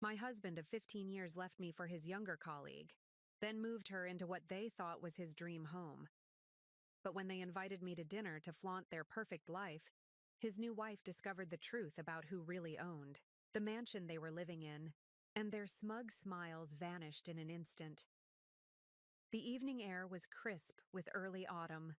My husband of 15 years left me for his younger colleague, then moved her into what they thought was his dream home. But when they invited me to dinner to flaunt their perfect life, his new wife discovered the truth about who really owned the mansion they were living in, and their smug smiles vanished in an instant. The evening air was crisp with early autumn.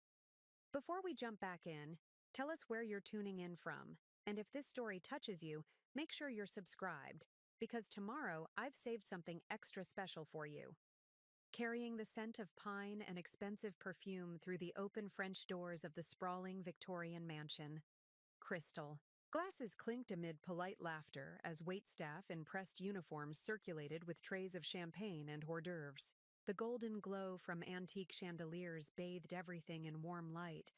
Before we jump back in, tell us where you're tuning in from, and if this story touches you, make sure you're subscribed, because tomorrow I've saved something extra special for you. Carrying the scent of pine and expensive perfume through the open French doors of the sprawling Victorian mansion. Crystal. Glasses clinked amid polite laughter as waitstaff in pressed uniforms circulated with trays of champagne and hors d'oeuvres. The golden glow from antique chandeliers bathed everything in warm light,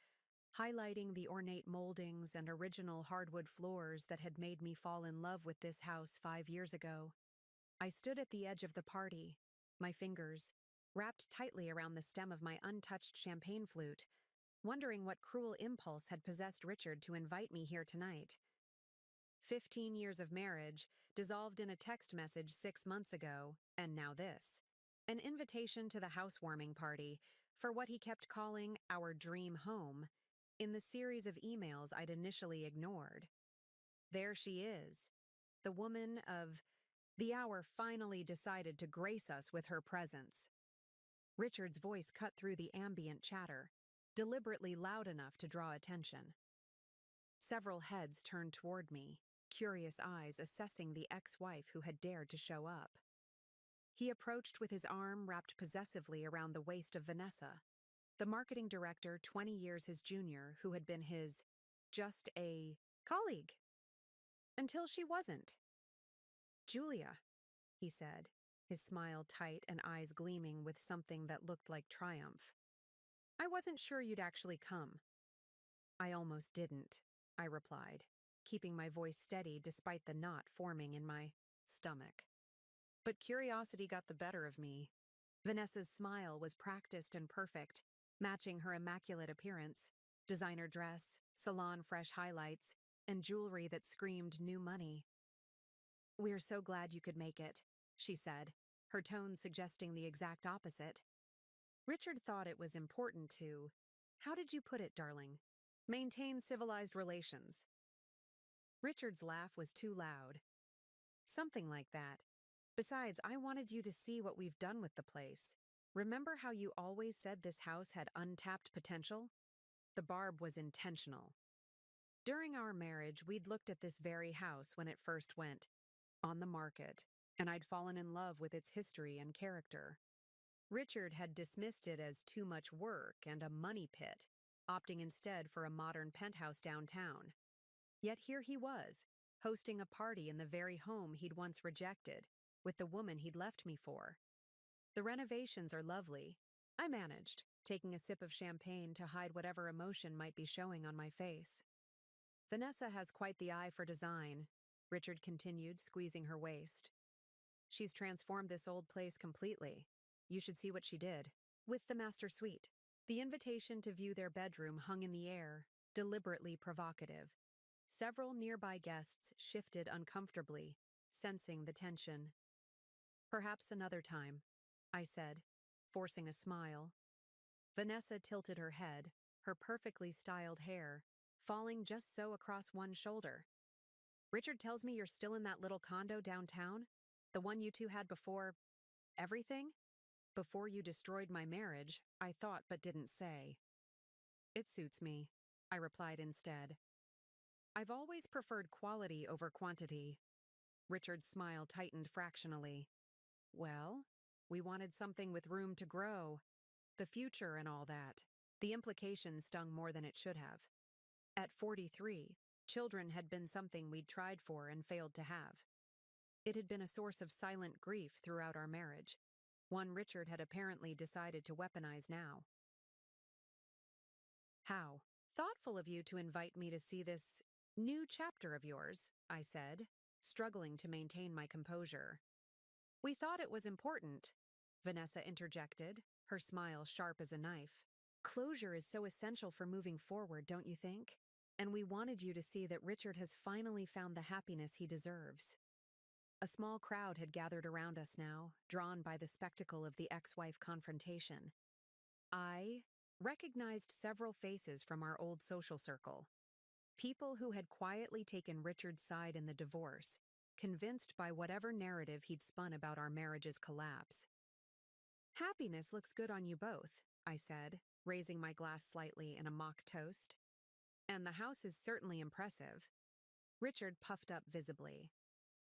highlighting the ornate moldings and original hardwood floors that had made me fall in love with this house 5 years ago. I stood at the edge of the party, my fingers wrapped tightly around the stem of my untouched champagne flute, wondering what cruel impulse had possessed Richard to invite me here tonight. 15 years of marriage, dissolved in a text message 6 months ago, and now this. An invitation to the housewarming party for what he kept calling our dream home in the series of emails I'd initially ignored. There she is, the woman of the hour finally decided to grace us with her presence. Richard's voice cut through the ambient chatter, deliberately loud enough to draw attention. Several heads turned toward me, curious eyes assessing the ex-wife who had dared to show up. He approached with his arm wrapped possessively around the waist of Vanessa, the marketing director 20 years his junior who had been his, just a, colleague. Until she wasn't. "Julia," he said, his smile tight and eyes gleaming with something that looked like triumph. "I wasn't sure you'd actually come." "I almost didn't," I replied, keeping my voice steady despite the knot forming in my stomach. But curiosity got the better of me. Vanessa's smile was practiced and perfect, matching her immaculate appearance, designer dress, salon-fresh highlights, and jewelry that screamed new money. "We're so glad you could make it," she said, her tone suggesting the exact opposite. Richard thought it was important to, how did you put it, darling? Maintain civilized relations. Richard's laugh was too loud. Something like that. Besides, I wanted you to see what we've done with the place. Remember how you always said this house had untapped potential? The barb was intentional. During our marriage, we'd looked at this very house when it first went on the market, and I'd fallen in love with its history and character. Richard had dismissed it as too much work and a money pit, opting instead for a modern penthouse downtown. Yet here he was, hosting a party in the very home he'd once rejected, with the woman he'd left me for. The renovations are lovely. I managed, taking a sip of champagne to hide whatever emotion might be showing on my face. Vanessa has quite the eye for design, Richard continued, squeezing her waist. She's transformed this old place completely. You should see what she did. With the master suite. The invitation to view their bedroom hung in the air, deliberately provocative. Several nearby guests shifted uncomfortably, sensing the tension. "Perhaps another time," I said, forcing a smile. Vanessa tilted her head, her perfectly styled hair falling just so across one shoulder. "Richard tells me you're still in that little condo downtown? The one you two had before everything? Before you destroyed my marriage, I thought but didn't say." "It suits me," I replied instead. "I've always preferred quality over quantity." Richard's smile tightened fractionally. "Well, we wanted something with room to grow. The future and all that." The implication stung more than it should have. At 43, children had been something we'd tried for and failed to have. It had been a source of silent grief throughout our marriage, one Richard had apparently decided to weaponize now. "How thoughtful of you to invite me to see this new chapter of yours," I said, struggling to maintain my composure. "We thought it was important," Vanessa interjected, her smile sharp as a knife. "Closure is so essential for moving forward, don't you think? And we wanted you to see that Richard has finally found the happiness he deserves." A small crowd had gathered around us now, drawn by the spectacle of the ex-wife confrontation. I recognized several faces from our old social circle. People who had quietly taken Richard's side in the divorce, convinced by whatever narrative he'd spun about our marriage's collapse. "Happiness looks good on you both," I said, raising my glass slightly in a mock toast. "And the house is certainly impressive." Richard puffed up visibly.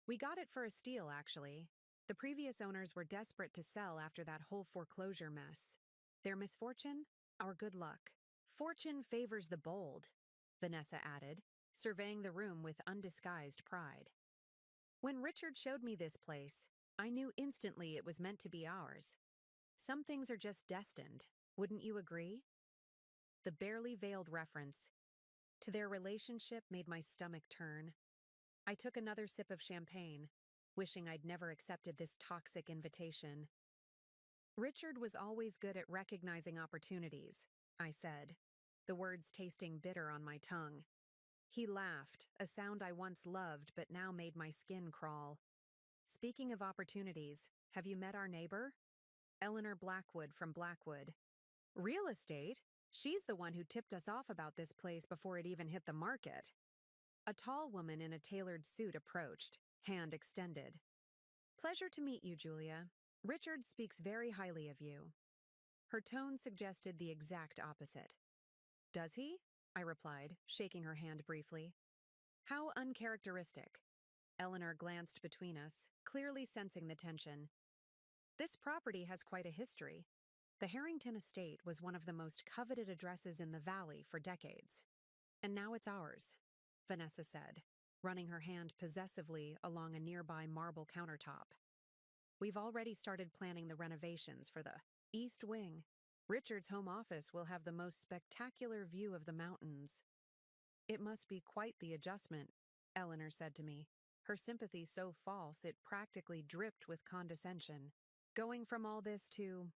"We got it for a steal, actually. The previous owners were desperate to sell after that whole foreclosure mess. Their misfortune? Our good luck. Fortune favors the bold," Vanessa added, surveying the room with undisguised pride. "When Richard showed me this place, I knew instantly it was meant to be ours. Some things are just destined, wouldn't you agree?" The barely veiled reference to their relationship made my stomach turn. I took another sip of champagne, wishing I'd never accepted this toxic invitation. "Richard was always good at recognizing opportunities," I said, the words tasting bitter on my tongue. He laughed, a sound I once loved but now made my skin crawl. "Speaking of opportunities, have you met our neighbor? Eleanor Blackwood from Blackwood. Real estate? She's the one who tipped us off about this place before it even hit the market." A tall woman in a tailored suit approached, hand extended. "Pleasure to meet you, Julia. Richard speaks very highly of you." Her tone suggested the exact opposite. "Does he?" I replied, shaking her hand briefly. "How uncharacteristic." Eleanor glanced between us, clearly sensing the tension. "This property has quite a history. The Harrington estate was one of the most coveted addresses in the valley for decades. And now it's ours," Vanessa said, running her hand possessively along a nearby marble countertop. "We've already started planning the renovations for the East Wing. Richard's home office will have the most spectacular view of the mountains." "It must be quite the adjustment," Eleanor said to me, her sympathy so false it practically dripped with condescension. "Going from all this to,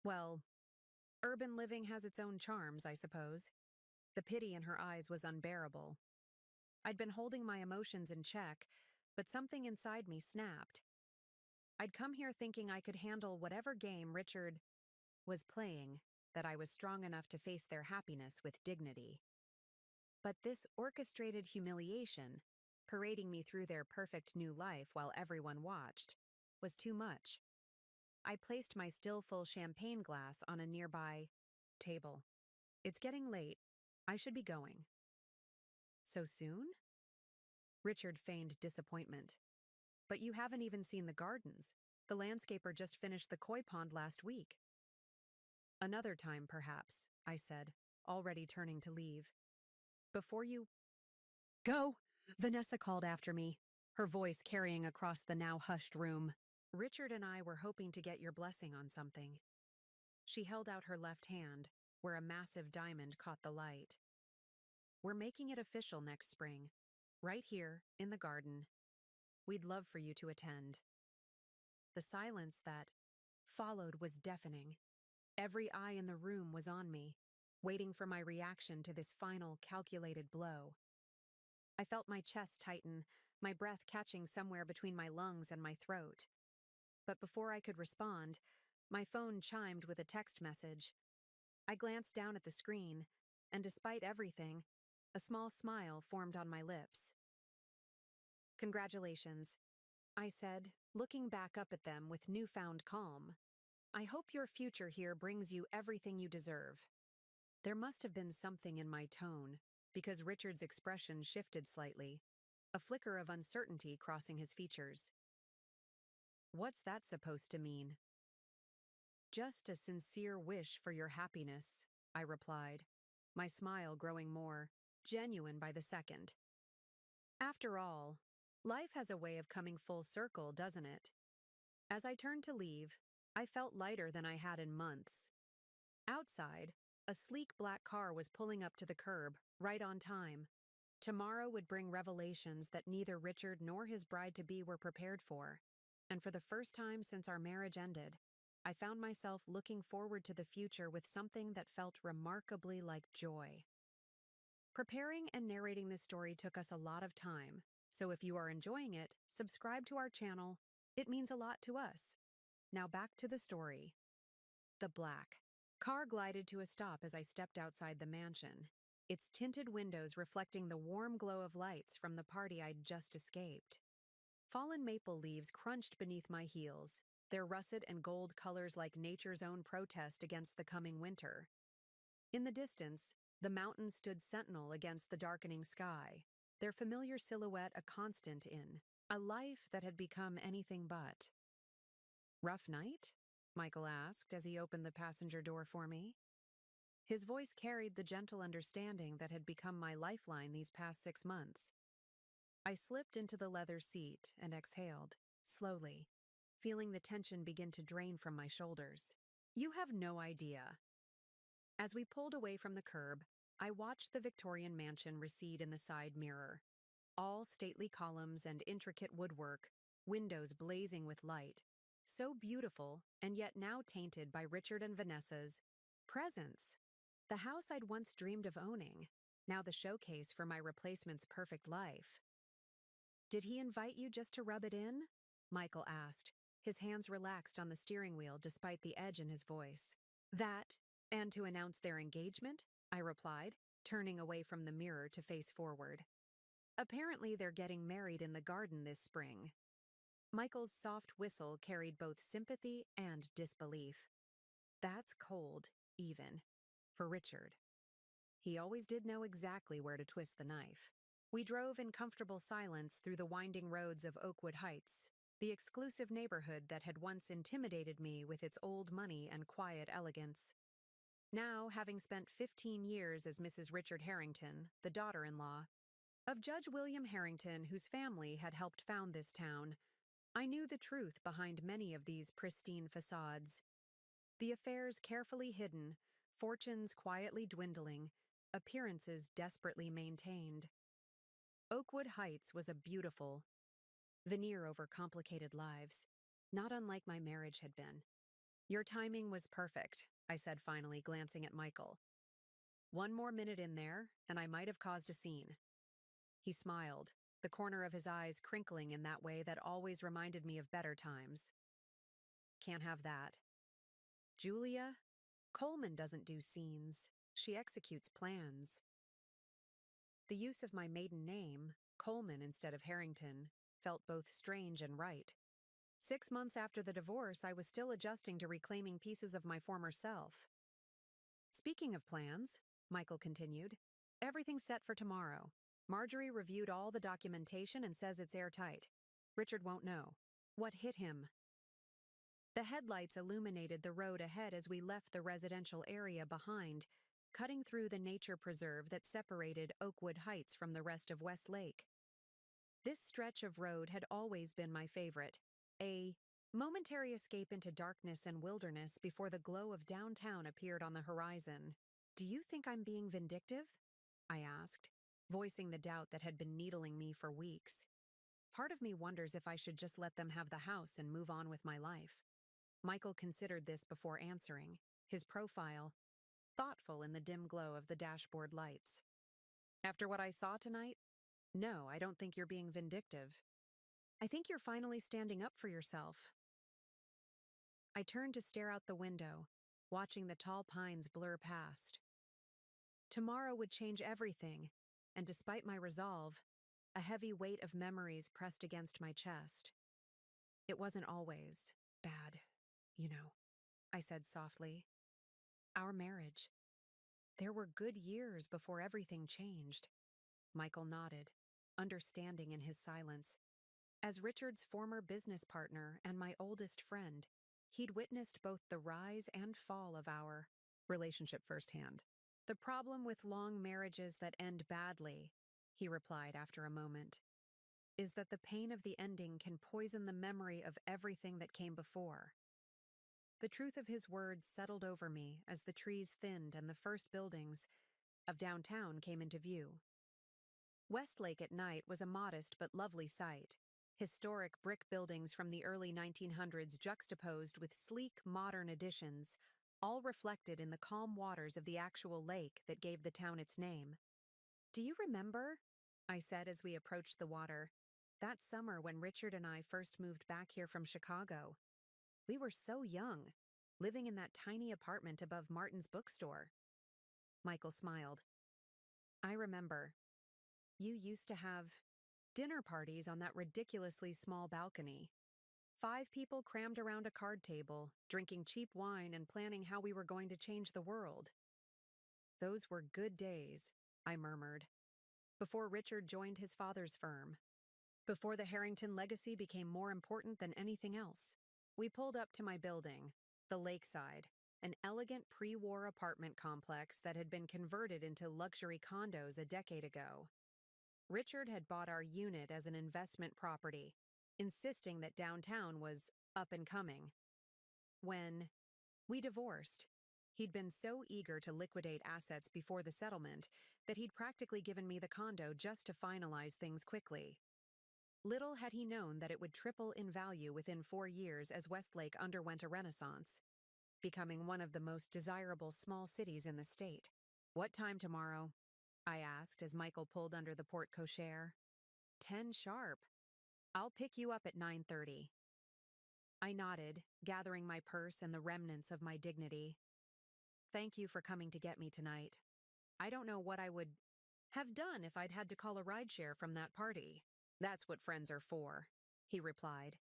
well, urban living has its own charms, I suppose." The pity in her eyes was unbearable. I'd been holding my emotions in check, but something inside me snapped. I'd come here thinking I could handle whatever game Richard was playing, that I was strong enough to face their happiness with dignity. But this orchestrated humiliation, parading me through their perfect new life while everyone watched, was too much. I placed my still full champagne glass on a nearby table. "It's getting late. I should be going." "So soon?" Richard feigned disappointment. "But you haven't even seen the gardens. The landscaper just finished the koi pond last week." "Another time, perhaps," I said, already turning to leave. "Before you—" "Go!" Vanessa called after me, her voice carrying across the now hushed room. "Richard and I were hoping to get your blessing on something." She held out her left hand, where a massive diamond caught the light. "We're making it official next spring, right here in the garden. We'd love for you to attend." The silence that followed was deafening. Every eye in the room was on me, waiting for my reaction to this final calculated blow. I felt my chest tighten, my breath catching somewhere between my lungs and my throat. But before I could respond, my phone chimed with a text message. I glanced down at the screen, and despite everything, a small smile formed on my lips. "Congratulations," I said, looking back up at them with newfound calm. "I hope your future here brings you everything you deserve." There must have been something in my tone, because Richard's expression shifted slightly, a flicker of uncertainty crossing his features. "What's that supposed to mean?" "Just a sincere wish for your happiness," I replied, my smile growing more genuine by the second. After all, life has a way of coming full circle, doesn't it? As I turned to leave, I felt lighter than I had in months. Outside, a sleek black car was pulling up to the curb, right on time. Tomorrow would bring revelations that neither Richard nor his bride-to-be were prepared for, and for the first time since our marriage ended, I found myself looking forward to the future with something that felt remarkably like joy. Preparing and narrating this story took us a lot of time, So if you are enjoying it, subscribe to our channel. It means a lot to us. Now back to the story. The black car glided to a stop as I stepped outside the mansion, its tinted windows reflecting the warm glow of lights from the party I'd just escaped. Fallen maple leaves crunched beneath my heels, their russet and gold colors like nature's own protest against the coming winter. In the distance, the mountains stood sentinel against the darkening sky, their familiar silhouette a constant in a life that had become anything but. "Rough night?" Michael asked as he opened the passenger door for me. His voice carried the gentle understanding that had become my lifeline these past 6 months. I slipped into the leather seat and exhaled, slowly, feeling the tension begin to drain from my shoulders. "You have no idea." As we pulled away from the curb, I watched the Victorian mansion recede in the side mirror. All stately columns and intricate woodwork, windows blazing with light. So beautiful, and yet now tainted by Richard and Vanessa's presence. The house I'd once dreamed of owning, now the showcase for my replacement's perfect life. "Did he invite you just to rub it in?" Michael asked, his hands relaxed on the steering wheel despite the edge in his voice. "That, and to announce their engagement," I replied, turning away from the mirror to face forward. "Apparently they're getting married in the garden this spring." Michael's soft whistle carried both sympathy and disbelief. That's cold, even, for Richard. He always did know exactly where to twist the knife. We drove in comfortable silence through the winding roads of Oakwood Heights, the exclusive neighborhood that had once intimidated me with its old money and quiet elegance. Now, having spent 15 years as Mrs. Richard Harrington, the daughter-in-law of Judge William Harrington, whose family had helped found this town, I knew the truth behind many of these pristine facades. The affairs carefully hidden, fortunes quietly dwindling, appearances desperately maintained. Oakwood Heights was a beautiful veneer over complicated lives, not unlike my marriage had been. "Your timing was perfect," I said finally, glancing at Michael. "One more minute in there, and I might have caused a scene." He smiled, the corner of his eyes crinkling in that way that always reminded me of better times. "Can't have that." "Julia? Coleman doesn't do scenes. She executes plans." The use of my maiden name, Coleman instead of Harrington, felt both strange and right. 6 months after the divorce, I was still adjusting to reclaiming pieces of my former self. "Speaking of plans," Michael continued, "everything's set for tomorrow. Marjorie reviewed all the documentation and says it's airtight. Richard won't know." "What hit him?" The headlights illuminated the road ahead as we left the residential area behind, cutting through the nature preserve that separated Oakwood Heights from the rest of Westlake. This stretch of road had always been my favorite, a momentary escape into darkness and wilderness before the glow of downtown appeared on the horizon. "Do you think I'm being vindictive?" I asked, voicing the doubt that had been needling me for weeks. Part of me wonders if I should just let them have the house and move on with my life. Michael considered this before answering, his profile thoughtful in the dim glow of the dashboard lights. "After what I saw tonight, no, I don't think you're being vindictive. I think you're finally standing up for yourself." I turned to stare out the window, watching the tall pines blur past. Tomorrow would change everything, and despite my resolve, a heavy weight of memories pressed against my chest. "It wasn't always bad, you know," I said softly. "Our marriage. There were good years before everything changed." Michael nodded, understanding in his silence. As Richard's former business partner and my oldest friend, he'd witnessed both the rise and fall of our relationship firsthand. "The problem with long marriages that end badly," he replied after a moment, "is that the pain of the ending can poison the memory of everything that came before." The truth of his words settled over me as the trees thinned and the first buildings of downtown came into view. Westlake at night was a modest but lovely sight. Historic brick buildings from the early 1900s juxtaposed with sleek, modern additions, all reflected in the calm waters of the actual lake that gave the town its name. "Do you remember?" I said as we approached the water. That summer when Richard and I first moved back here from Chicago. We were so young, living in that tiny apartment above Martin's bookstore. Michael smiled. I remember. You used to have dinner parties on that ridiculously small balcony. 5 people crammed around a card table, drinking cheap wine and planning how we were going to change the world. Those were good days, I murmured, before Richard joined his father's firm. Before the Harrington legacy became more important than anything else. We pulled up to my building, the Lakeside, an elegant pre-war apartment complex that had been converted into luxury condos a decade ago. Richard had bought our unit as an investment property, insisting that downtown was up and coming. When we divorced, he'd been so eager to liquidate assets before the settlement that he'd practically given me the condo just to finalize things quickly. Little had he known that it would triple in value within 4 years as Westlake underwent a renaissance, becoming one of the most desirable small cities in the state. What time tomorrow? I asked as Michael pulled under the porte cochere. 10 sharp. I'll pick you up at 9:30. I nodded, gathering my purse and the remnants of my dignity. Thank you for coming to get me tonight. I don't know what I would have done if I'd had to call a rideshare from that party. That's what friends are for, he replied,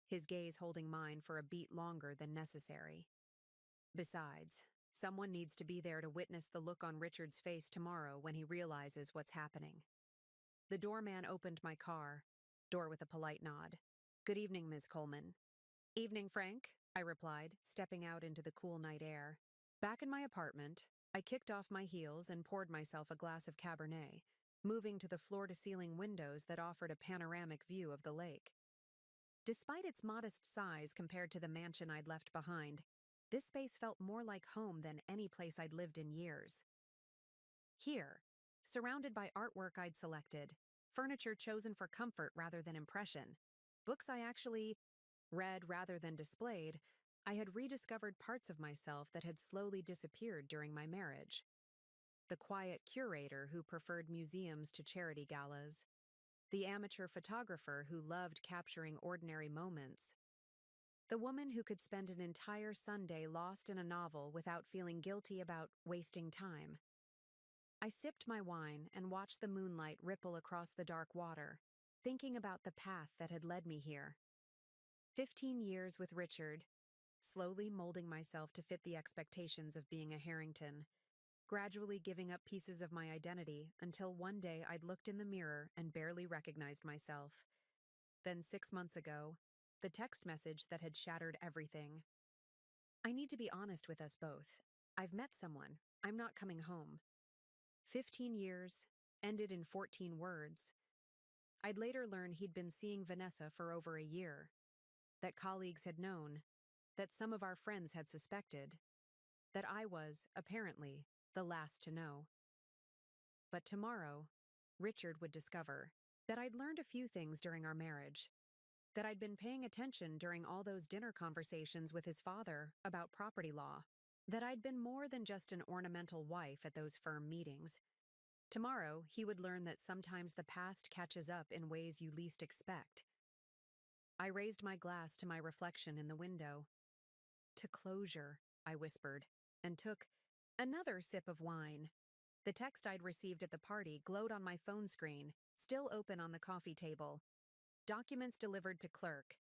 his gaze holding mine for a beat longer than necessary. Besides, someone needs to be there to witness the look on Richard's face tomorrow when he realizes what's happening. The doorman opened my car, door with a polite nod. Good evening, Ms. Coleman. Evening, Frank, I replied, stepping out into the cool night air. Back in my apartment, I kicked off my heels and poured myself a glass of Cabernet, moving to the floor-to-ceiling windows that offered a panoramic view of the lake. Despite its modest size compared to the mansion I'd left behind, this space felt more like home than any place I'd lived in years. Here, surrounded by artwork I'd selected, furniture chosen for comfort rather than impression, books I actually read rather than displayed, I had rediscovered parts of myself that had slowly disappeared during my marriage. The quiet curator who preferred museums to charity galas, the amateur photographer who loved capturing ordinary moments, the woman who could spend an entire Sunday lost in a novel without feeling guilty about wasting time. I sipped my wine and watched the moonlight ripple across the dark water, thinking about the path that had led me here. 15 years with Richard, slowly molding myself to fit the expectations of being a Harrington, gradually giving up pieces of my identity until one day I'd looked in the mirror and barely recognized myself. Then 6 months ago, the text message that had shattered everything. I need to be honest with us both. I've met someone. I'm not coming home. 15 years, ended in 14 words. I'd later learn he'd been seeing Vanessa for over a year, that colleagues had known, that some of our friends had suspected, that I was, apparently, the last to know. But tomorrow, Richard would discover that I'd learned a few things during our marriage, that I'd been paying attention during all those dinner conversations with his father about property law, that I'd been more than just an ornamental wife at those firm meetings. Tomorrow, he would learn that sometimes the past catches up in ways you least expect. I raised my glass to my reflection in the window. To closure, I whispered, and took another sip of wine. The text I'd received at the party glowed on my phone screen, still open on the coffee table. Documents delivered to clerk.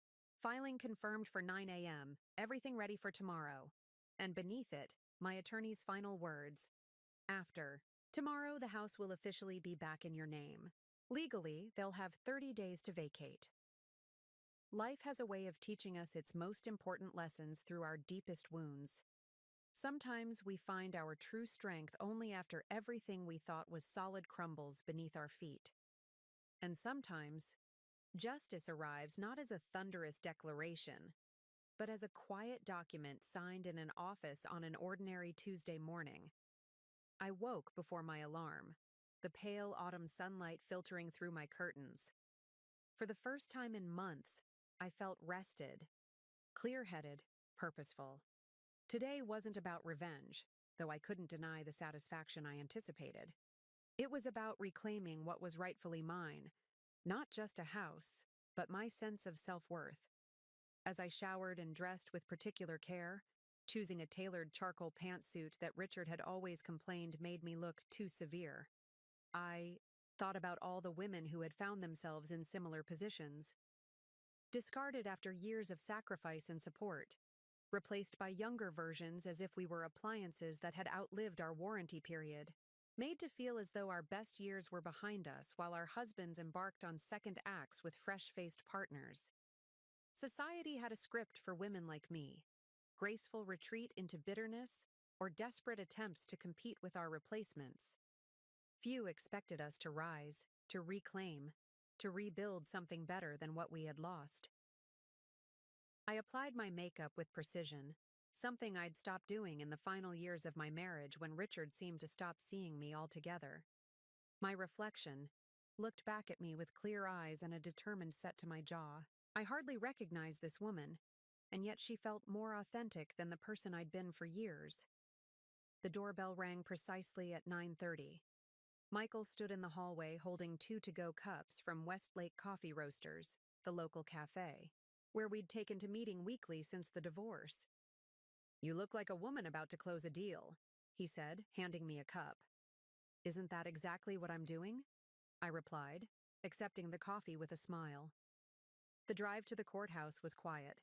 Filing confirmed for 9 a.m., everything ready for tomorrow. And beneath it, my attorney's final words. After. Tomorrow, the house will officially be back in your name. Legally, they'll have 30 days to vacate. Life has a way of teaching us its most important lessons through our deepest wounds. Sometimes we find our true strength only after everything we thought was solid crumbles beneath our feet. And sometimes, justice arrives not as a thunderous declaration, but as a quiet document signed in an office on an ordinary Tuesday morning. I woke before my alarm, the pale autumn sunlight filtering through my curtains. For the first time in months, I felt rested, clear-headed, purposeful. Today wasn't about revenge, though I couldn't deny the satisfaction I anticipated. It was about reclaiming what was rightfully mine, Not just a house, but my sense of self-worth. As I showered and dressed with particular care, choosing a tailored charcoal pantsuit that Richard had always complained made me look too severe, I thought about all the women who had found themselves in similar positions, discarded after years of sacrifice and support, replaced by younger versions as if we were appliances that had outlived our warranty period, made to feel as though our best years were behind us while our husbands embarked on second acts with fresh-faced partners. Society had a script for women like me: graceful retreat into bitterness or desperate attempts to compete with our replacements. Few expected us to rise, to reclaim, to rebuild something better than what we had lost. I applied my makeup with precision, something I'd stopped doing in the final years of my marriage when Richard seemed to stop seeing me altogether. My reflection looked back at me with clear eyes and a determined set to my jaw. I hardly recognized this woman, and yet she felt more authentic than the person I'd been for years. The doorbell rang precisely at 9:30. Michael stood in the hallway holding 2 to-go cups from Westlake Coffee Roasters, the local cafe, where we'd taken to meeting weekly since the divorce. "You look like a woman about to close a deal," he said, handing me a cup. "Isn't that exactly what I'm doing?" I replied, accepting the coffee with a smile. The drive to the courthouse was quiet,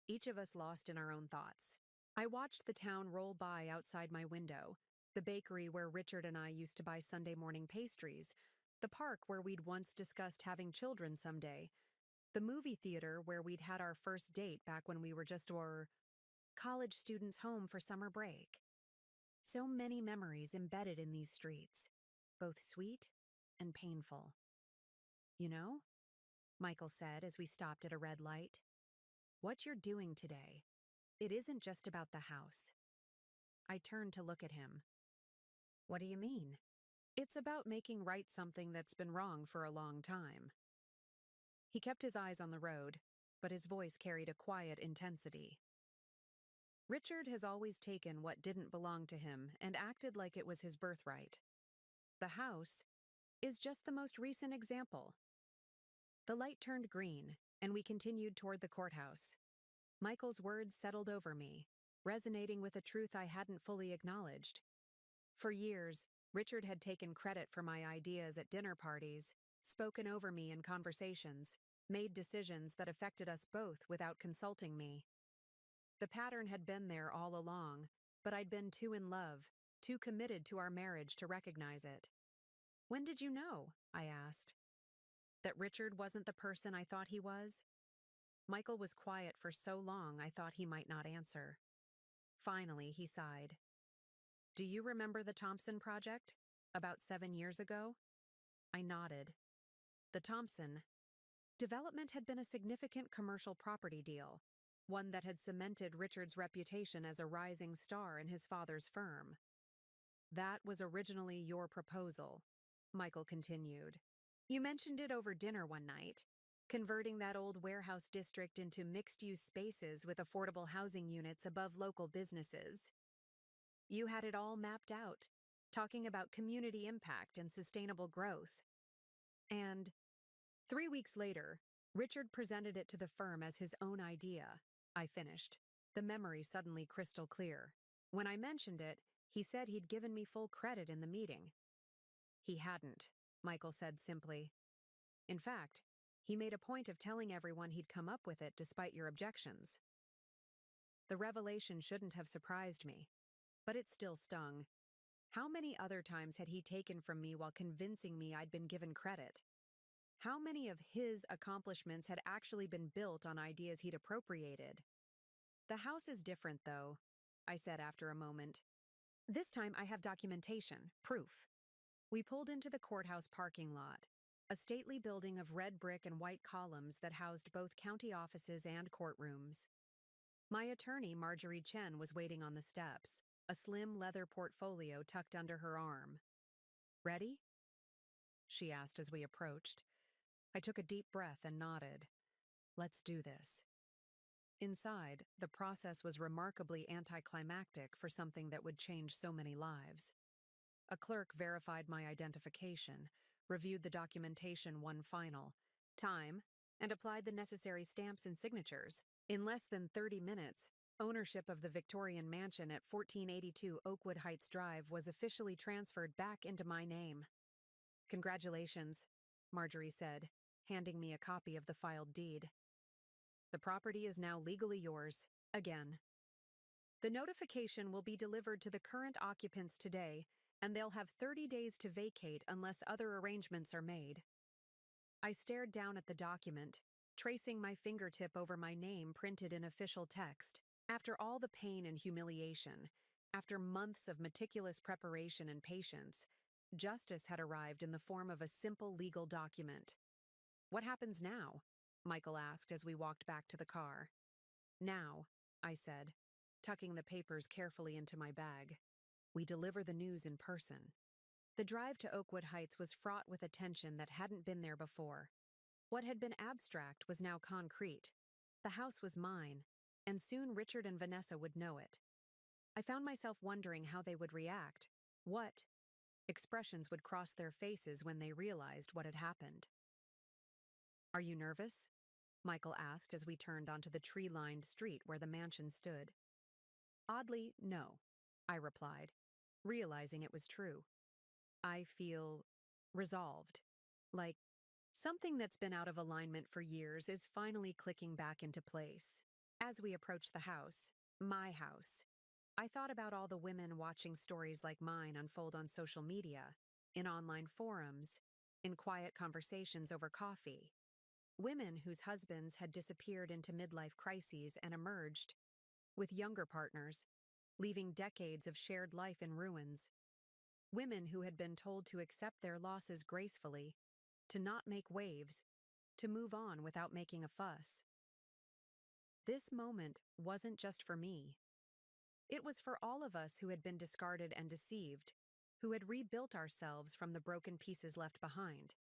each of us lost in our own thoughts. I watched the town roll by outside my window, the bakery where Richard and I used to buy Sunday morning pastries, the park where we'd once discussed having children someday, the movie theater where we'd had our first date back when we were just college students home for summer break. So many memories embedded in these streets, both sweet and painful. "You know," Michael said as we stopped at a red light, "what you're doing today, it isn't just about the house." I turned to look at him. "What do you mean?" "It's about making right something that's been wrong for a long time." He kept his eyes on the road, but his voice carried a quiet intensity. "Richard has always taken what didn't belong to him and acted like it was his birthright. The house is just the most recent example." The light turned green, and we continued toward the courthouse. Michael's words settled over me, resonating with a truth I hadn't fully acknowledged. For years, Richard had taken credit for my ideas at dinner parties, spoken over me in conversations, made decisions that affected us both without consulting me. The pattern had been there all along, but I'd been too in love, too committed to our marriage to recognize it. "When did you know?" I asked. "That Richard wasn't the person I thought he was?" Michael was quiet for so long I thought he might not answer. Finally, he sighed. "Do you remember the Thompson project? About 7 years ago?" I nodded. The Thompson development had been a significant commercial property deal, one that had cemented Richard's reputation as a rising star in his father's firm. "That was originally your proposal," Michael continued. "You mentioned it over dinner one night, converting that old warehouse district into mixed-use spaces with affordable housing units above local businesses. You had it all mapped out, talking about community impact and sustainable growth. And 3 weeks later, Richard presented it to the firm as his own idea," I finished, the memory suddenly crystal clear. "When I mentioned it, he said he'd given me full credit in the meeting." "He hadn't," Michael said simply. "In fact, he made a point of telling everyone he'd come up with it despite your objections." The revelation shouldn't have surprised me, but it still stung. How many other times had he taken from me while convincing me I'd been given credit? How many of his accomplishments had actually been built on ideas he'd appropriated? "The house is different, though," I said after a moment. "This time I have documentation, proof." We pulled into the courthouse parking lot, a stately building of red brick and white columns that housed both county offices and courtrooms. My attorney, Marjorie Chen, was waiting on the steps, a slim leather portfolio tucked under her arm. "Ready?" she asked as we approached. I took a deep breath and nodded. "Let's do this." Inside, the process was remarkably anticlimactic for something that would change so many lives. A clerk verified my identification, reviewed the documentation one final, time, and applied the necessary stamps and signatures. In less than 30 minutes, ownership of the Victorian mansion at 1482 Oakwood Heights Drive was officially transferred back into my name. "Congratulations," Marjorie said, handing me a copy of the filed deed. "The property is now legally yours, again. The notification will be delivered to the current occupants today, and they'll have 30 days to vacate unless other arrangements are made." I stared down at the document, tracing my fingertip over my name printed in official text. After all the pain and humiliation, after months of meticulous preparation and patience, justice had arrived in the form of a simple legal document. "What happens now?" Michael asked as we walked back to the car. "Now," I said, tucking the papers carefully into my bag, "we deliver the news in person." The drive to Oakwood Heights was fraught with a tension that hadn't been there before. What had been abstract was now concrete. The house was mine, and soon Richard and Vanessa would know it. I found myself wondering how they would react, what expressions would cross their faces when they realized what had happened. "Are you nervous?" Michael asked as we turned onto the tree-lined street where the mansion stood. "Oddly, no," I replied, realizing it was true. "I feel resolved, like something that's been out of alignment for years is finally clicking back into place." As we approached the house, my house, I thought about all the women watching stories like mine unfold on social media, in online forums, in quiet conversations over coffee. Women whose husbands had disappeared into midlife crises and emerged, with younger partners, leaving decades of shared life in ruins. Women who had been told to accept their losses gracefully, to not make waves, to move on without making a fuss. This moment wasn't just for me. It was for all of us who had been discarded and deceived, who had rebuilt ourselves from the broken pieces left behind.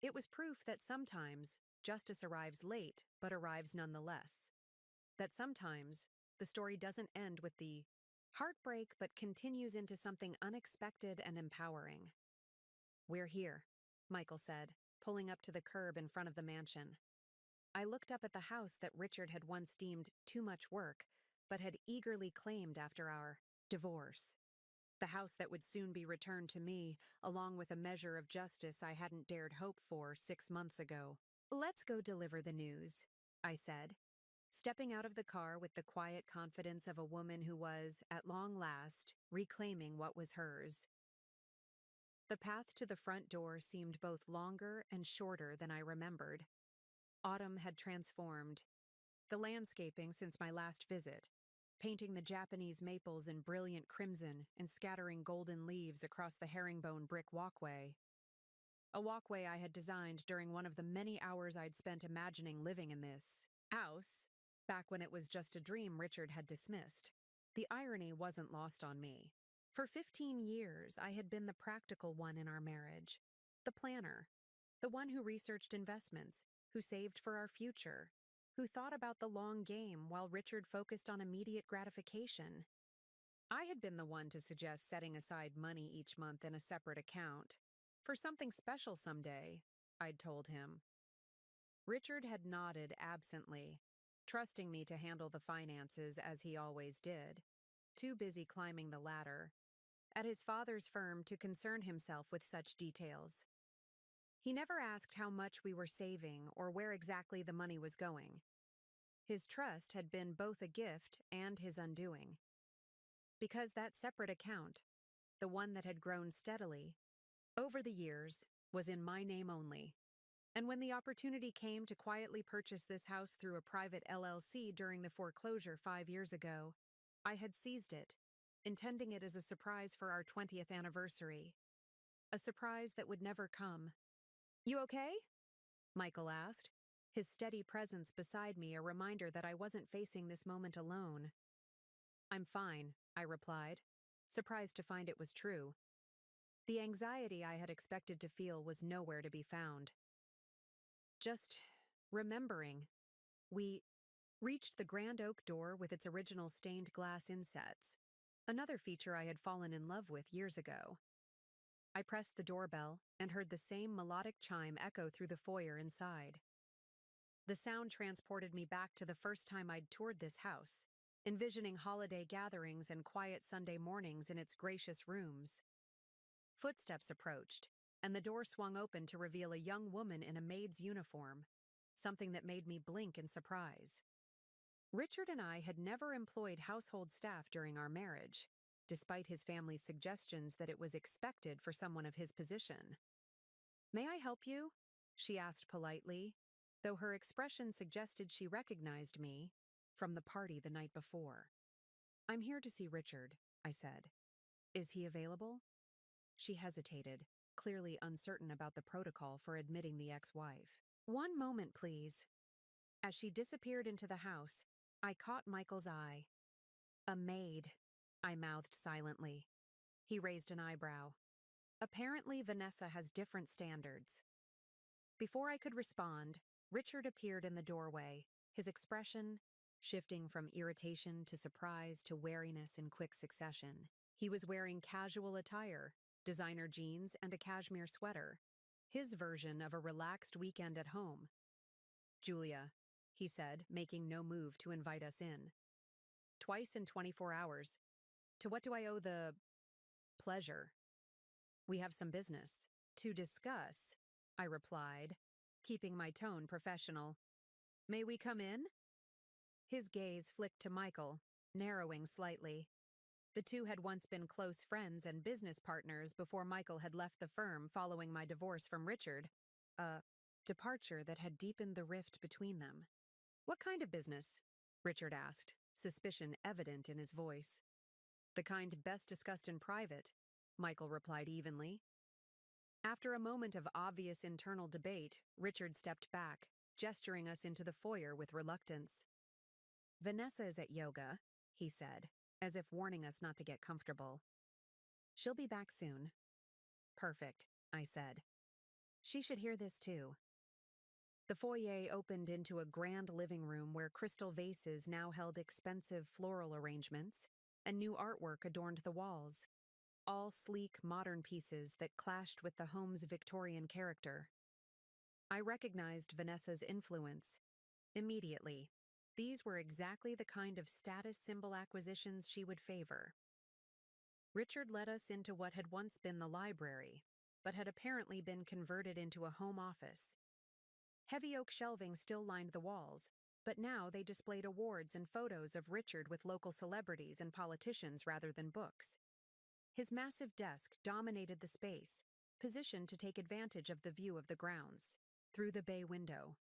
It was proof that sometimes justice arrives late but arrives nonetheless. That sometimes the story doesn't end with the heartbreak but continues into something unexpected and empowering. "We're here," Michael said, pulling up to the curb in front of the mansion. I looked up at the house that Richard had once deemed too much work, but had eagerly claimed after our divorce. The house that would soon be returned to me, along with a measure of justice I hadn't dared hope for 6 months ago. "Let's go deliver the news," I said, stepping out of the car with the quiet confidence of a woman who was, at long last, reclaiming what was hers. The path to the front door seemed both longer and shorter than I remembered. Autumn had transformed the landscaping since my last visit, painting the Japanese maples in brilliant crimson and scattering golden leaves across the herringbone brick walkway. A walkway I had designed during one of the many hours I'd spent imagining living in this house, back when it was just a dream Richard had dismissed. The irony wasn't lost on me. For 15 years, I had been the practical one in our marriage, the planner, the one who researched investments, who saved for our future, who thought about the long game while Richard focused on immediate gratification. I had been the one to suggest setting aside money each month in a separate account. For something special someday, I'd told him. Richard had nodded absently, trusting me to handle the finances as he always did, too busy climbing the ladder at his father's firm to concern himself with such details. He never asked how much we were saving or where exactly the money was going. His trust had been both a gift and his undoing. Because that separate account, the one that had grown steadily, over the years, was in my name only. And when the opportunity came to quietly purchase this house through a private LLC during the foreclosure 5 years ago, I had seized it, intending it as a surprise for our 20th anniversary. A surprise that would never come. "You okay?" Michael asked, his steady presence beside me a reminder that I wasn't facing this moment alone. "I'm fine," I replied, surprised to find it was true. The anxiety I had expected to feel was nowhere to be found. Just remembering. We reached the grand oak door with its original stained glass insets, another feature I had fallen in love with years ago. I pressed the doorbell and heard the same melodic chime echo through the foyer inside. The sound transported me back to the first time I'd toured this house, envisioning holiday gatherings and quiet Sunday mornings in its gracious rooms. Footsteps approached, and the door swung open to reveal a young woman in a maid's uniform, something that made me blink in surprise. Richard and I had never employed household staff during our marriage, despite his family's suggestions that it was expected for someone of his position. "May I help you?" she asked politely, though her expression suggested she recognized me from the party the night before. "I'm here to see Richard," I said. "Is he available?" She hesitated, clearly uncertain about the protocol for admitting the ex-wife. "One moment, please." As she disappeared into the house, I caught Michael's eye. "A maid," I mouthed silently. He raised an eyebrow. Apparently, Vanessa has different standards. Before I could respond, Richard appeared in the doorway, his expression shifting from irritation to surprise to wariness in quick succession. He was wearing casual attire, designer jeans and a cashmere sweater, his version of a relaxed weekend at home. "Julia," he said, making no move to invite us in. "Twice in 24 hours. To what do I owe the pleasure?" "We have some business to discuss," I replied, keeping my tone professional. "May we come in?" His gaze flicked to Michael, narrowing slightly. The two had once been close friends and business partners before Michael had left the firm following my divorce from Richard, a departure that had deepened the rift between them. "What kind of business?" Richard asked, suspicion evident in his voice. "The kind best discussed in private," Michael replied evenly. After a moment of obvious internal debate, Richard stepped back, gesturing us into the foyer with reluctance. "Vanessa is at yoga," he said, as if warning us not to get comfortable. "She'll be back soon." "Perfect," I said. "She should hear this too." The foyer opened into a grand living room where crystal vases now held expensive floral arrangements, and new artwork adorned the walls, all sleek, modern pieces that clashed with the home's Victorian character. I recognized Vanessa's influence immediately. These were exactly the kind of status symbol acquisitions she would favor. Richard led us into what had once been the library, but had apparently been converted into a home office. Heavy oak shelving still lined the walls, but now they displayed awards and photos of Richard with local celebrities and politicians rather than books. His massive desk dominated the space, positioned to take advantage of the view of the grounds, through the bay window.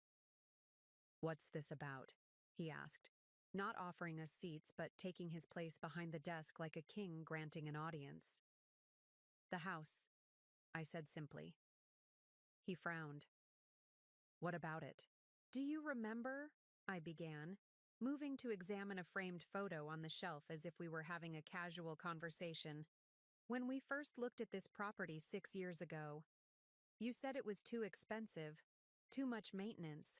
"What's this about?" he asked, not offering us seats but taking his place behind the desk like a king granting an audience. "The house," I said simply. He frowned. "What about it?" "Do you remember?" I began, moving to examine a framed photo on the shelf as if we were having a casual conversation. "When we first looked at this property 6 years ago, you said it was too expensive, too much maintenance.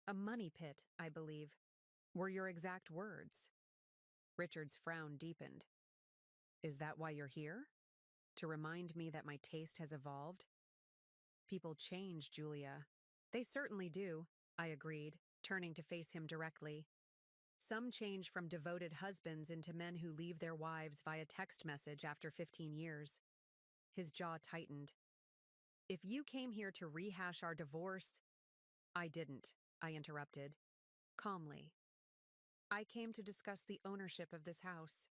A money pit, I believe," were your exact words. Richard's frown deepened. "Is that why you're here? To remind me that my taste has evolved?" "People change, Julia." "They certainly do," I agreed, turning to face him directly. "Some change from devoted husbands into men who leave their wives via text message after 15 years. His jaw tightened. "If you came here to rehash our divorce—" "I didn't," I interrupted, calmly. "I came to discuss the ownership of this house."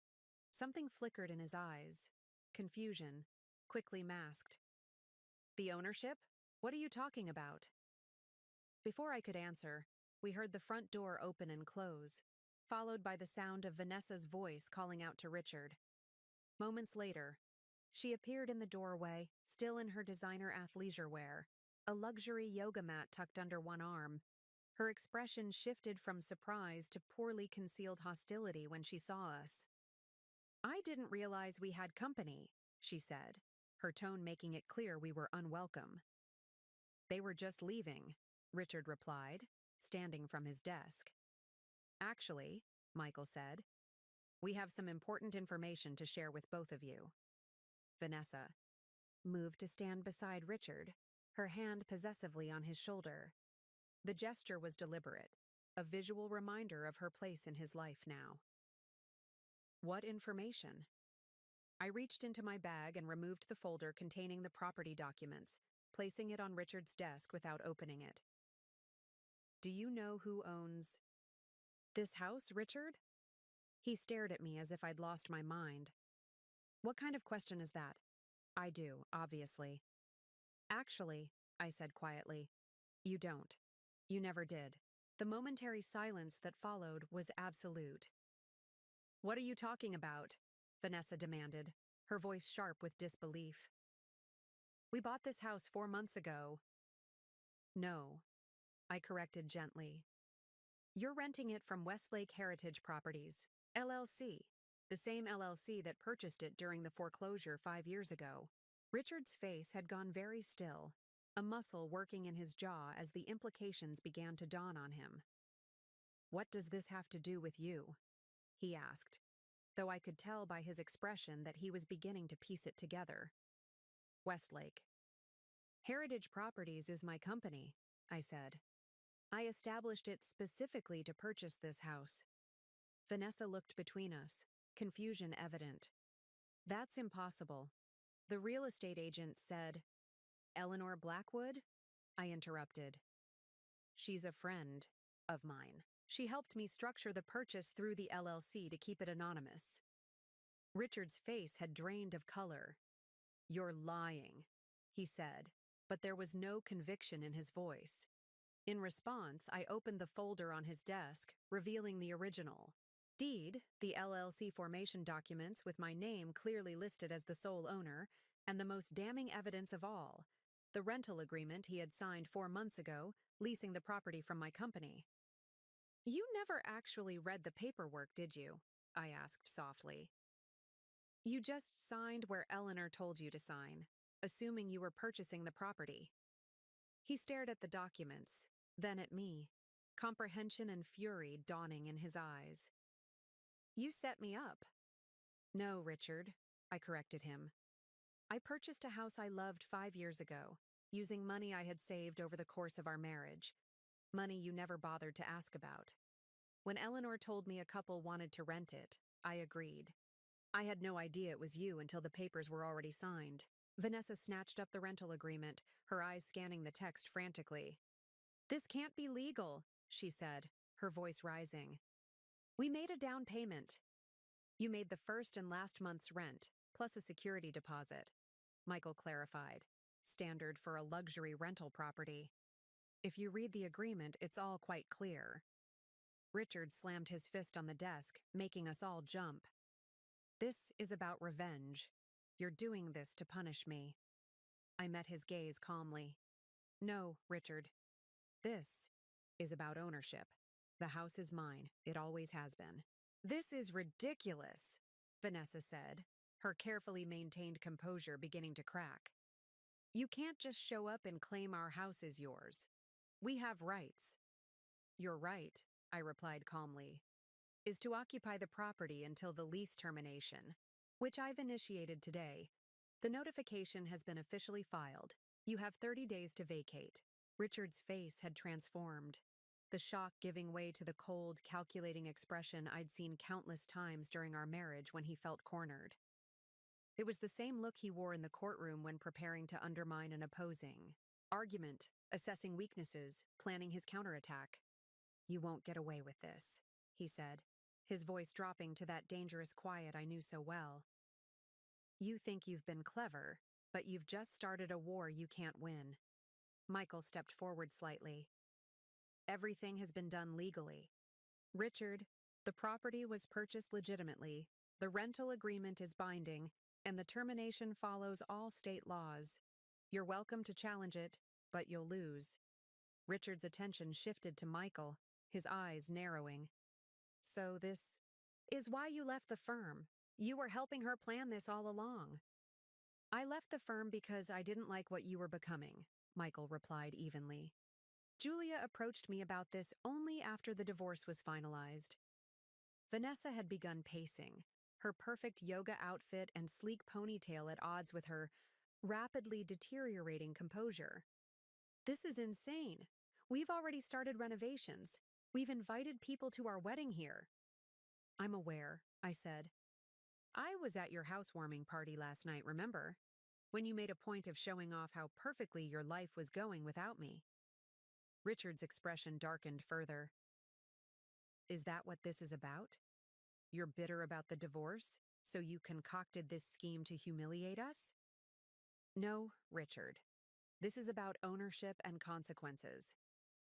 Something flickered in his eyes. Confusion, quickly masked. "The ownership? What are you talking about?" Before I could answer, we heard the front door open and close, followed by the sound of Vanessa's voice calling out to Richard. Moments later, she appeared in the doorway, still in her designer athleisure wear, a luxury yoga mat tucked under one arm. Her expression shifted from surprise to poorly concealed hostility when she saw us. "I didn't realize we had company," she said, her tone making it clear we were unwelcome. "They were just leaving," Richard replied, standing from his desk. "Actually," Michael said, "we have some important information to share with both of you." "Vanessa." moved to stand beside Richard, her hand possessively on his shoulder. The gesture was deliberate, a visual reminder of her place in his life now. What information? I reached into my bag and removed the folder containing the property documents, placing it on Richard's desk without opening it. Do you know who owns this house, Richard? He stared at me as if I'd lost my mind. What kind of question is that? I do, obviously. Actually, I said quietly, you don't. You never did. The momentary silence that followed was absolute. What are you talking about? Vanessa demanded, her voice sharp with disbelief. We bought this house 4 months ago. No, I corrected gently. You're renting it from Westlake Heritage Properties, LLC, the same LLC that purchased it during the foreclosure 5 years ago. Richard's face had gone very still, a muscle working in his jaw as the implications began to dawn on him. What does this have to do with you? He asked, though I could tell by his expression that he was beginning to piece it together. Westlake. Heritage Properties is my company, I said. I established it specifically to purchase this house. Vanessa looked between us, confusion evident. That's impossible. The real estate agent said, Eleanor Blackwood? I interrupted. She's a friend of mine. She helped me structure the purchase through the LLC to keep it anonymous. Richard's face had drained of color. You're lying, he said, but there was no conviction in his voice. In response, I opened the folder on his desk, revealing the original. Deed, the LLC formation documents with my name clearly listed as the sole owner, and the most damning evidence of all, the rental agreement he had signed 4 months ago, leasing the property from my company. You never actually read the paperwork, did you? I asked softly. You just signed where Eleanor told you to sign, assuming you were purchasing the property. He stared at the documents, then at me, comprehension and fury dawning in his eyes. You set me up. No, Richard, I corrected him. I purchased a house I loved 5 years ago, using money I had saved over the course of our marriage, money you never bothered to ask about. When Eleanor told me a couple wanted to rent it, I agreed. I had no idea it was you until the papers were already signed. Vanessa snatched up the rental agreement, her eyes scanning the text frantically. This can't be legal, she said, her voice rising. We made a down payment. You made the first and last month's rent, plus a security deposit, Michael clarified, standard for a luxury rental property. If you read the agreement, it's all quite clear. Richard slammed his fist on the desk, making us all jump. This is about revenge. You're doing this to punish me. I met his gaze calmly. No, Richard. This is about ownership. The house is mine. It always has been. This is ridiculous, Vanessa said, her carefully maintained composure beginning to crack. You can't just show up and claim our house is yours. We have rights. You're right, I replied calmly, is to occupy the property until the lease termination, which I've initiated today. The notification has been officially filed. You have 30 days to vacate. Richard's face had transformed, the shock giving way to the cold, calculating expression I'd seen countless times during our marriage when he felt cornered. It was the same look he wore in the courtroom when preparing to undermine an opposing argument, assessing weaknesses, planning his counterattack. You won't get away with this, he said, his voice dropping to that dangerous quiet I knew so well. You think you've been clever, but you've just started a war you can't win. Michael stepped forward slightly. Everything has been done legally. Richard, the property was purchased legitimately, the rental agreement is binding, and the termination follows all state laws. You're welcome to challenge it, but you'll lose. Richard's attention shifted to Michael, his eyes narrowing. So this is why you left the firm. You were helping her plan this all along. I left the firm because I didn't like what you were becoming, Michael replied evenly. Julia approached me about this only after the divorce was finalized. Vanessa had begun pacing, her perfect yoga outfit and sleek ponytail at odds with her rapidly deteriorating composure. This is insane. We've already started renovations. We've invited people to our wedding here. I'm aware, I said. I was at your housewarming party last night, remember? When you made a point of showing off how perfectly your life was going without me. Richard's expression darkened further. Is that what this is about? You're bitter about the divorce, so you concocted this scheme to humiliate us? No, Richard. This is about ownership and consequences.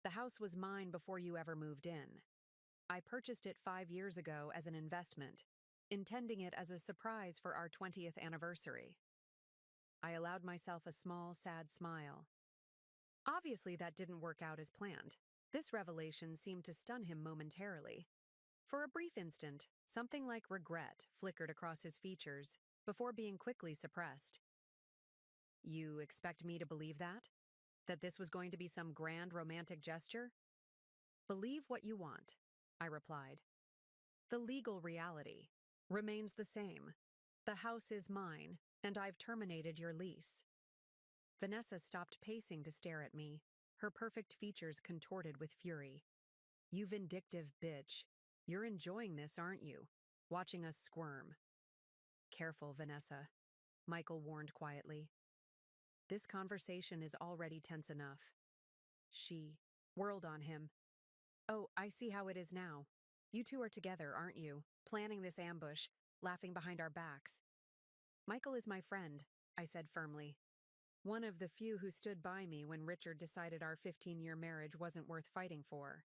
The house was mine before you ever moved in. I purchased it 5 years ago as an investment, intending it as a surprise for our 20th anniversary. I allowed myself a small, sad smile. Obviously, that didn't work out as planned. This revelation seemed to stun him momentarily. For a brief instant, something like regret flickered across his features before being quickly suppressed. You expect me to believe that? That this was going to be some grand romantic gesture? Believe what you want, I replied. The legal reality remains the same. The house is mine, and I've terminated your lease. Vanessa stopped pacing to stare at me, her perfect features contorted with fury. You vindictive bitch. You're enjoying this, aren't you? Watching us squirm. Careful, Vanessa, Michael warned quietly. This conversation is already tense enough. She whirled on him. Oh, I see how it is now. You two are together, aren't you? Planning this ambush, laughing behind our backs. Michael is my friend, I said firmly. One of the few who stood by me when Richard decided our 15-year marriage wasn't worth fighting for.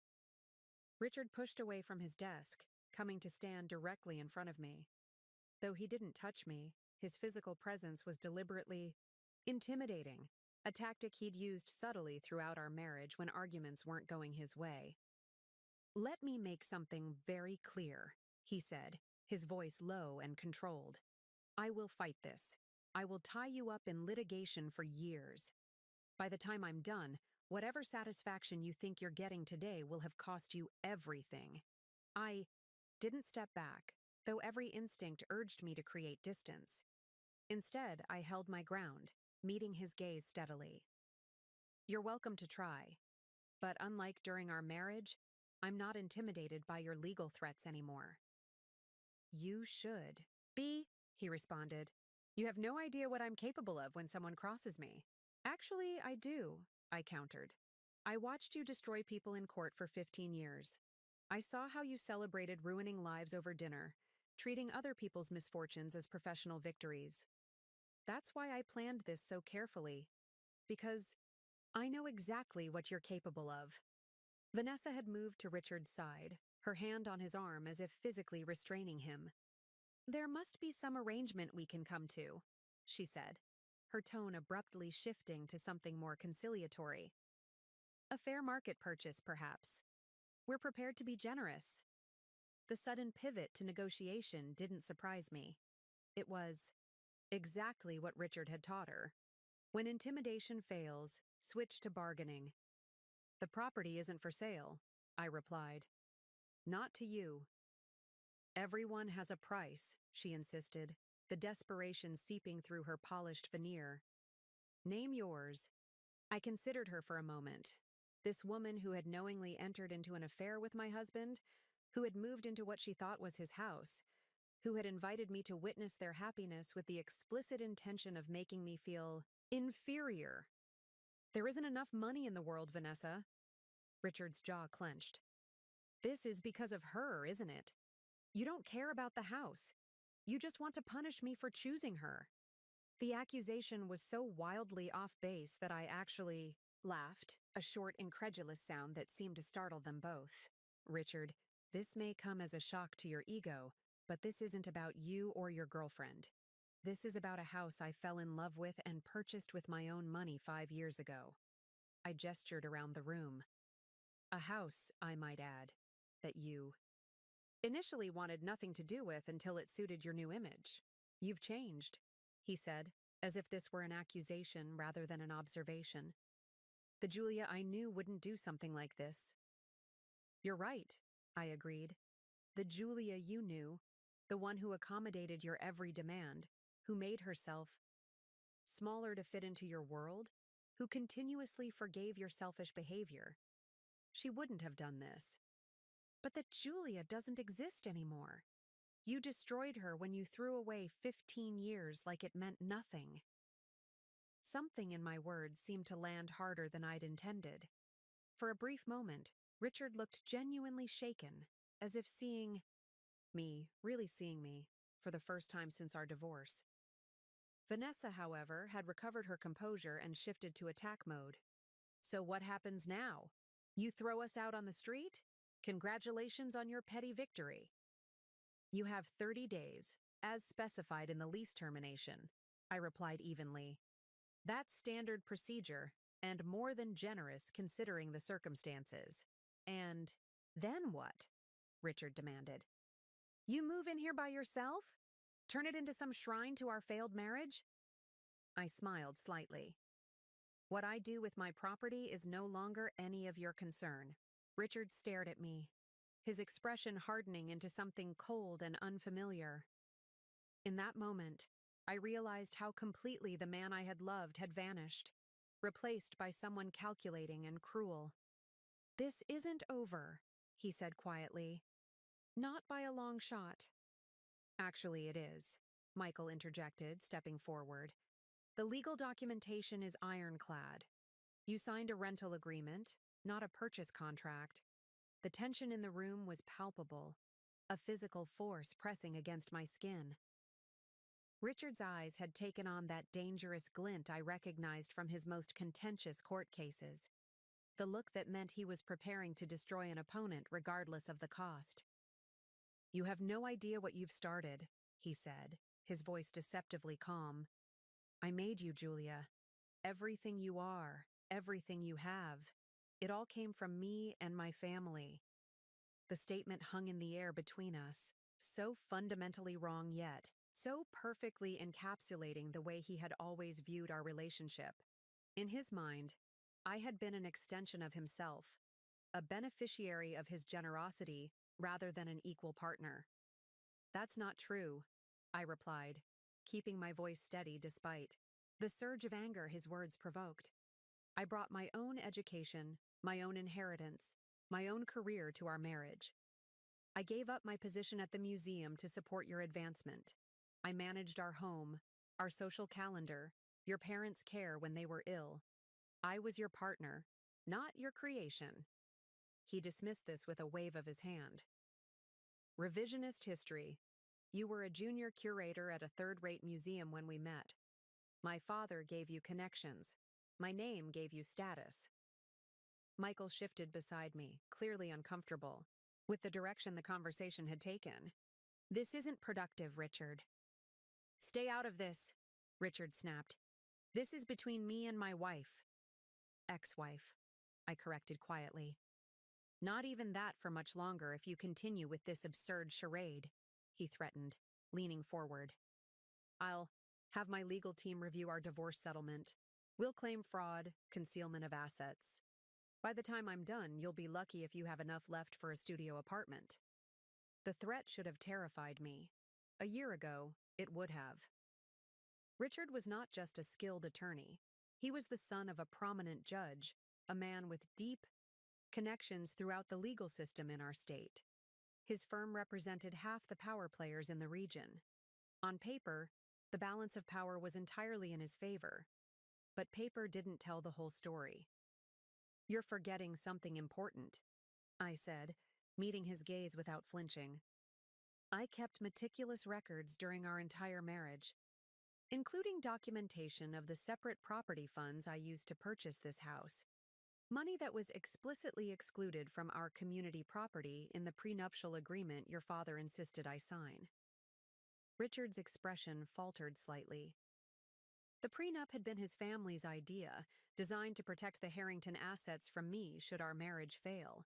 Richard pushed away from his desk, coming to stand directly in front of me. Though he didn't touch me, his physical presence was deliberately intimidating, a tactic he'd used subtly throughout our marriage when arguments weren't going his way. Let me make something very clear, he said, his voice low and controlled. I will fight this. I will tie you up in litigation for years. By the time I'm done, whatever satisfaction you think you're getting today will have cost you everything. I didn't step back, though every instinct urged me to create distance. Instead, I held my ground, meeting his gaze steadily. You're welcome to try, but unlike during our marriage, I'm not intimidated by your legal threats anymore. You should be, he responded. You have no idea what I'm capable of when someone crosses me. Actually, I do, I countered. I watched you destroy people in court for 15 years. I saw how you celebrated ruining lives over dinner, treating other people's misfortunes as professional victories. That's why I planned this so carefully, because I know exactly what you're capable of. Vanessa had moved to Richard's side, her hand on his arm as if physically restraining him. There must be some arrangement we can come to, she said, her tone abruptly shifting to something more conciliatory. A fair market purchase, perhaps. We're prepared to be generous. The sudden pivot to negotiation didn't surprise me. It was exactly what Richard had taught her. When intimidation fails, switch to bargaining. The property isn't for sale, I replied. Not to you. Everyone has a price, she insisted, the desperation seeping through her polished veneer. Name yours. I considered her for a moment. This woman who had knowingly entered into an affair with my husband, who had moved into what she thought was his house, who had invited me to witness their happiness with the explicit intention of making me feel inferior. There isn't enough money in the world, Vanessa. Richard's jaw clenched. This is because of her, isn't it? You don't care about the house. You just want to punish me for choosing her. The accusation was so wildly off base that I actually laughed, a short, incredulous sound that seemed to startle them both. Richard, this may come as a shock to your ego, but this isn't about you or your girlfriend. This is about a house I fell in love with and purchased with my own money 5 years ago. I gestured around the room. A house, I might add, that you initially wanted nothing to do with until it suited your new image. You've changed, he said, as if this were an accusation rather than an observation. The Julia I knew wouldn't do something like this. You're right, I agreed. The Julia you knew, the one who accommodated your every demand, who made herself smaller to fit into your world, who continuously forgave your selfish behavior. She wouldn't have done this. But that Julia doesn't exist anymore. You destroyed her when you threw away 15 years like it meant nothing. Something in my words seemed to land harder than I'd intended. For a brief moment, Richard looked genuinely shaken, as if really seeing me, for the first time since our divorce. Vanessa, however, had recovered her composure and shifted to attack mode. So what happens now? You throw us out on the street? Congratulations on your petty victory. You have 30 days, as specified in the lease termination, I replied evenly. That's standard procedure, and more than generous considering the circumstances. And then what? Richard demanded. You move in here by yourself? Turn it into some shrine to our failed marriage? I smiled slightly. What I do with my property is no longer any of your concern. Richard stared at me, his expression hardening into something cold and unfamiliar. In that moment, I realized how completely the man I had loved had vanished, replaced by someone calculating and cruel. This isn't over, he said quietly. Not by a long shot. Actually, it is, Michael interjected, stepping forward. The legal documentation is ironclad. You signed a rental agreement, not a purchase contract. The tension in the room was palpable, a physical force pressing against my skin. Richard's eyes had taken on that dangerous glint I recognized from his most contentious court cases, the look that meant he was preparing to destroy an opponent regardless of the cost. You have no idea what you've started, he said, his voice deceptively calm. I made you, Julia. Everything you are, everything you have. It all came from me and my family. The statement hung in the air between us, so fundamentally wrong yet, so perfectly encapsulating the way he had always viewed our relationship. In his mind, I had been an extension of himself, a beneficiary of his generosity rather than an equal partner. That's not true, I replied, keeping my voice steady despite the surge of anger his words provoked. I brought my own education, my own inheritance, my own career to our marriage. I gave up my position at the museum to support your advancement. I managed our home, our social calendar, your parents' care when they were ill. I was your partner, not your creation. He dismissed this with a wave of his hand. Revisionist history. You were a junior curator at a third-rate museum when we met. My father gave you connections. My name gave you status. Michael shifted beside me, clearly uncomfortable, with the direction the conversation had taken. This isn't productive, Richard. Stay out of this, Richard snapped. This is between me and my wife. Ex-wife, I corrected quietly. Not even that for much longer if you continue with this absurd charade, he threatened, leaning forward. I'll have my legal team review our divorce settlement. We'll claim fraud, concealment of assets. By the time I'm done, you'll be lucky if you have enough left for a studio apartment. The threat should have terrified me. A year ago, it would have. Richard was not just a skilled attorney. He was the son of a prominent judge, a man with deep connections throughout the legal system in our state. His firm represented half the power players in the region. On paper, the balance of power was entirely in his favor. But paper didn't tell the whole story. You're forgetting something important, I said, meeting his gaze without flinching. I kept meticulous records during our entire marriage, including documentation of the separate property funds I used to purchase this house, money that was explicitly excluded from our community property in the prenuptial agreement your father insisted I sign. Richard's expression faltered slightly. The prenup had been his family's idea, designed to protect the Harrington assets from me should our marriage fail.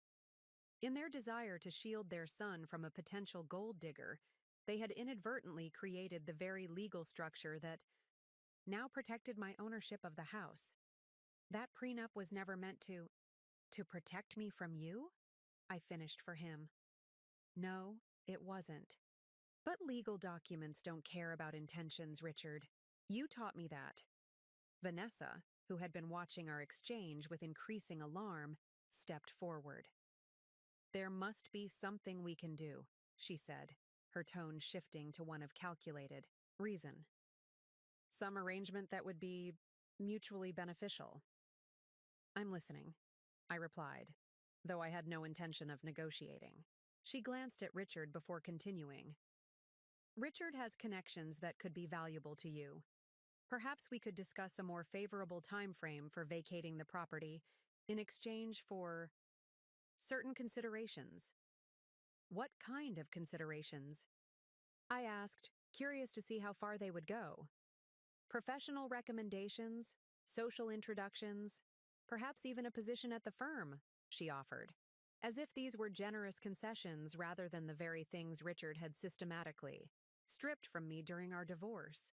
In their desire to shield their son from a potential gold digger, they had inadvertently created the very legal structure that now protected my ownership of the house. That prenup was never meant to protect me from you? I finished for him. No, it wasn't. But legal documents don't care about intentions, Richard. You taught me that. Vanessa, who had been watching our exchange with increasing alarm, stepped forward. "There must be something we can do," she said, her tone shifting to one of calculated reason. "Some arrangement that would be mutually beneficial." "I'm listening," I replied, though I had no intention of negotiating. She glanced at Richard before continuing. "Richard has connections that could be valuable to you. Perhaps we could discuss a more favorable time frame for vacating the property in exchange for certain considerations." "What kind of considerations?" I asked, curious to see how far they would go. "Professional recommendations, social introductions, perhaps even a position at the firm," she offered, as if these were generous concessions rather than the very things Richard had systematically stripped from me during our divorce.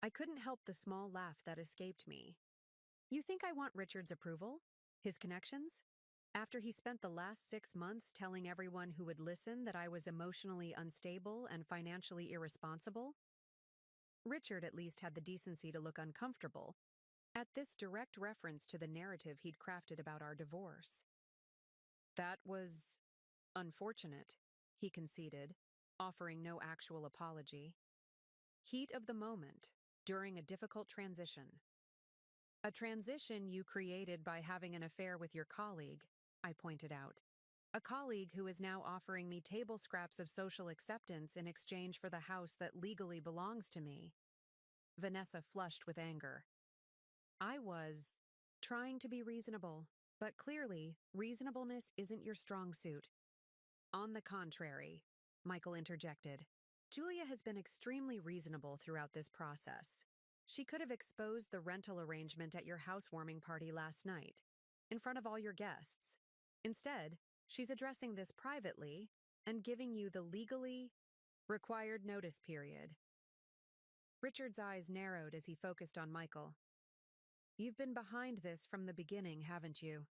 I couldn't help the small laugh that escaped me. "You think I want Richard's approval? His connections? After he spent the last 6 months telling everyone who would listen that I was emotionally unstable and financially irresponsible?" Richard at least had the decency to look uncomfortable at this direct reference to the narrative he'd crafted about our divorce. "That was unfortunate," he conceded, offering no actual apology. "Heat of the moment, during a difficult transition." "A transition you created by having an affair with your colleague," I pointed out. "A colleague who is now offering me table scraps of social acceptance in exchange for the house that legally belongs to me." Vanessa flushed with anger. I was trying to be reasonable, but clearly, reasonableness isn't your strong suit. "On the contrary," Michael interjected, "Julia has been extremely reasonable throughout this process. She could have exposed the rental arrangement at your housewarming party last night, in front of all your guests. Instead, she's addressing this privately and giving you the legally required notice period." Richard's eyes narrowed as he focused on Michael. "You've been behind this from the beginning, haven't you?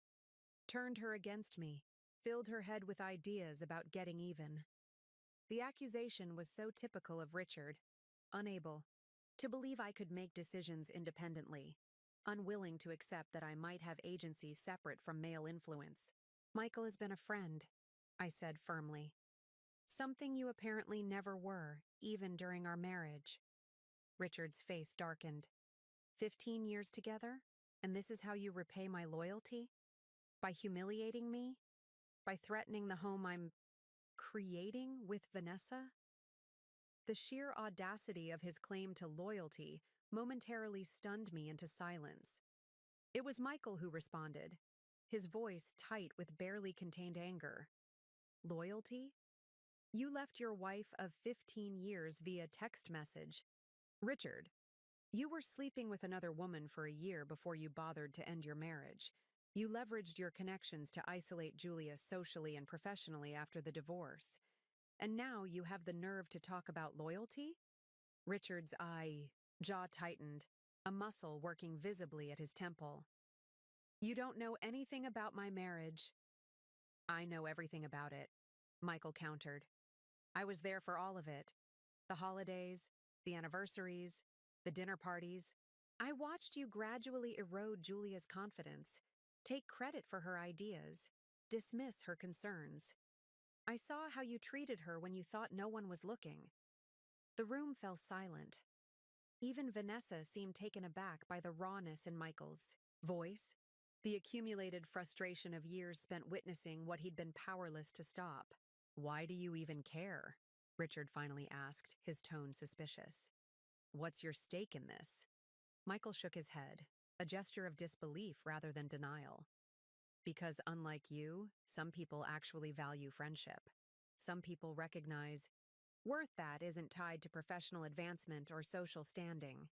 Turned her against me, filled her head with ideas about getting even." The accusation was so typical of Richard, unable to believe I could make decisions independently, unwilling to accept that I might have agency separate from male influence. "Michael has been a friend," I said firmly. "Something you apparently never were, even during our marriage." Richard's face darkened. 15 years together? And this is how you repay my loyalty? By humiliating me? By threatening the home I'm creating with Vanessa? The sheer audacity of his claim to loyalty momentarily stunned me into silence. It was Michael who responded, his voice tight with barely contained anger. "Loyalty? You left your wife of 15 years via text message. Richard, you were sleeping with another woman for a year before you bothered to end your marriage. You leveraged your connections to isolate Julia socially and professionally after the divorce. And now you have the nerve to talk about loyalty?" Richard's jaw tightened, a muscle working visibly at his temple. "You don't know anything about my marriage." "I know everything about it," Michael countered. "I was there for all of it. The holidays, the anniversaries, the dinner parties. I watched you gradually erode Julia's confidence, take credit for her ideas, dismiss her concerns. I saw how you treated her when you thought no one was looking." The room fell silent. Even Vanessa seemed taken aback by the rawness in Michael's voice, the accumulated frustration of years spent witnessing what he'd been powerless to stop. "Why do you even care?" Richard finally asked, his tone suspicious. "What's your stake in this?" Michael shook his head, a gesture of disbelief rather than denial. "Because unlike you, some people actually value friendship. Some people recognize worth that isn't tied to professional advancement or social standing."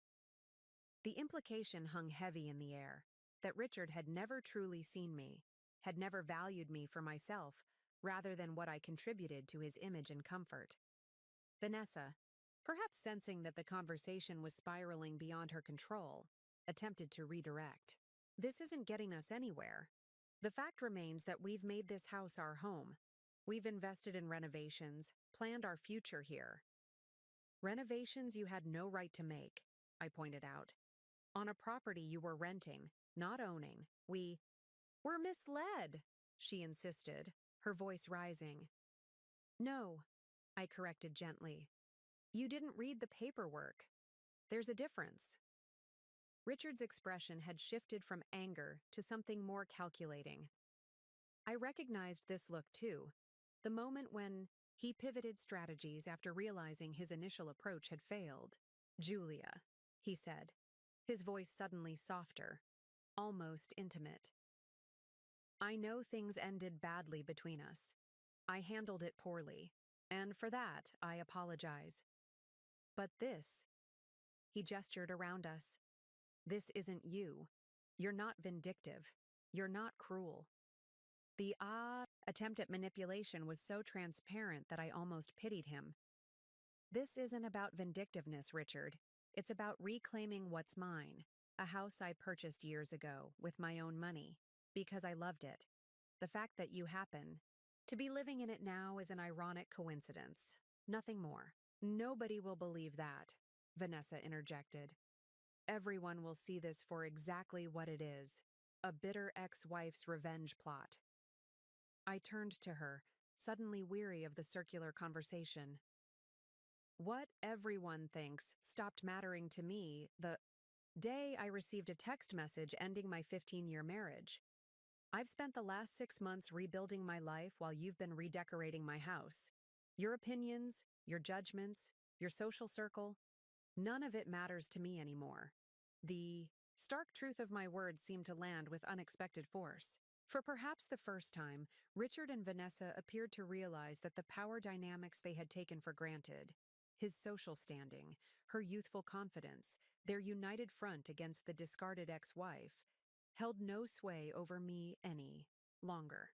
The implication hung heavy in the air, that Richard had never truly seen me, had never valued me for myself, rather than what I contributed to his image and comfort. Vanessa, perhaps sensing that the conversation was spiraling beyond her control, attempted to redirect. "This isn't getting us anywhere. The fact remains that we've made this house our home. We've invested in renovations, planned our future here." "Renovations you had no right to make," I pointed out. On a property you were renting, not owning. We were misled, she insisted, her voice rising. No, I corrected gently. You didn't read the paperwork. There's a difference. Richard's expression had shifted from anger to something more calculating. I recognized this look too, the moment when he pivoted strategies after realizing his initial approach had failed. Julia, he said, his voice suddenly softer, almost intimate. I know things ended badly between us. I handled it poorly, and for that I apologize. But this, he gestured around us, this isn't you. You're not vindictive. You're not cruel. The attempt at manipulation was so transparent that I almost pitied him. This isn't about vindictiveness, Richard. It's about reclaiming what's mine, a house I purchased years ago with my own money, because I loved it. The fact that you happen to be living in it now is an ironic coincidence. Nothing more. Nobody will believe that, Vanessa interjected. Everyone will see this for exactly what it is, a bitter ex-wife's revenge plot. I turned to her, suddenly weary of the circular conversation. What everyone thinks stopped mattering to me the day I received a text message ending my 15-year marriage. I've spent the last 6 months rebuilding my life while you've been redecorating my house. Your opinions, your judgments, your social circle, none of it matters to me anymore. The stark truth of my words seemed to land with unexpected force. For perhaps the first time, Richard and Vanessa appeared to realize that the power dynamics they had taken for granted, his social standing, her youthful confidence, their united front against the discarded ex-wife, held no sway over me any longer.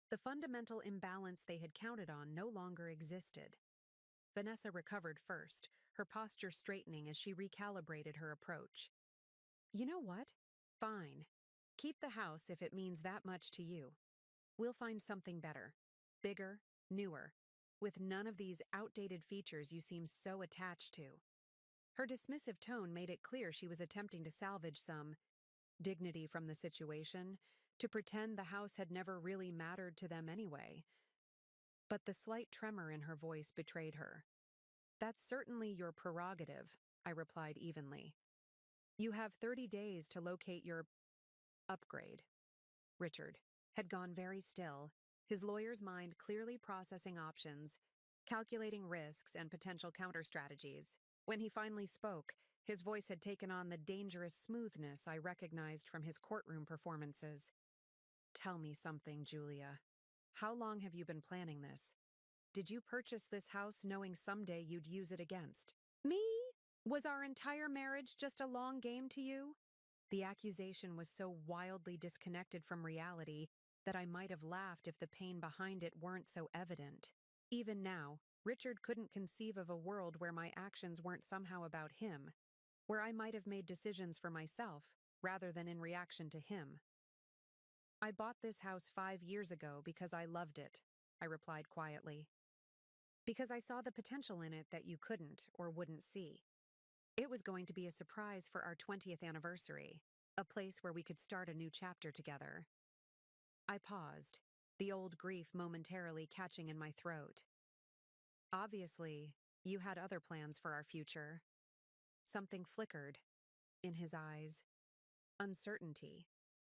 The fundamental imbalance they had counted on no longer existed. Vanessa recovered first, her posture straightening as she recalibrated her approach. You know what? Fine. Keep the house if it means that much to you. We'll find something better, bigger, newer, with none of these outdated features you seem so attached to. Her dismissive tone made it clear she was attempting to salvage some dignity from the situation, to pretend the house had never really mattered to them anyway. But the slight tremor in her voice betrayed her. That's certainly your prerogative, I replied evenly. You have 30 days to locate your upgrade. Richard had gone very still, his lawyer's mind clearly processing options, calculating risks and potential counter-strategies. When he finally spoke, his voice had taken on the dangerous smoothness I recognized from his courtroom performances. Tell me something, Julia. How long have you been planning this? Did you purchase this house knowing someday you'd use it against me? Was our entire marriage just a long game to you? The accusation was so wildly disconnected from reality that I might have laughed if the pain behind it weren't so evident. Even now, Richard couldn't conceive of a world where my actions weren't somehow about him, where I might have made decisions for myself rather than in reaction to him. I bought this house 5 years ago because I loved it, I replied quietly. Because I saw the potential in it that you couldn't or wouldn't see. It was going to be a surprise for our 20th anniversary, a place where we could start a new chapter together. I paused, the old grief momentarily catching in my throat. Obviously, you had other plans for our future. Something flickered in his eyes. Uncertainty,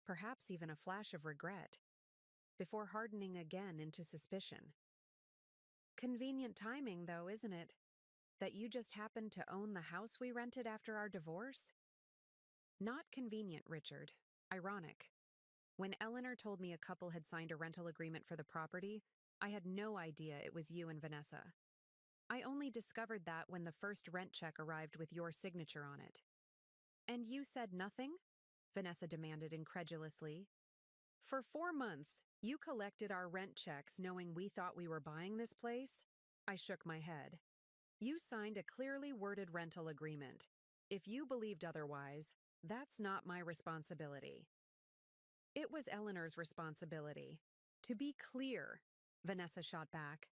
perhaps even a flash of regret, before hardening again into suspicion. Convenient timing, though, isn't it? That you just happened to own the house we rented after our divorce? Not convenient, Richard. Ironic. When Eleanor told me a couple had signed a rental agreement for the property, I had no idea it was you and Vanessa. I only discovered that when the first rent check arrived with your signature on it. And you said nothing? Vanessa demanded incredulously. For 4 months, you collected our rent checks knowing we thought we were buying this place? I shook my head. You signed a clearly worded rental agreement. If you believed otherwise, that's not my responsibility. It was Eleanor's responsibility. To be clear, Vanessa shot back.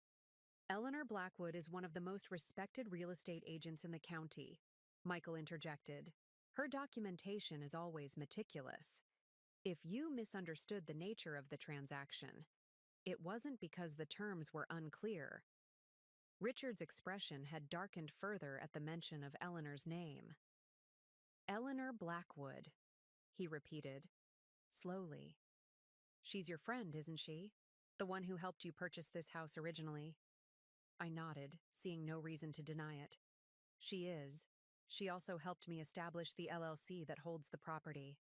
Eleanor Blackwood is one of the most respected real estate agents in the county, Michael interjected. Her documentation is always meticulous. If you misunderstood the nature of the transaction, it wasn't because the terms were unclear. Richard's expression had darkened further at the mention of Eleanor's name. Eleanor Blackwood, he repeated, slowly. She's your friend, isn't she? The one who helped you purchase this house originally? I nodded, seeing no reason to deny it. She is. She also helped me establish the LLC that holds the property.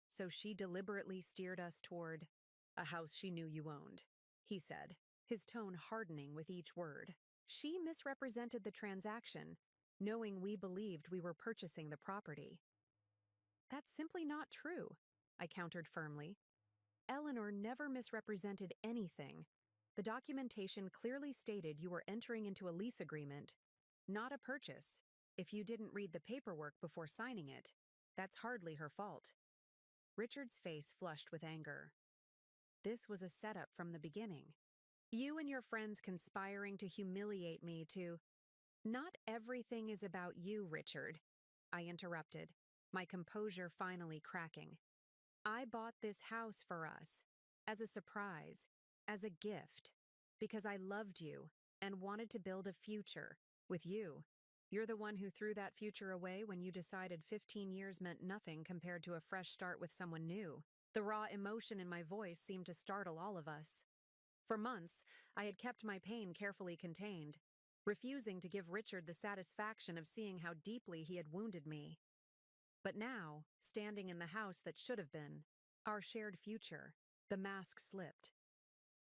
So she deliberately steered us toward a house she knew you owned, he said, his tone hardening with each word. She misrepresented the transaction, knowing we believed we were purchasing the property. That's simply not true, I countered firmly. Eleanor never misrepresented anything. The documentation clearly stated you were entering into a lease agreement, not a purchase. If you didn't read the paperwork before signing it, that's hardly her fault. Richard's face flushed with anger. This was a setup from the beginning. You and your friends conspiring to humiliate me to— Not everything is about you, Richard, I interrupted, my composure finally cracking. I bought this house for us, as a surprise, as a gift, because I loved you and wanted to build a future with you. You're the one who threw that future away when you decided 15 years meant nothing compared to a fresh start with someone new. The raw emotion in my voice seemed to startle all of us. For months, I had kept my pain carefully contained, refusing to give Richard the satisfaction of seeing how deeply he had wounded me. But now, standing in the house that should have been our shared future, the mask slipped.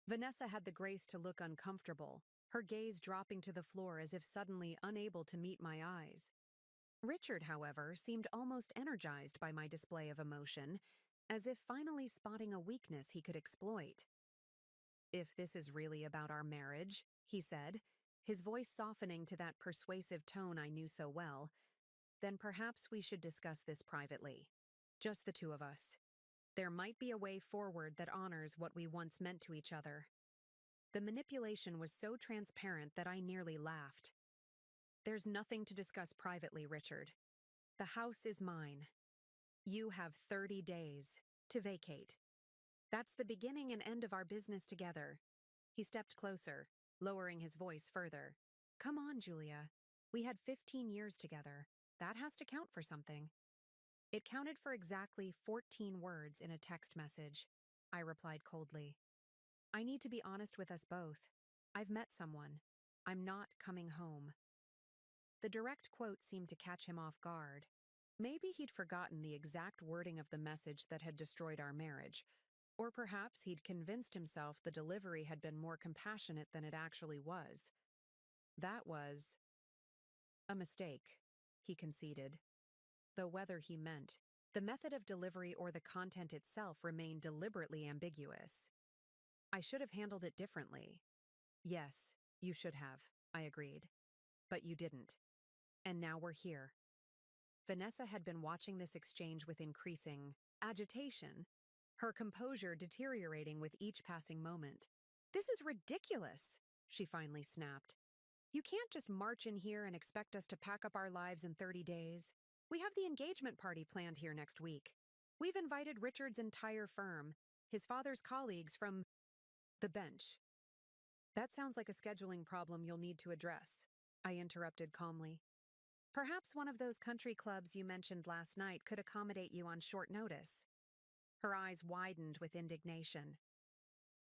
Vanessa had the grace to look uncomfortable, her gaze dropping to the floor as if suddenly unable to meet my eyes. Richard, however, seemed almost energized by my display of emotion, as if finally spotting a weakness he could exploit. If this is really about our marriage, he said, his voice softening to that persuasive tone I knew so well, then perhaps we should discuss this privately. Just the two of us. There might be a way forward that honors what we once meant to each other. The manipulation was so transparent that I nearly laughed. There's nothing to discuss privately, Richard. The house is mine. You have 30 days to vacate. That's the beginning and end of our business together. He stepped closer, lowering his voice further. Come on, Julia. We had 15 years together. That has to count for something. It counted for exactly 14 words in a text message. I replied coldly. I need to be honest with us both. I've met someone. I'm not coming home. The direct quote seemed to catch him off guard. Maybe he'd forgotten the exact wording of the message that had destroyed our marriage, or perhaps he'd convinced himself the delivery had been more compassionate than it actually was. That was a mistake, he conceded. Though whether he meant the method of delivery or the content itself remained deliberately ambiguous. I should have handled it differently. Yes, you should have, I agreed. But you didn't. And now we're here. Vanessa had been watching this exchange with increasing agitation, her composure deteriorating with each passing moment. This is ridiculous, she finally snapped. You can't just march in here and expect us to pack up our lives in 30 days. We have the engagement party planned here next week. We've invited Richard's entire firm, his father's colleagues from the bench. That sounds like a scheduling problem you'll need to address, I interrupted calmly. Perhaps one of those country clubs you mentioned last night could accommodate you on short notice. Her eyes widened with indignation.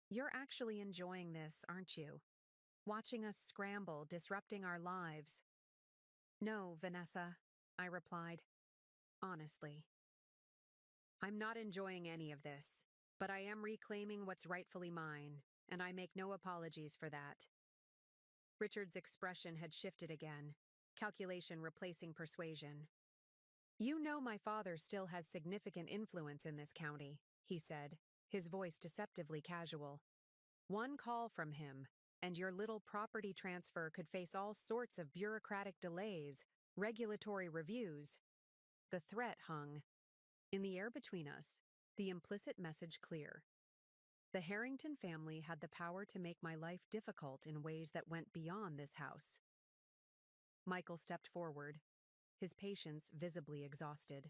You're actually enjoying this, aren't you? Watching us scramble, disrupting our lives. No, Vanessa, I replied. Honestly. I'm not enjoying any of this, but I am reclaiming what's rightfully mine, and I make no apologies for that. Richard's expression had shifted again, calculation replacing persuasion. You know my father still has significant influence in this county, he said, his voice deceptively casual. One call from him, and your little property transfer could face all sorts of bureaucratic delays, regulatory reviews. The threat hung in the air between us, the implicit message clear. The Harrington family had the power to make my life difficult in ways that went beyond this house. Michael stepped forward, his patience visibly exhausted.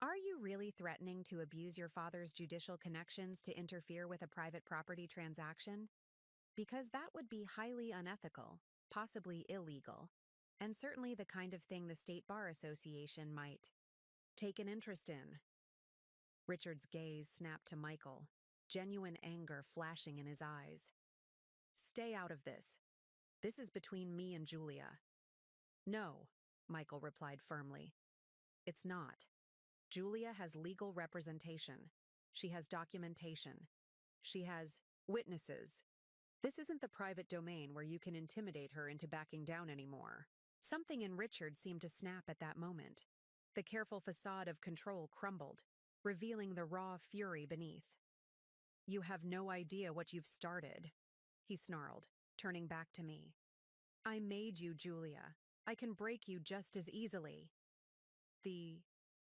"Are you really threatening to abuse your father's judicial connections to interfere with a private property transaction? Because that would be highly unethical, possibly illegal, and certainly the kind of thing the State Bar Association might take an interest in." Richard's gaze snapped to Michael, genuine anger flashing in his eyes. "Stay out of this. This is between me and Julia." "No," Michael replied firmly. "It's not. Julia has legal representation. She has documentation. She has witnesses. This isn't the private domain where you can intimidate her into backing down anymore." Something in Richard seemed to snap at that moment. The careful facade of control crumbled, revealing the raw fury beneath. "You have no idea what you've started," he snarled, turning back to me. "I made you, Julia. I can break you just as easily." The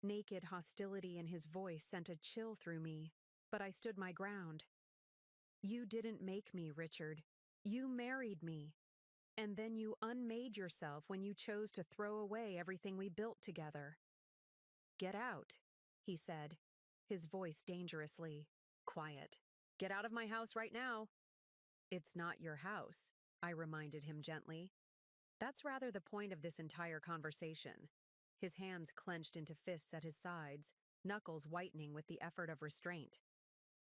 naked hostility in his voice sent a chill through me, but I stood my ground. "You didn't make me, Richard. You married me. And then you unmade yourself when you chose to throw away everything we built together." "Get out," he said, his voice dangerously quiet. "Get out of my house right now." "It's not your house," I reminded him gently. "That's rather the point of this entire conversation." His hands clenched into fists at his sides, knuckles whitening with the effort of restraint.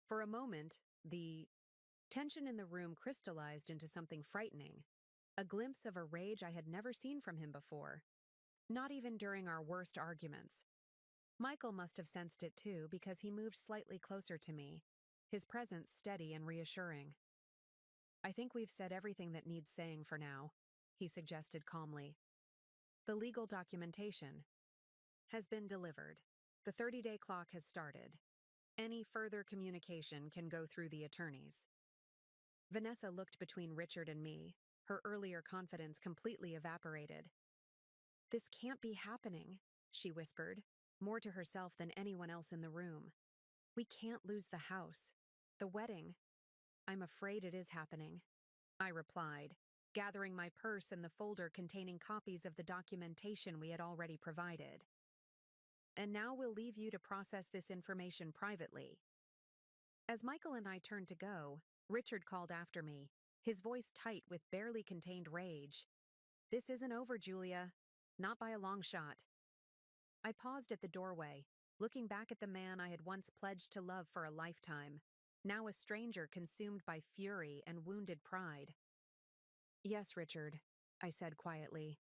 For a moment, the tension in the room crystallized into something frightening, a glimpse of a rage I had never seen from him before, not even during our worst arguments. Michael must have sensed it too, because he moved slightly closer to me, his presence steady and reassuring. "I think we've said everything that needs saying for now," he suggested calmly. "The legal documentation has been delivered. The 30-day clock has started. Any further communication can go through the attorneys." Vanessa looked between Richard and me, her earlier confidence completely evaporated. "This can't be happening," she whispered, more to herself than anyone else in the room. "We can't lose the house. The wedding." "I'm afraid it is happening," I replied, gathering my purse and the folder containing copies of the documentation we had already provided. "And now we'll leave you to process this information privately." As Michael and I turned to go, Richard called after me, his voice tight with barely contained rage. "This isn't over, Julia. Not by a long shot." I paused at the doorway, looking back at the man I had once pledged to love for a lifetime, now a stranger consumed by fury and wounded pride. "Yes, Richard," I said quietly.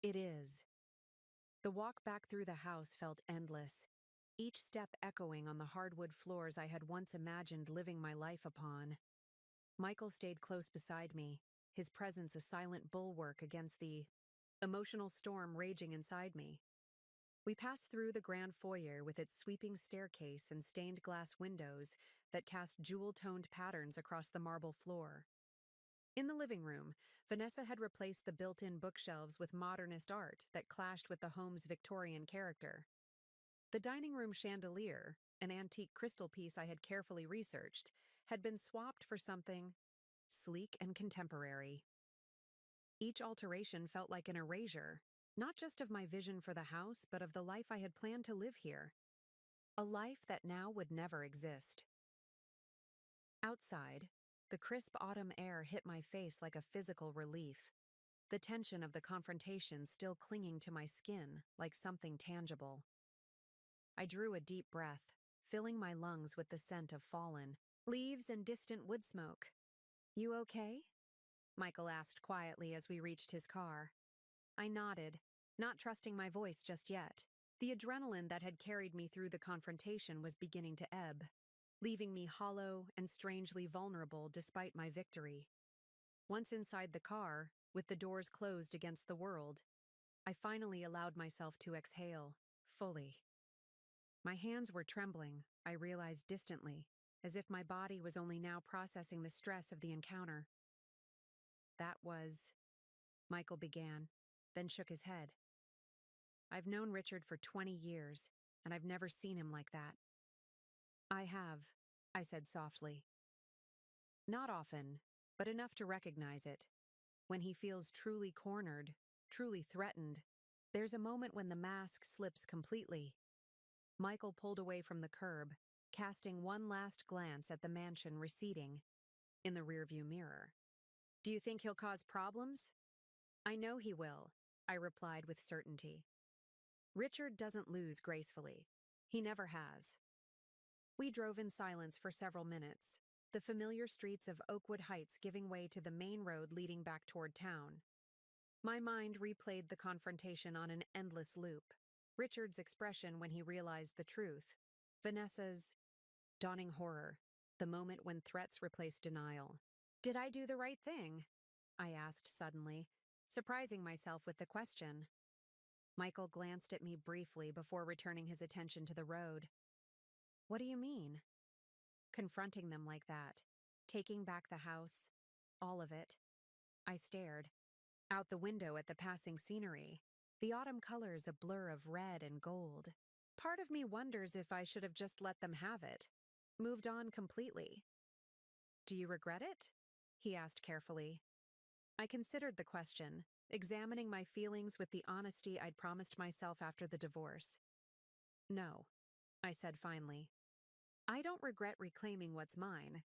"It is." The walk back through the house felt endless, each step echoing on the hardwood floors I had once imagined living my life upon. Michael stayed close beside me, his presence a silent bulwark against the emotional storm raging inside me. We passed through the grand foyer with its sweeping staircase and stained glass windows that cast jewel-toned patterns across the marble floor. In the living room, Vanessa had replaced the built-in bookshelves with modernist art that clashed with the home's Victorian character. The dining room chandelier, an antique crystal piece I had carefully researched, had been swapped for something sleek and contemporary. Each alteration felt like an erasure, not just of my vision for the house, but of the life I had planned to live here. A life that now would never exist. Outside, the crisp autumn air hit my face like a physical relief, the tension of the confrontation still clinging to my skin like something tangible. I drew a deep breath, filling my lungs with the scent of fallen leaves and distant wood smoke. "You okay?" Michael asked quietly as we reached his car. I nodded, not trusting my voice just yet. The adrenaline that had carried me through the confrontation was beginning to ebb, leaving me hollow and strangely vulnerable despite my victory. Once inside the car, with the doors closed against the world, I finally allowed myself to exhale, fully. My hands were trembling, I realized distantly, as if my body was only now processing the stress of the encounter. "That was," Michael began, then shook his head. "I've known Richard for 20 years, and I've never seen him like that." "I have," I said softly. "Not often, but enough to recognize it. When he feels truly cornered, truly threatened, There's a moment when the mask slips completely. Michael pulled away from the curb, casting one last glance at the mansion receding in the rearview mirror. Do you think he'll cause problems? I know he will, I replied with certainty. Richard doesn't lose gracefully. He never has. We drove in silence for several minutes, the familiar streets of Oakwood Heights giving way to the main road leading back toward town. My mind replayed the confrontation on an endless loop. Richard's expression when he realized the truth. Vanessa's dawning horror, the moment when threats replaced denial. Did I do the right thing? I asked suddenly, surprising myself with the question. Michael glanced at me briefly before returning his attention to the road. What do you mean? Confronting them like that, taking back the house, all of it. I stared. Out the window at the passing scenery, the autumn colors a blur of red and gold. Part of me wonders if I should have just let them have it, moved on completely. Do you regret it? He asked carefully. I considered the question, examining my feelings with the honesty I'd promised myself after the divorce. No, I said finally. I don't regret reclaiming what's mine,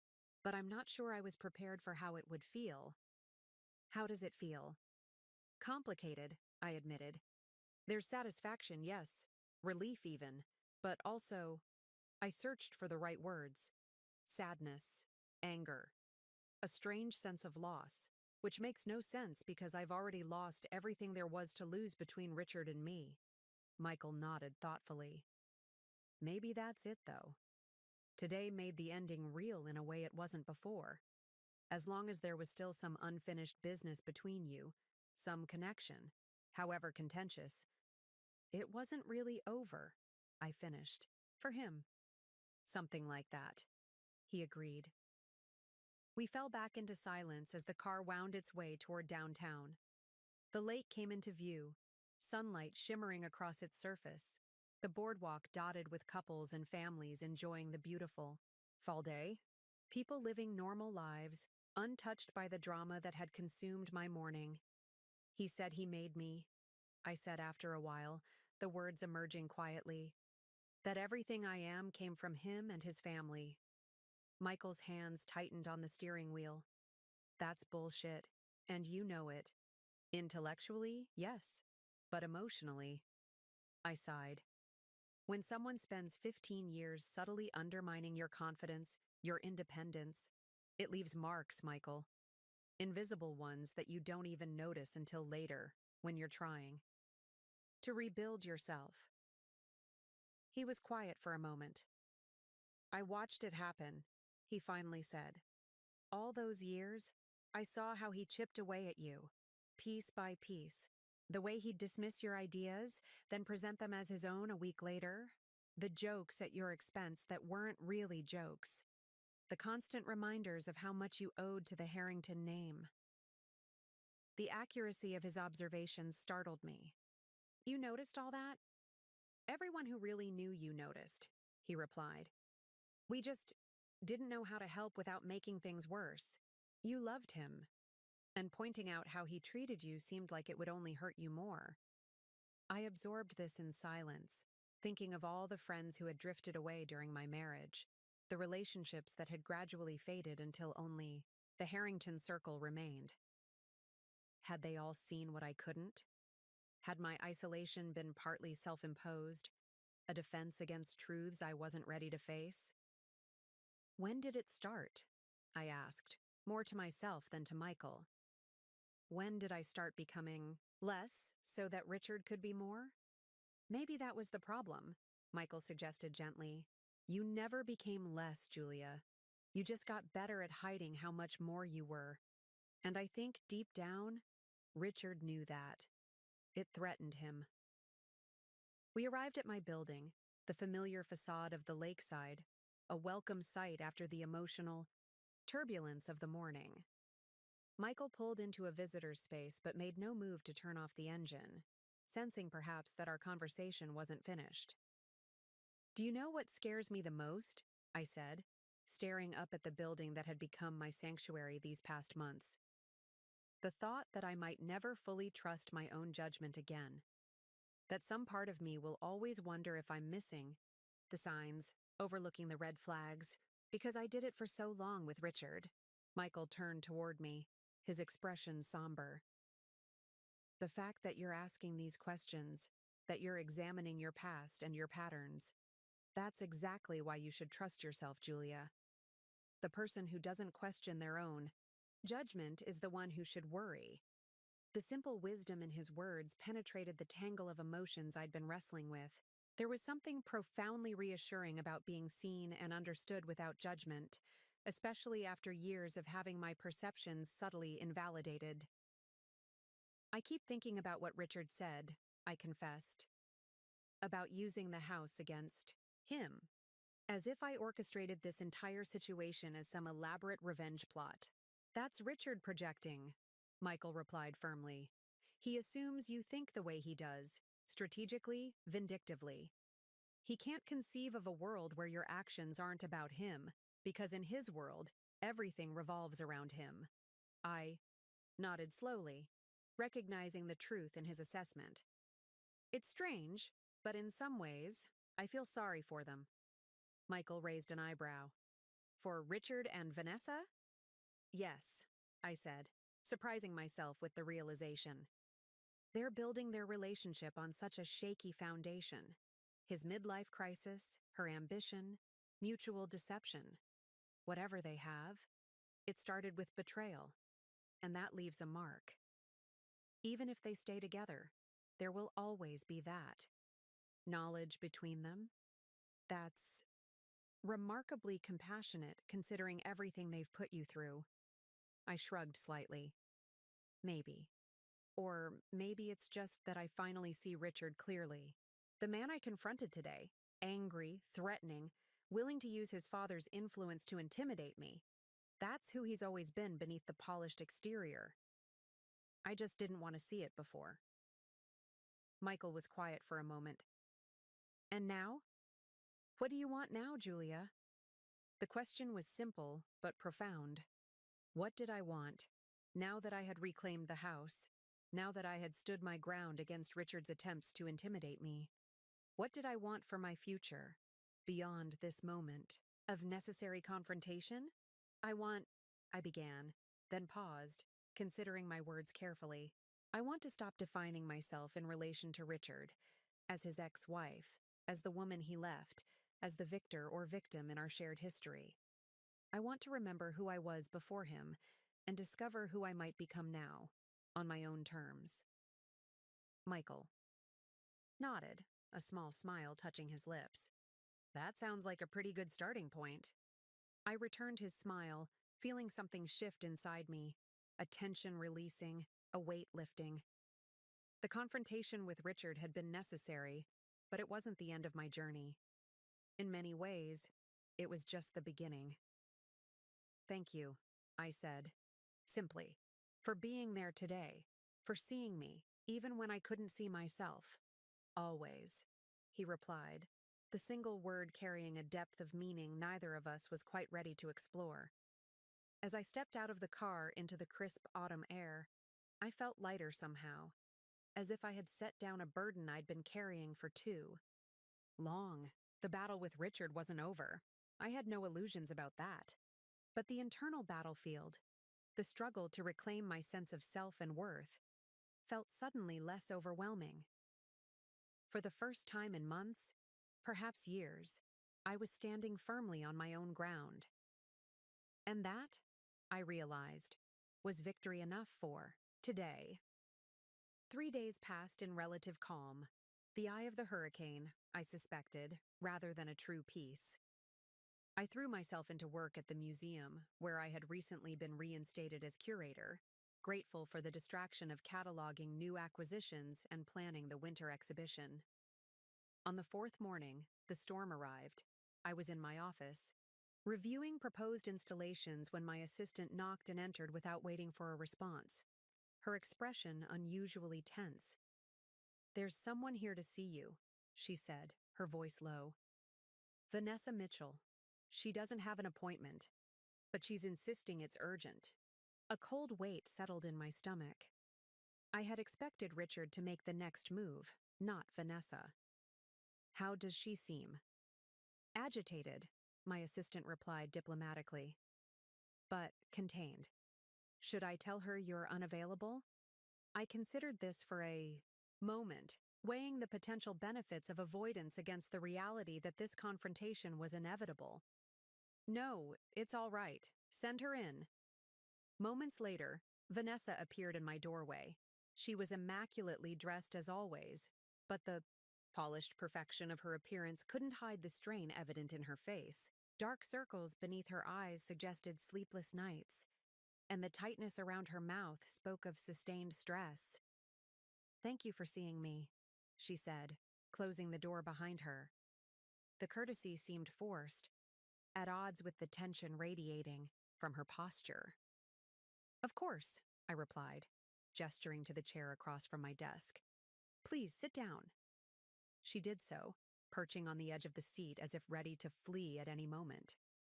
but I'm not sure I was prepared for how it would feel. How does it feel? Complicated, I admitted. There's satisfaction, yes, relief even, but also, I searched for the right words. Sadness, anger, a strange sense of loss, which makes no sense because I've already lost everything there was to lose between Richard and me. Michael nodded thoughtfully. Maybe that's it, though. Today made the ending real in a way it wasn't before. As long as there was still some unfinished business between you, some connection, however contentious, it wasn't really over, I finished. For him. Something like that. He agreed. We fell back into silence as the car wound its way toward downtown. The lake came into view, sunlight shimmering across its surface, the boardwalk dotted with couples and families enjoying the beautiful fall day, people living normal lives, untouched by the drama that had consumed my morning. He said he made me, I said after a while, the words emerging quietly, that everything I am came from him and his family. Michael's hands tightened on the steering wheel. That's bullshit, and you know it. Intellectually, yes, but emotionally, I sighed. When someone spends 15 years subtly undermining your confidence, your independence, it leaves marks, Michael. Invisible ones that you don't even notice until later, when you're trying to rebuild yourself. He was quiet for a moment. I watched it happen, he finally said. All those years, I saw how he chipped away at you, piece by piece. The way he'd dismiss your ideas, then present them as his own a week later. The jokes at your expense that weren't really jokes. The constant reminders of how much you owed to the Harrington name. The accuracy of his observations startled me. You noticed all that? Everyone who really knew you noticed, he replied. We just didn't know how to help without making things worse. You loved him, and pointing out how he treated you seemed like it would only hurt you more. I absorbed this in silence, thinking of all the friends who had drifted away during my marriage, the relationships that had gradually faded until only the Harrington circle remained. Had they all seen what I couldn't? Had my isolation been partly self-imposed, a defense against truths I wasn't ready to face? When did it start? I asked, more to myself than to Michael. When did I start becoming less so that Richard could be more? Maybe that was the problem, Michael suggested gently. You never became less, Julia. You just got better at hiding how much more you were. And I think deep down, Richard knew that. It threatened him. We arrived at my building, the familiar facade of the lakeside, a welcome sight after the emotional turbulence of the morning. Michael pulled into a visitor's space but made no move to turn off the engine, sensing perhaps that our conversation wasn't finished. Do you know what scares me the most? I said, staring up at the building that had become my sanctuary these past months. The thought that I might never fully trust my own judgment again. that some part of me will always wonder if I'm missing the signs, overlooking the red flags, because I did it for so long with Richard. Michael turned toward me, his expression somber. The fact that you're asking these questions, that you're examining your past and your patterns, that's exactly why you should trust yourself, Julia. The person who doesn't question their own judgment is the one who should worry. The simple wisdom in his words penetrated the tangle of emotions I'd been wrestling with. There was something profoundly reassuring about being seen and understood without judgment, especially after years of having my perceptions subtly invalidated. I keep thinking about what Richard said, I confessed, about using the house against him, as if I orchestrated this entire situation as some elaborate revenge plot. That's Richard projecting, Michael replied firmly. He assumes you think the way he does, strategically, vindictively. He can't conceive of a world where your actions aren't about him, because in his world, everything revolves around him. I nodded slowly, recognizing the truth in his assessment. It's strange, but in some ways, I feel sorry for them. Michael raised an eyebrow. For Richard and Vanessa? Yes, I said, surprising myself with the realization. They're building their relationship on such a shaky foundation. His midlife crisis, her ambition, mutual deception. Whatever they have, it started with betrayal, and that leaves a mark. Even if they stay together, there will always be that. Knowledge between them? That's remarkably compassionate considering everything they've put you through. I shrugged slightly. Maybe. Or maybe it's just that I finally see Richard clearly. The man I confronted today, angry, threatening, willing to use his father's influence to intimidate me. That's who he's always been beneath the polished exterior. I just didn't want to see it before. Michael was quiet for a moment. And now? What do you want now, Julia? The question was simple, but profound. What did I want, now that I had reclaimed the house, now that I had stood my ground against Richard's attempts to intimidate me? What did I want for my future, beyond this moment of necessary confrontation? I began, then paused, considering my words carefully. I want to stop defining myself in relation to Richard, as his ex-wife, as the woman he left, as the victor or victim in our shared history. I want to remember who I was before him and discover who I might become now, on my own terms. Michael nodded, a small smile touching his lips. That sounds like a pretty good starting point. I returned his smile, feeling something shift inside me, a tension releasing, a weight lifting. The confrontation with Richard had been necessary, but it wasn't the end of my journey. In many ways, it was just the beginning. Thank you, I said, simply, for being there today, for seeing me, even when I couldn't see myself. Always, he replied, the single word carrying a depth of meaning neither of us was quite ready to explore. As I stepped out of the car into the crisp autumn air, I felt lighter somehow, as if I had set down a burden I'd been carrying for too long. The battle with Richard wasn't over. I had no illusions about that. But the internal battlefield, the struggle to reclaim my sense of self and worth, felt suddenly less overwhelming. For the first time in months, perhaps years, I was standing firmly on my own ground. And that, I realized, was victory enough for today. 3 days passed in relative calm, the eye of the hurricane, I suspected, rather than a true peace. I threw myself into work at the museum, where I had recently been reinstated as curator, grateful for the distraction of cataloging new acquisitions and planning the winter exhibition. On the 4th morning, the storm arrived. I was in my office, reviewing proposed installations when my assistant knocked and entered without waiting for a response, her expression unusually tense. "There's someone here to see you," she said, her voice low. "Vanessa Mitchell. She doesn't have an appointment, but she's insisting it's urgent." A cold weight settled in my stomach. I had expected Richard to make the next move, not Vanessa. How does she seem? Agitated, my assistant replied diplomatically, but contained. Should I tell her you're unavailable? I considered this for a moment, weighing the potential benefits of avoidance against the reality that this confrontation was inevitable. No, it's all right. Send her in. Moments later, Vanessa appeared in my doorway. She was immaculately dressed as always, but the polished perfection of her appearance couldn't hide the strain evident in her face. Dark circles beneath her eyes suggested sleepless nights, and the tightness around her mouth spoke of sustained stress. "Thank you for seeing me," she said, closing the door behind her. The courtesy seemed forced, at odds with the tension radiating from her posture. "Of course," I replied, gesturing to the chair across from my desk. "Please sit down." She did so, perching on the edge of the seat as if ready to flee at any moment.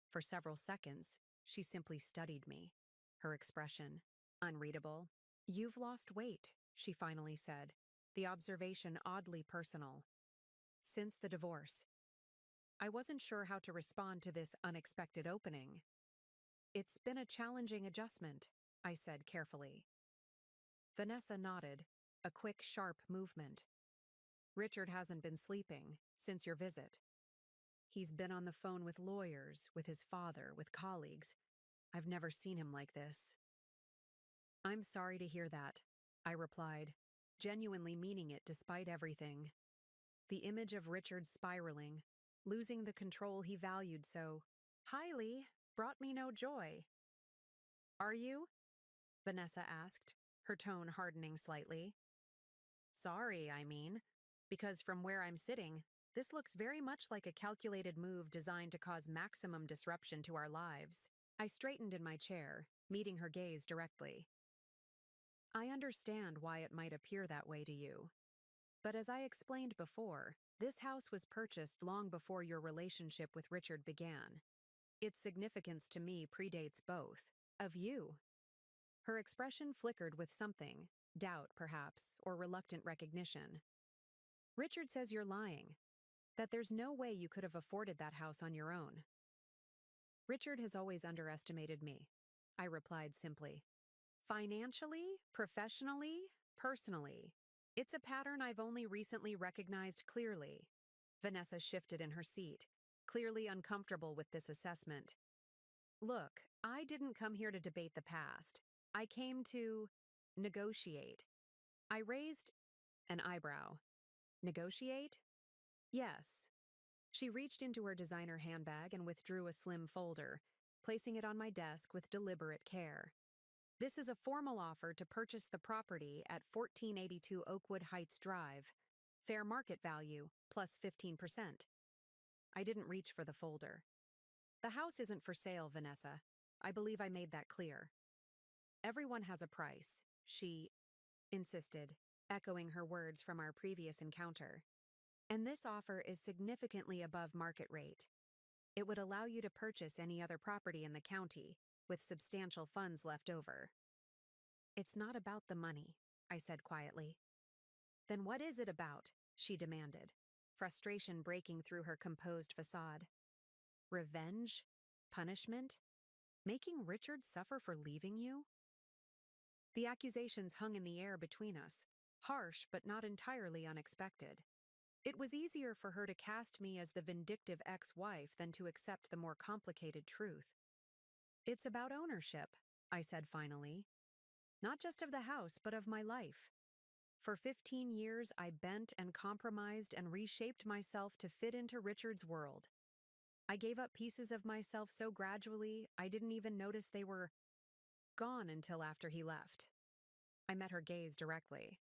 For several seconds, she simply studied me, her expression unreadable. "You've lost weight," she finally said, the observation oddly personal. "Since the divorce." I wasn't sure how to respond to this unexpected opening. "It's been a challenging adjustment," I said carefully. Vanessa nodded, a quick, sharp movement. "Richard hasn't been sleeping since your visit. He's been on the phone with lawyers, with his father, with colleagues. I've never seen him like this." "I'm sorry to hear that," I replied, genuinely meaning it despite everything. The image of Richard spiraling, losing the control he valued so highly, brought me no joy. "Are you?" Vanessa asked, her tone hardening slightly. "Sorry, I mean, because from where I'm sitting, this looks very much like a calculated move designed to cause maximum disruption to our lives." I straightened in my chair, meeting her gaze directly. "I understand why it might appear that way to you. But as I explained before, this house was purchased long before your relationship with Richard began. Its significance to me predates both of you." Her expression flickered with something, doubt perhaps, or reluctant recognition. "Richard says you're lying, that there's no way you could have afforded that house on your own." "Richard has always underestimated me," I replied simply. "Financially, professionally, personally. It's a pattern I've only recently recognized clearly." Vanessa shifted in her seat, clearly uncomfortable with this assessment. "Look, I didn't come here to debate the past. I came to negotiate." I raised an eyebrow. "Negotiate?" "Yes." She reached into her designer handbag and withdrew a slim folder, placing it on my desk with deliberate care. "This is a formal offer to purchase the property at 1482 Oakwood Heights Drive. Fair market value, plus 15%. I didn't reach for the folder. "The house isn't for sale, Vanessa. I believe I made that clear." "Everyone has a price," she insisted, echoing her words from our previous encounter. "And this offer is significantly above market rate. It would allow you to purchase any other property in the county, with substantial funds left over." "It's not about the money," I said quietly. "Then what is it about?" she demanded, frustration breaking through her composed facade. "Revenge? Punishment? Making Richard suffer for leaving you?" The accusations hung in the air between us, harsh but not entirely unexpected. It was easier for her to cast me as the vindictive ex-wife than to accept the more complicated truth. "It's about ownership," I said finally. "Not just of the house, but of my life. For 15 years, I bent and compromised and reshaped myself to fit into Richard's world. I gave up pieces of myself so gradually, I didn't even notice they were gone until after he left." I met her gaze directly.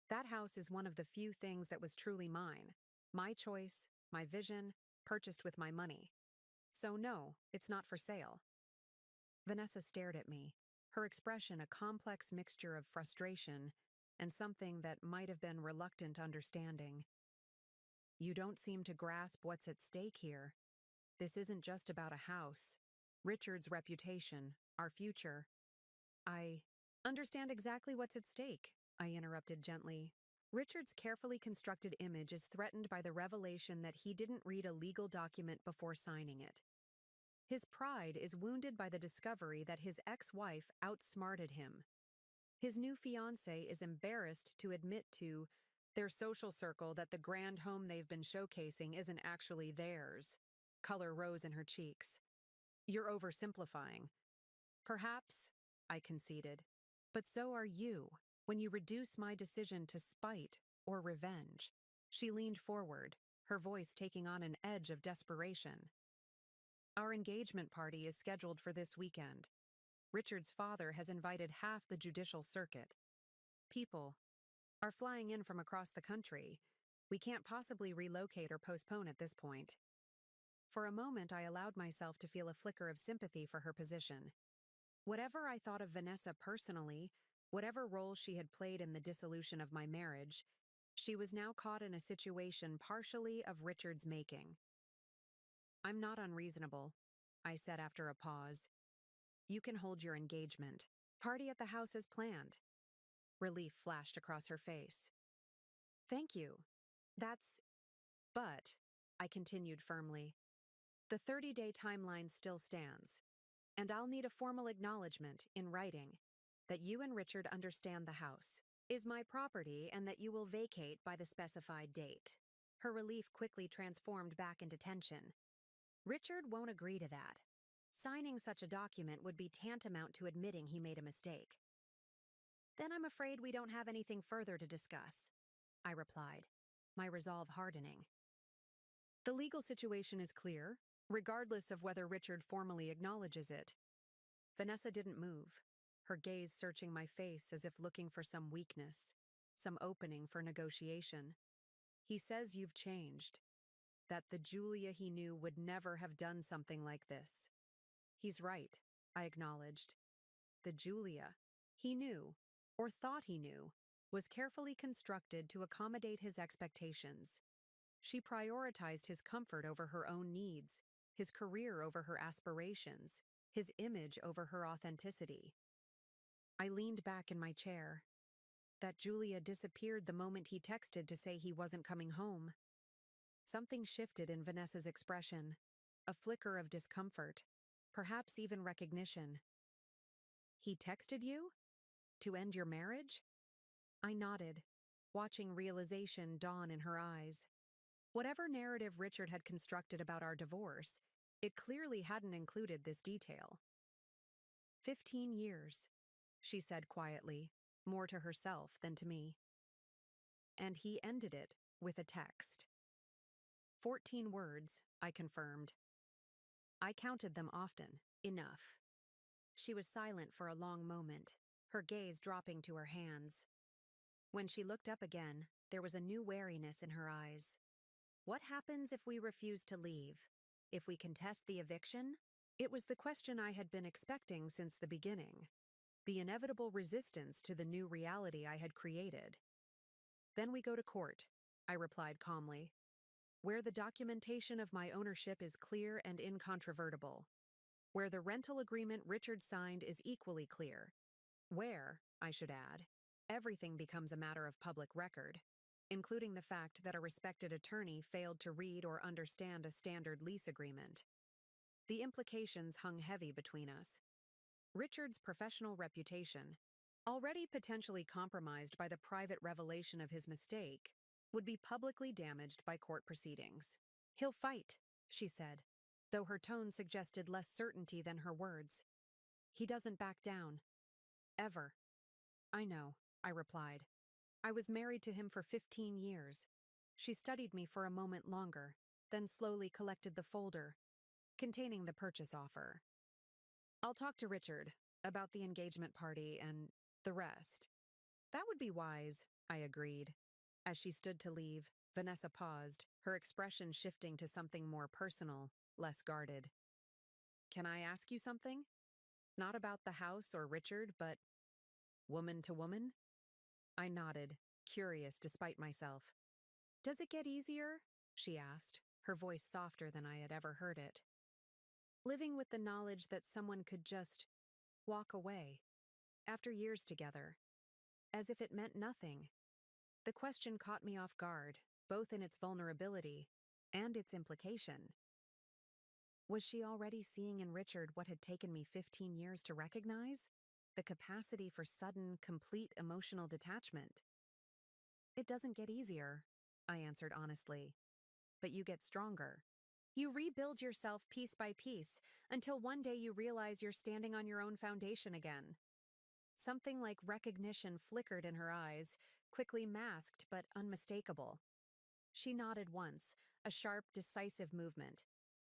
"That house is one of the few things that was truly mine. My choice, my vision, purchased with my money. So no, it's not for sale." Vanessa stared at me, her expression a complex mixture of frustration and something that might have been reluctant understanding. "You don't seem to grasp what's at stake here. This isn't just about a house. Richard's reputation, our future." "I understand exactly what's at stake," I interrupted gently. Richard's carefully constructed image is threatened by the revelation that he didn't read a legal document before signing it. His pride is wounded by the discovery that his ex-wife outsmarted him. His new fiancée is embarrassed to admit to their social circle that the grand home they've been showcasing isn't actually theirs. Color rose in her cheeks. You're oversimplifying. Perhaps, I conceded, but so are you when you reduce my decision to spite or revenge. She leaned forward, her voice taking on an edge of desperation. Our engagement party is scheduled for this weekend. Richard's father has invited half the judicial circuit. People are flying in from across the country. We can't possibly relocate or postpone at this point. For a moment, I allowed myself to feel a flicker of sympathy for her position. Whatever I thought of Vanessa personally, whatever role she had played in the dissolution of my marriage, she was now caught in a situation partially of Richard's making. I'm not unreasonable, I said after a pause. You can hold your engagement. Party at the house as planned. Relief flashed across her face. Thank you. But, I continued firmly, the 30-day timeline still stands, and I'll need a formal acknowledgement, in writing, that you and Richard understand the house is my property and that you will vacate by the specified date. Her relief quickly transformed back into tension. Richard won't agree to that. Signing such a document would be tantamount to admitting he made a mistake. Then I'm afraid we don't have anything further to discuss, I replied, my resolve hardening. The legal situation is clear, regardless of whether Richard formally acknowledges it. Vanessa didn't move, her gaze searching my face as if looking for some weakness, some opening for negotiation. He says you've changed, that the Julia he knew would never have done something like this. He's right, I acknowledged. The Julia he knew, or thought he knew, was carefully constructed to accommodate his expectations. She prioritized his comfort over her own needs, his career over her aspirations, his image over her authenticity. I leaned back in my chair. That Julia disappeared the moment he texted to say he wasn't coming home. Something shifted in Vanessa's expression, a flicker of discomfort, perhaps even recognition. He texted you? To end your marriage? I nodded, watching realization dawn in her eyes. Whatever narrative Richard had constructed about our divorce, it clearly hadn't included this detail. 15 years, she said quietly, more to herself than to me. And he ended it with a text. 14 words, I confirmed. I counted them often. Enough. She was silent for a long moment, her gaze dropping to her hands. When she looked up again, there was a new wariness in her eyes. What happens if we refuse to leave? If we contest the eviction? It was the question I had been expecting since the beginning. The inevitable resistance to the new reality I had created. Then we go to court, I replied calmly, where the documentation of my ownership is clear and incontrovertible, where the rental agreement Richard signed is equally clear, where, I should add, everything becomes a matter of public record, including the fact that a respected attorney failed to read or understand a standard lease agreement. The implications hung heavy between us. Richard's professional reputation, already potentially compromised by the private revelation of his mistake, would be publicly damaged by court proceedings. He'll fight, she said, though her tone suggested less certainty than her words. He doesn't back down. Ever. I know, I replied. I was married to him for 15 years. She studied me for a moment longer, then slowly collected the folder, containing the purchase offer. I'll talk to Richard about the engagement party and the rest. That would be wise, I agreed. As she stood to leave, Vanessa paused, her expression shifting to something more personal, less guarded. Can I ask you something? Not about the house or Richard, but woman to woman? I nodded, curious despite myself. Does it get easier? She asked, her voice softer than I had ever heard it. Living with the knowledge that someone could just walk away, after years together, as if it meant nothing. The question caught me off guard, both in its vulnerability and its implication. Was she already seeing in Richard what had taken me 15 years to recognize? The capacity for sudden, complete emotional detachment. It doesn't get easier, I answered honestly, but you get stronger. You rebuild yourself piece by piece until one day you realize you're standing on your own foundation again. Something like recognition flickered in her eyes, quickly masked but unmistakable. She nodded once, a sharp, decisive movement,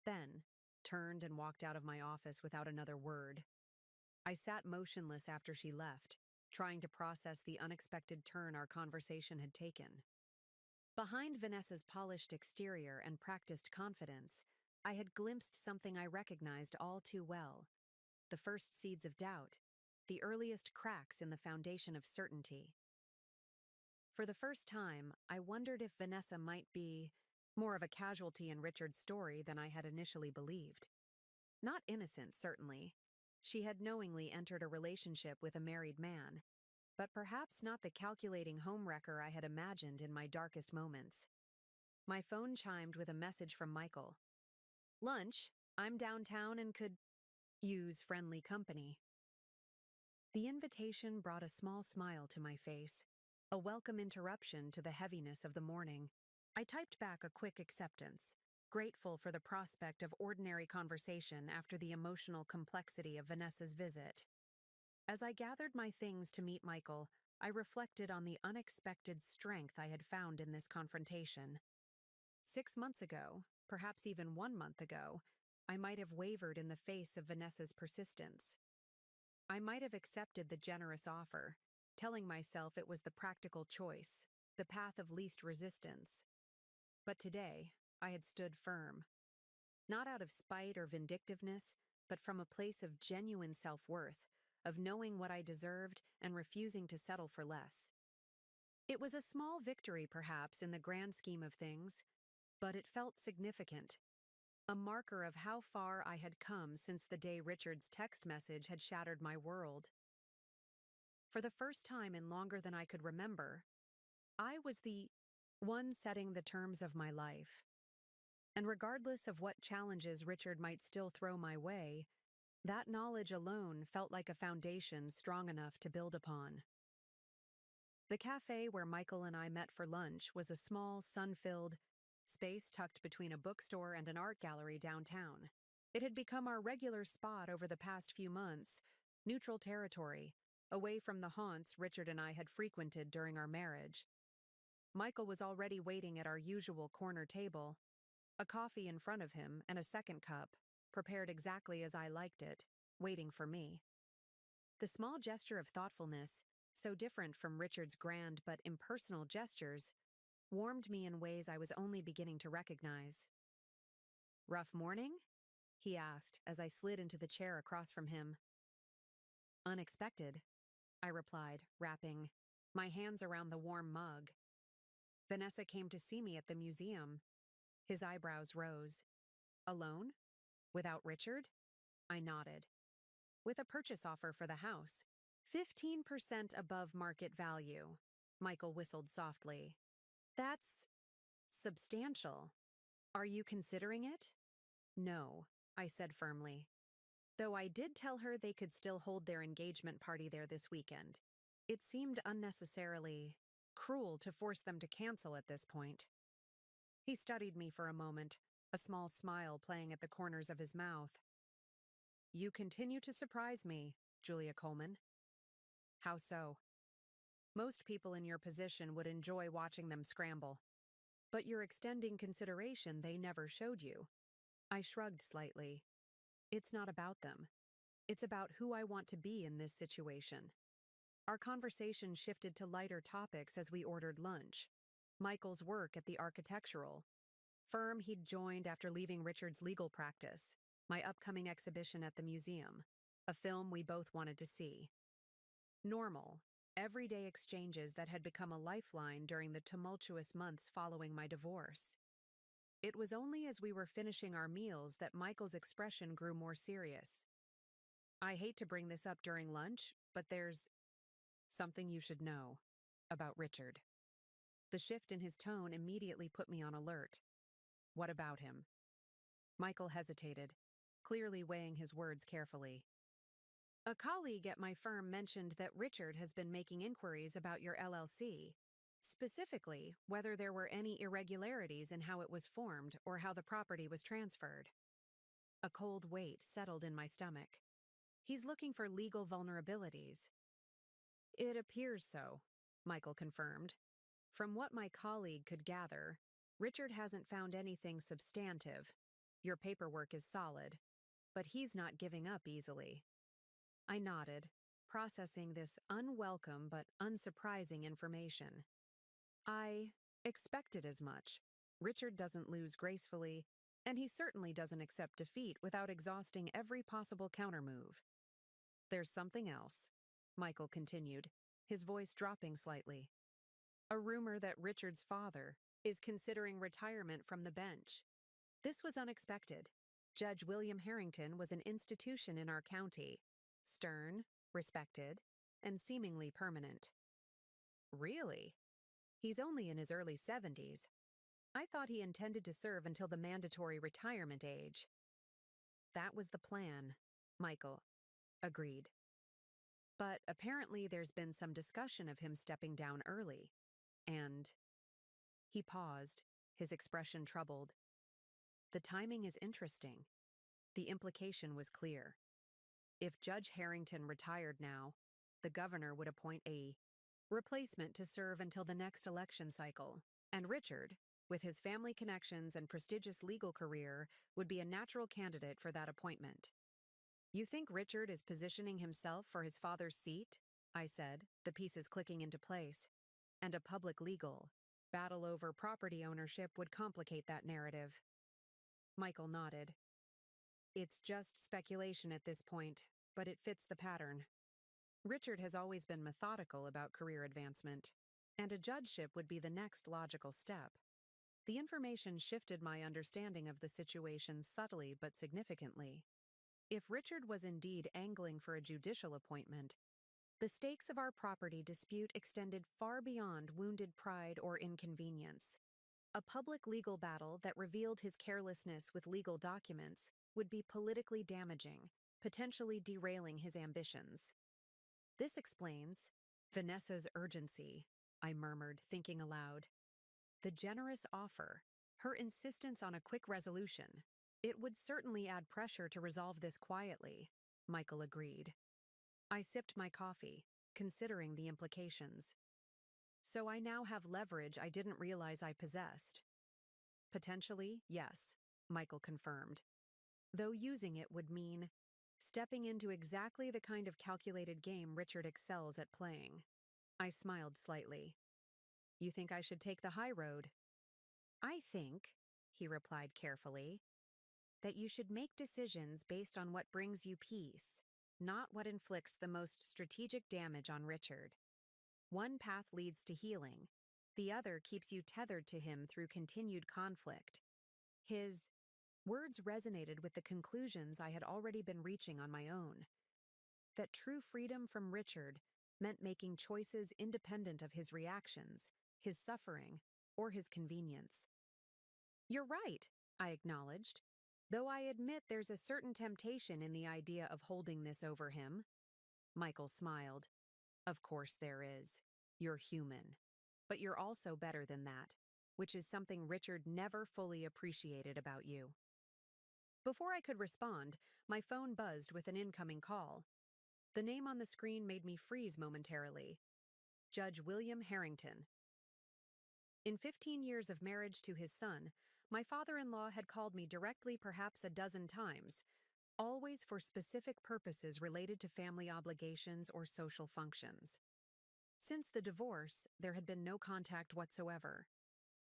then turned and walked out of my office without another word. I sat motionless after she left, trying to process the unexpected turn our conversation had taken. Behind Vanessa's polished exterior and practiced confidence, I had glimpsed something I recognized all too well: the first seeds of doubt, the earliest cracks in the foundation of certainty. For the first time, I wondered if Vanessa might be more of a casualty in Richard's story than I had initially believed. Not innocent, certainly. She had knowingly entered a relationship with a married man, but perhaps not the calculating homewrecker I had imagined in my darkest moments. My phone chimed with a message from Michael. "Lunch, I'm downtown and could use friendly company." The invitation brought a small smile to my face, a welcome interruption to the heaviness of the morning. I typed back a quick acceptance, grateful for the prospect of ordinary conversation after the emotional complexity of Vanessa's visit. As I gathered my things to meet Michael, I reflected on the unexpected strength I had found in this confrontation. 6 months ago, perhaps even 1 month ago, I might have wavered in the face of Vanessa's persistence. I might have accepted the generous offer, telling myself it was the practical choice, the path of least resistance. But today, I had stood firm. Not out of spite or vindictiveness, but from a place of genuine self-worth, of knowing what I deserved and refusing to settle for less. It was a small victory, perhaps, in the grand scheme of things, but it felt significant. A marker of how far I had come since the day Richard's text message had shattered my world. For the first time in longer than I could remember, I was the one setting the terms of my life. And regardless of what challenges Richard might still throw my way, that knowledge alone felt like a foundation strong enough to build upon. The cafe where Michael and I met for lunch was a small, sun-filled space tucked between a bookstore and an art gallery downtown. It had become our regular spot over the past few months, neutral territory, away from the haunts Richard and I had frequented during our marriage. Michael was already waiting at our usual corner table, a coffee in front of him and a second cup, prepared exactly as I liked it, waiting for me. The small gesture of thoughtfulness, so different from Richard's grand but impersonal gestures, warmed me in ways I was only beginning to recognize. "Rough morning?" he asked as I slid into the chair across from him. "Unexpected," I replied, wrapping my hands around the warm mug. "Vanessa came to see me at the museum." His eyebrows rose. "Alone? Without Richard?" I nodded. "With a purchase offer for the house. 15% above market value." Michael whistled softly. "That's substantial. Are you considering it?" "No," I said firmly. Though I did tell her they could still hold their engagement party there this weekend. It seemed unnecessarily cruel to force them to cancel at this point. He studied me for a moment, a small smile playing at the corners of his mouth. "You continue to surprise me, Julia Coleman." "How so?" "Most people in your position would enjoy watching them scramble. But you're extending consideration they never showed you." I shrugged slightly. "It's not about them. It's about who I want to be in this situation." Our conversation shifted to lighter topics as we ordered lunch. Michael's work at the architectural firm he'd joined after leaving Richard's legal practice, my upcoming exhibition at the museum, a film we both wanted to see. Normal, everyday exchanges that had become a lifeline during the tumultuous months following my divorce. It was only as we were finishing our meals that Michael's expression grew more serious. "I hate to bring this up during lunch, but there's something you should know about Richard." The shift in his tone immediately put me on alert. What about him? Michael hesitated, clearly weighing his words carefully. A colleague at my firm mentioned that Richard has been making inquiries about your LLC, specifically whether there were any irregularities in how it was formed or how the property was transferred. A cold weight settled in my stomach. He's looking for legal vulnerabilities. It appears so, Michael confirmed. From what my colleague could gather, Richard hasn't found anything substantive. Your paperwork is solid, but he's not giving up easily. I nodded, processing this unwelcome but unsurprising information. I expected as much. Richard doesn't lose gracefully, and he certainly doesn't accept defeat without exhausting every possible countermove. There's something else, Michael continued, his voice dropping slightly. A rumor that Richard's father is considering retirement from the bench. This was unexpected. Judge William Harrington was an institution in our county, stern, respected, and seemingly permanent. Really? He's only in his early 70s. I thought he intended to serve until the mandatory retirement age. That was the plan, Michael agreed. But apparently there's been some discussion of him stepping down early. And he paused, his expression troubled. The timing is interesting. The implication was clear. If Judge Harrington retired now, the governor would appoint a replacement to serve until the next election cycle, and Richard, with his family connections and prestigious legal career, would be a natural candidate for that appointment. You think Richard is positioning himself for his father's seat? I said, the pieces clicking into place. And a public legal battle over property ownership would complicate that narrative. Michael nodded. It's just speculation at this point, but it fits the pattern. Richard has always been methodical about career advancement, and a judgeship would be the next logical step. The information shifted my understanding of the situation subtly but significantly. If Richard was indeed angling for a judicial appointment, the stakes of our property dispute extended far beyond wounded pride or inconvenience. A public legal battle that revealed his carelessness with legal documents would be politically damaging, potentially derailing his ambitions. This explains Vanessa's urgency, I murmured, thinking aloud. The generous offer, her insistence on a quick resolution. It would certainly add pressure to resolve this quietly, Michael agreed. I sipped my coffee, considering the implications. So I now have leverage I didn't realize I possessed. Potentially, yes, Michael confirmed. Though using it would mean stepping into exactly the kind of calculated game Richard excels at playing. I smiled slightly. You think I should take the high road? I think, he replied carefully, that you should make decisions based on what brings you peace, not what inflicts the most strategic damage on Richard. One path leads to healing. The other keeps you tethered to him through continued conflict. His words resonated with the conclusions I had already been reaching on my own. That true freedom from Richard meant making choices independent of his reactions, his suffering, or his convenience. You're right, I acknowledged, though I admit there's a certain temptation in the idea of holding this over him. Michael smiled. Of course there is. You're human. But you're also better than that, which is something Richard never fully appreciated about you. Before I could respond, my phone buzzed with an incoming call. The name on the screen made me freeze momentarily. Judge William Harrington. In 15 years of marriage to his son, my father-in-law had called me directly perhaps a dozen times, always for specific purposes related to family obligations or social functions. Since the divorce, there had been no contact whatsoever.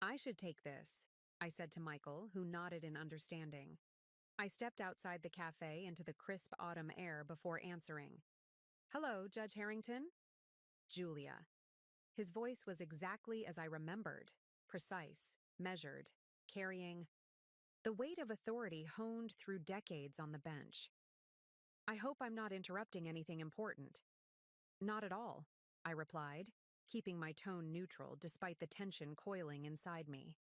I should take this, I said to Michael, who nodded in understanding. I stepped outside the cafe into the crisp autumn air before answering. Hello, Judge Harrington? Julia. His voice was exactly as I remembered, precise, measured, carrying the weight of authority honed through decades on the bench. I hope I'm not interrupting anything important. Not at all, I replied, keeping my tone neutral despite the tension coiling inside me.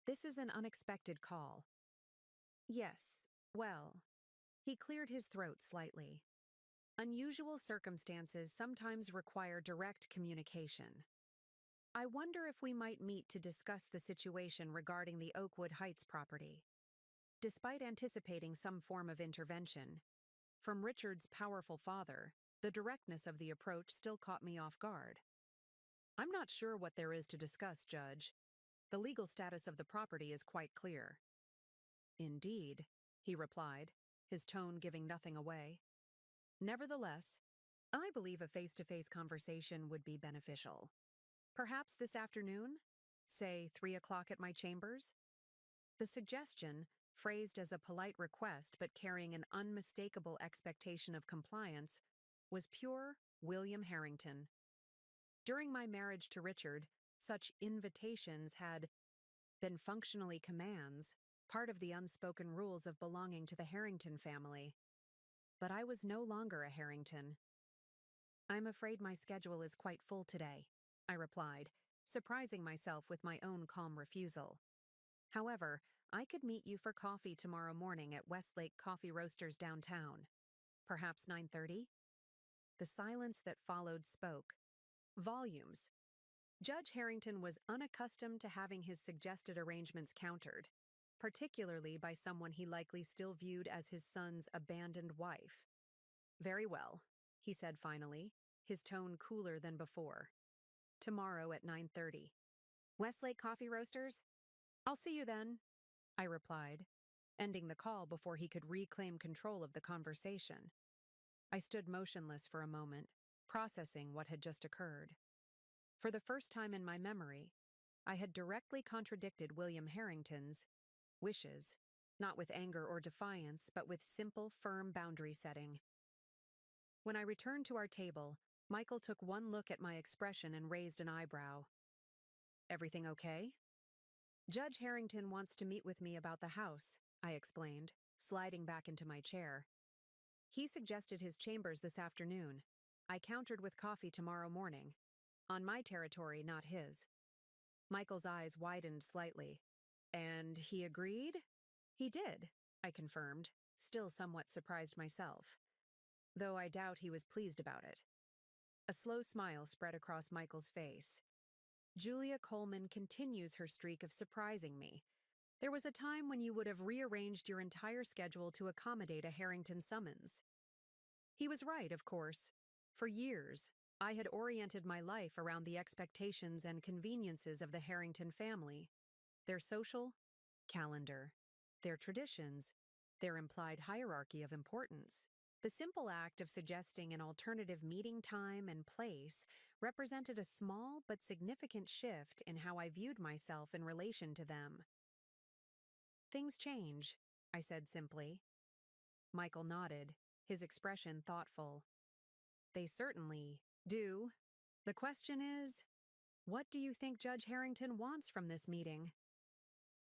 "This is an unexpected call." "Yes, well." He cleared his throat slightly. "Unusual circumstances sometimes require direct communication. I wonder if we might meet to discuss the situation regarding the Oakwood Heights property." Despite anticipating some form of intervention, from Richard's powerful father, the directness of the approach still caught me off guard. "I'm not sure what there is to discuss, Judge. The legal status of the property is quite clear." "Indeed," he replied, his tone giving nothing away. "Nevertheless, I believe a face-to-face conversation would be beneficial. Perhaps this afternoon? Say 3 o'clock at my chambers?" The suggestion, phrased as a polite request but carrying an unmistakable expectation of compliance, was pure William Harrington. During my marriage to Richard, such invitations had been functionally commands, part of the unspoken rules of belonging to the Harrington family. But I was no longer a Harrington. "I'm afraid my schedule is quite full today," I replied, surprising myself with my own calm refusal. "However, I could meet you for coffee tomorrow morning at Westlake Coffee Roasters downtown. Perhaps 9:30? The silence that followed spoke volumes. Judge Harrington was unaccustomed to having his suggested arrangements countered, particularly by someone he likely still viewed as his son's abandoned wife. "Very well," he said finally, his tone cooler than before. "Tomorrow at 9:30. Westlake Coffee Roasters? I'll see you then," I replied, ending the call before he could reclaim control of the conversation. I stood motionless for a moment, processing what had just occurred. For the first time in my memory, I had directly contradicted William Harrington's wishes, not with anger or defiance, but with simple, firm boundary setting. When I returned to our table, Michael took one look at my expression and raised an eyebrow. "Everything okay?" "Judge Harrington wants to meet with me about the house," I explained, sliding back into my chair. "He suggested his chambers this afternoon. I countered with coffee tomorrow morning. On my territory, not his." Michael's eyes widened slightly. "And he agreed?" "He did," I confirmed, still somewhat surprised myself, though I doubt he was pleased about it. A slow smile spread across Michael's face. "Julia Coleman continues her streak of surprising me. There was a time when you would have rearranged your entire schedule to accommodate a Harrington summons." He was right, of course. For years, I had oriented my life around the expectations and conveniences of the Harrington family, their social calendar, their traditions, their implied hierarchy of importance. The simple act of suggesting an alternative meeting time and place represented a small but significant shift in how I viewed myself in relation to them. "Things change," I said simply. Michael nodded, his expression thoughtful. "They certainly do. The question is, what do you think Judge Harrington wants from this meeting?"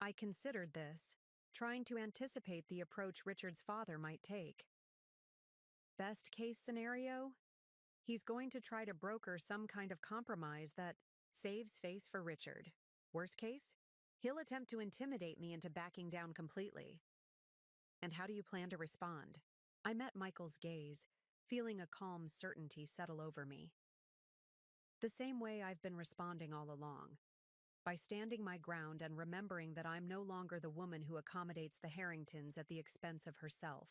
I considered this, trying to anticipate the approach Richard's father might take. Best case scenario? He's going to try to broker some kind of compromise that saves face for Richard. Worst case? He'll attempt to intimidate me into backing down completely. "And how do you plan to respond?" I met Michael's gaze, feeling a calm certainty settle over me. "The same way I've been responding all along. By standing my ground and remembering that I'm no longer the woman who accommodates the Harringtons at the expense of herself."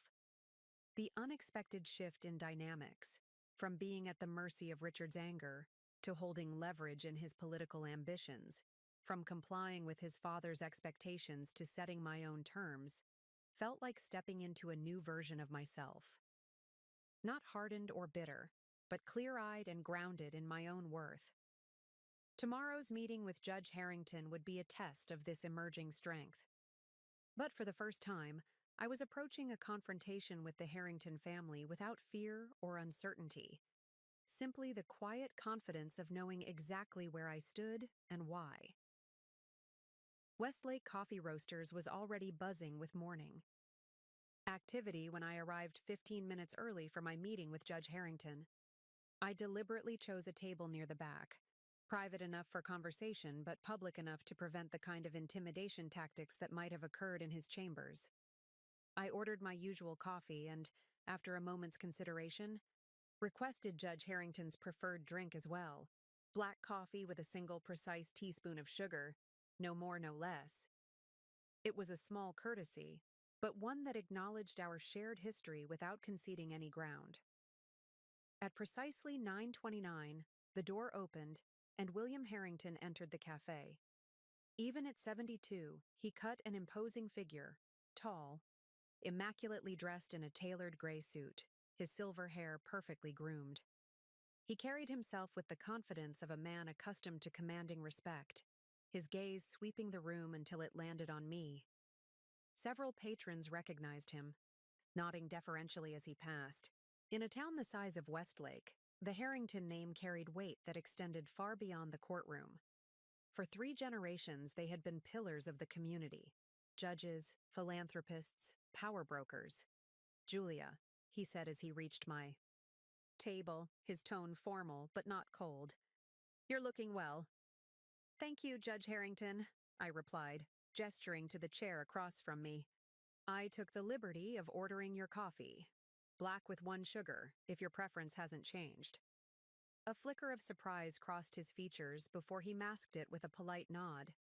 The unexpected shift in dynamics, from being at the mercy of Richard's anger to holding leverage in his political ambitions, from complying with his father's expectations to setting my own terms, felt like stepping into a new version of myself. Not hardened or bitter, but clear-eyed and grounded in my own worth. Tomorrow's meeting with Judge Harrington would be a test of this emerging strength. But for the first time, I was approaching a confrontation with the Harrington family without fear or uncertainty, simply the quiet confidence of knowing exactly where I stood and why. Westlake Coffee Roasters was already buzzing with morning activity when I arrived 15 minutes early for my meeting with Judge Harrington. I deliberately chose a table near the back, Private enough for conversation, but public enough to prevent the kind of intimidation tactics that might have occurred in his chambers. I ordered my usual coffee and, after a moment's consideration, requested Judge Harrington's preferred drink as well. Black coffee with a single precise teaspoon of sugar, no more, no less. It was a small courtesy, but one that acknowledged our shared history without conceding any ground. At precisely 9:29, the door opened, and William Harrington entered the cafe. Even at 72, he cut an imposing figure, tall, immaculately dressed in a tailored gray suit, his silver hair perfectly groomed. He carried himself with the confidence of a man accustomed to commanding respect, his gaze sweeping the room until it landed on me. Several patrons recognized him, nodding deferentially as he passed. In a town the size of Westlake, the Harrington name carried weight that extended far beyond the courtroom. For 3 generations, they had been pillars of the community: judges, philanthropists, power brokers. "Julia," he said as he reached my table, his tone formal but not cold. "You're looking well." "Thank you, Judge Harrington," I replied, gesturing to the chair across from me. "I took the liberty of ordering your coffee. Black with 1 sugar, if your preference hasn't changed." A flicker of surprise crossed his features before he masked it with a polite nod.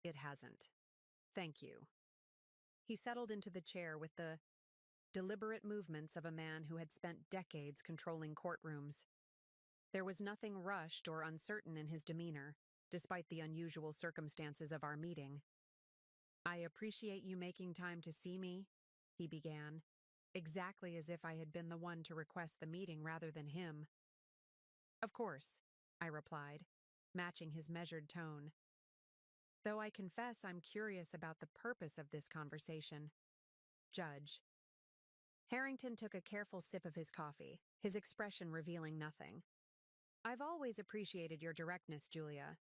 "It hasn't. Thank you." He settled into the chair with the deliberate movements of a man who had spent decades controlling courtrooms. There was nothing rushed or uncertain in his demeanor, despite the unusual circumstances of our meeting. "I appreciate you making time to see me," he began, exactly as if I had been the one to request the meeting rather than him. "Of course," I replied, matching his measured tone. "Though I confess I'm curious about the purpose of this conversation. Judge." Harrington took a careful sip of his coffee, his expression revealing nothing. "I've always appreciated your directness, Julia.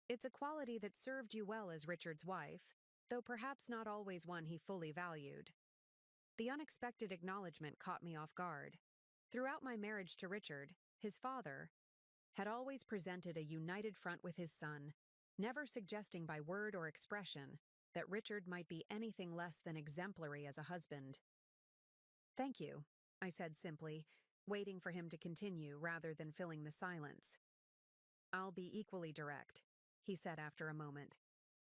It's a quality that served you well as Richard's wife, though perhaps not always one he fully valued." The unexpected acknowledgement caught me off guard. Throughout my marriage to Richard, his father had always presented a united front with his son, never suggesting by word or expression that Richard might be anything less than exemplary as a husband. "Thank you," I said simply, waiting for him to continue rather than filling the silence. "I'll be equally direct," he said after a moment.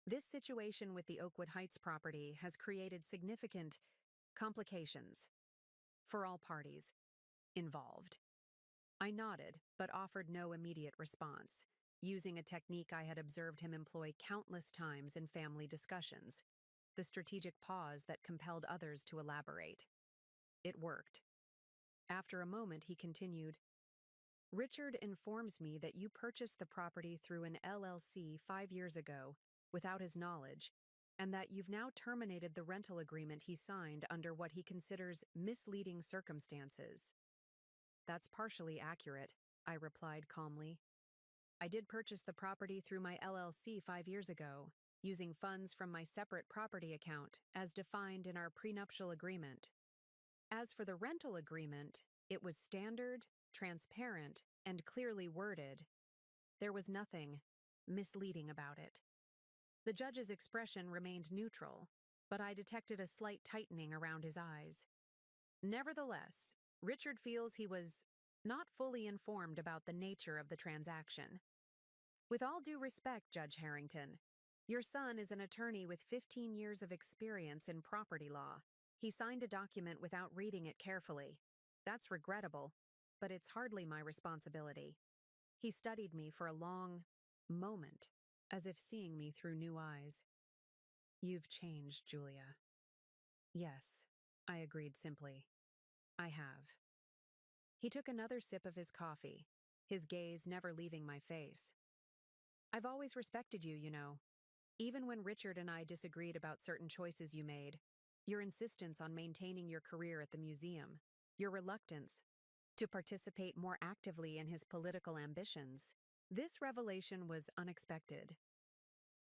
"This situation with the Oakwood Heights property has created significant complications for all parties involved." I nodded, but offered no immediate response, using a technique I had observed him employ countless times in family discussions: the strategic pause that compelled others to elaborate. It worked. After a moment, he continued, "Richard informs me that you purchased the property through an LLC 5 years ago, without his knowledge, and that you've now terminated the rental agreement he signed under what he considers misleading circumstances." "That's partially accurate," I replied calmly. "I did purchase the property through my LLC 5 years ago, using funds from my separate property account as defined in our prenuptial agreement. As for the rental agreement, it was standard, transparent, and clearly worded. There was nothing misleading about it." The judge's expression remained neutral, but I detected a slight tightening around his eyes. Nevertheless, Richard feels he was not fully informed about the nature of the transaction. "With all due respect, Judge Harrington, your son is an attorney with 15 years of experience in property law. He signed a document without reading it carefully. That's regrettable, but it's hardly my responsibility." He studied me for a long moment, as if seeing me through new eyes. "You've changed, Julia." "Yes," I agreed simply. "I have." He took another sip of his coffee, his gaze never leaving my face. "I've always respected you, you know. Even when Richard and I disagreed about certain choices you made, your insistence on maintaining your career at the museum, your reluctance to participate more actively in his political ambitions, this revelation was unexpected.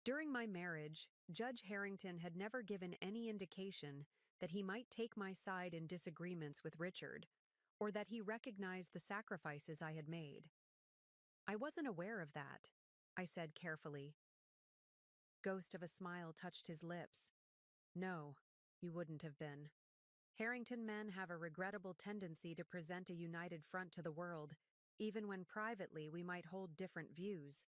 During my marriage, Judge Harrington had never given any indication that he might take my side in disagreements with Richard, or that he recognized the sacrifices I had made. I wasn't aware of that, I said carefully. Ghost of a smile touched his lips. No, you wouldn't have been. Harrington men have a regrettable tendency to present a united front to the world, even when privately we might hold different views.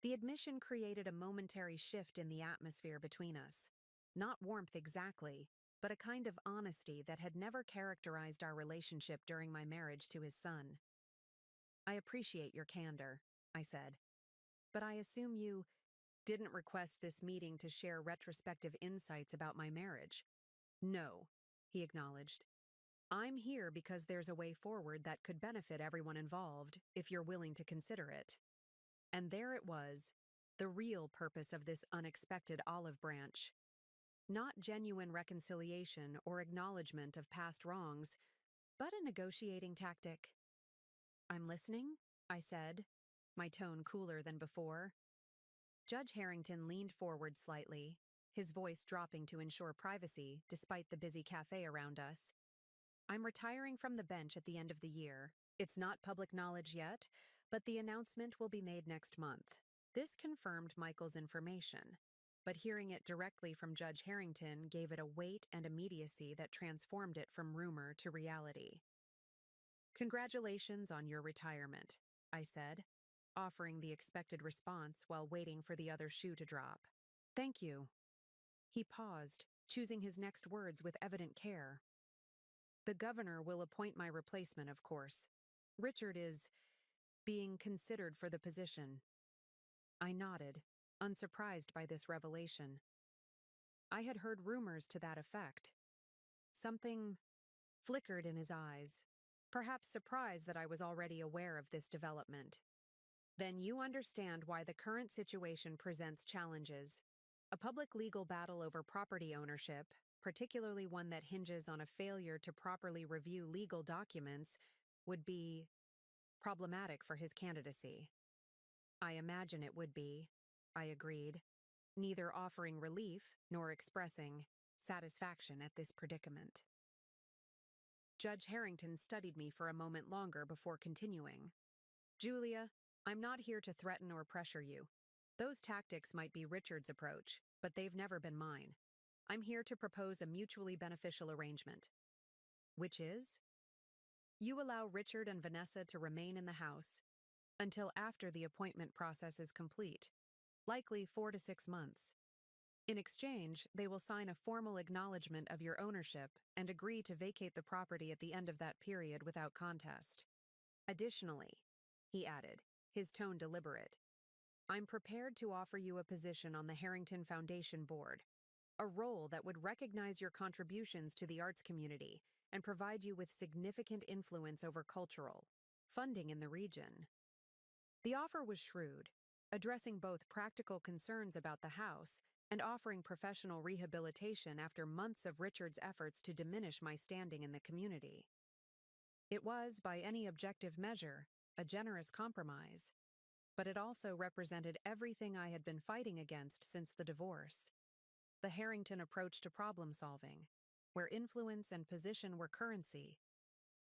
The admission created a momentary shift in the atmosphere between us. Not warmth exactly, but a kind of honesty that had never characterized our relationship during my marriage to his son. I appreciate your candor, I said. But I assume you didn't request this meeting to share retrospective insights about my marriage. No, he acknowledged. I'm here because there's a way forward that could benefit everyone involved, if you're willing to consider it. And there it was, the real purpose of this unexpected olive branch. Not genuine reconciliation or acknowledgement of past wrongs, but a negotiating tactic. I'm listening, I said, my tone cooler than before. Judge Harrington leaned forward slightly, his voice dropping to ensure privacy despite the busy cafe around us. I'm retiring from the bench at the end of the year. It's not public knowledge yet, but the announcement will be made next month. This confirmed Michael's information, but hearing it directly from Judge Harrington gave it a weight and immediacy that transformed it from rumor to reality. Congratulations on your retirement, I said, offering the expected response while waiting for the other shoe to drop. Thank you. He paused, choosing his next words with evident care. The governor will appoint my replacement, of course. Richard is being considered for the position. I nodded, unsurprised by this revelation. I had heard rumors to that effect. Something flickered in his eyes, perhaps surprised that I was already aware of this development. Then you understand why the current situation presents challenges. A public legal battle over property ownership, particularly one that hinges on a failure to properly review legal documents, would be problematic for his candidacy. I imagine it would be, I agreed, neither offering relief nor expressing satisfaction at this predicament. Judge Harrington studied me for a moment longer before continuing. Julia, I'm not here to threaten or pressure you. Those tactics might be Richard's approach, but they've never been mine. I'm here to propose a mutually beneficial arrangement. Which is? You allow Richard and Vanessa to remain in the house until after the appointment process is complete, likely 4 to 6 months. In exchange, they will sign a formal acknowledgement of your ownership and agree to vacate the property at the end of that period without contest. Additionally, he added, his tone deliberate, I'm prepared to offer you a position on the Harrington Foundation Board, a role that would recognize your contributions to the arts community and provide you with significant influence over cultural funding in the region. The offer was shrewd, addressing both practical concerns about the house and offering professional rehabilitation after months of Richard's efforts to diminish my standing in the community. It was, by any objective measure, a generous compromise, but it also represented everything I had been fighting against since the divorce. The Harrington approach to problem solving, where influence and position were currency,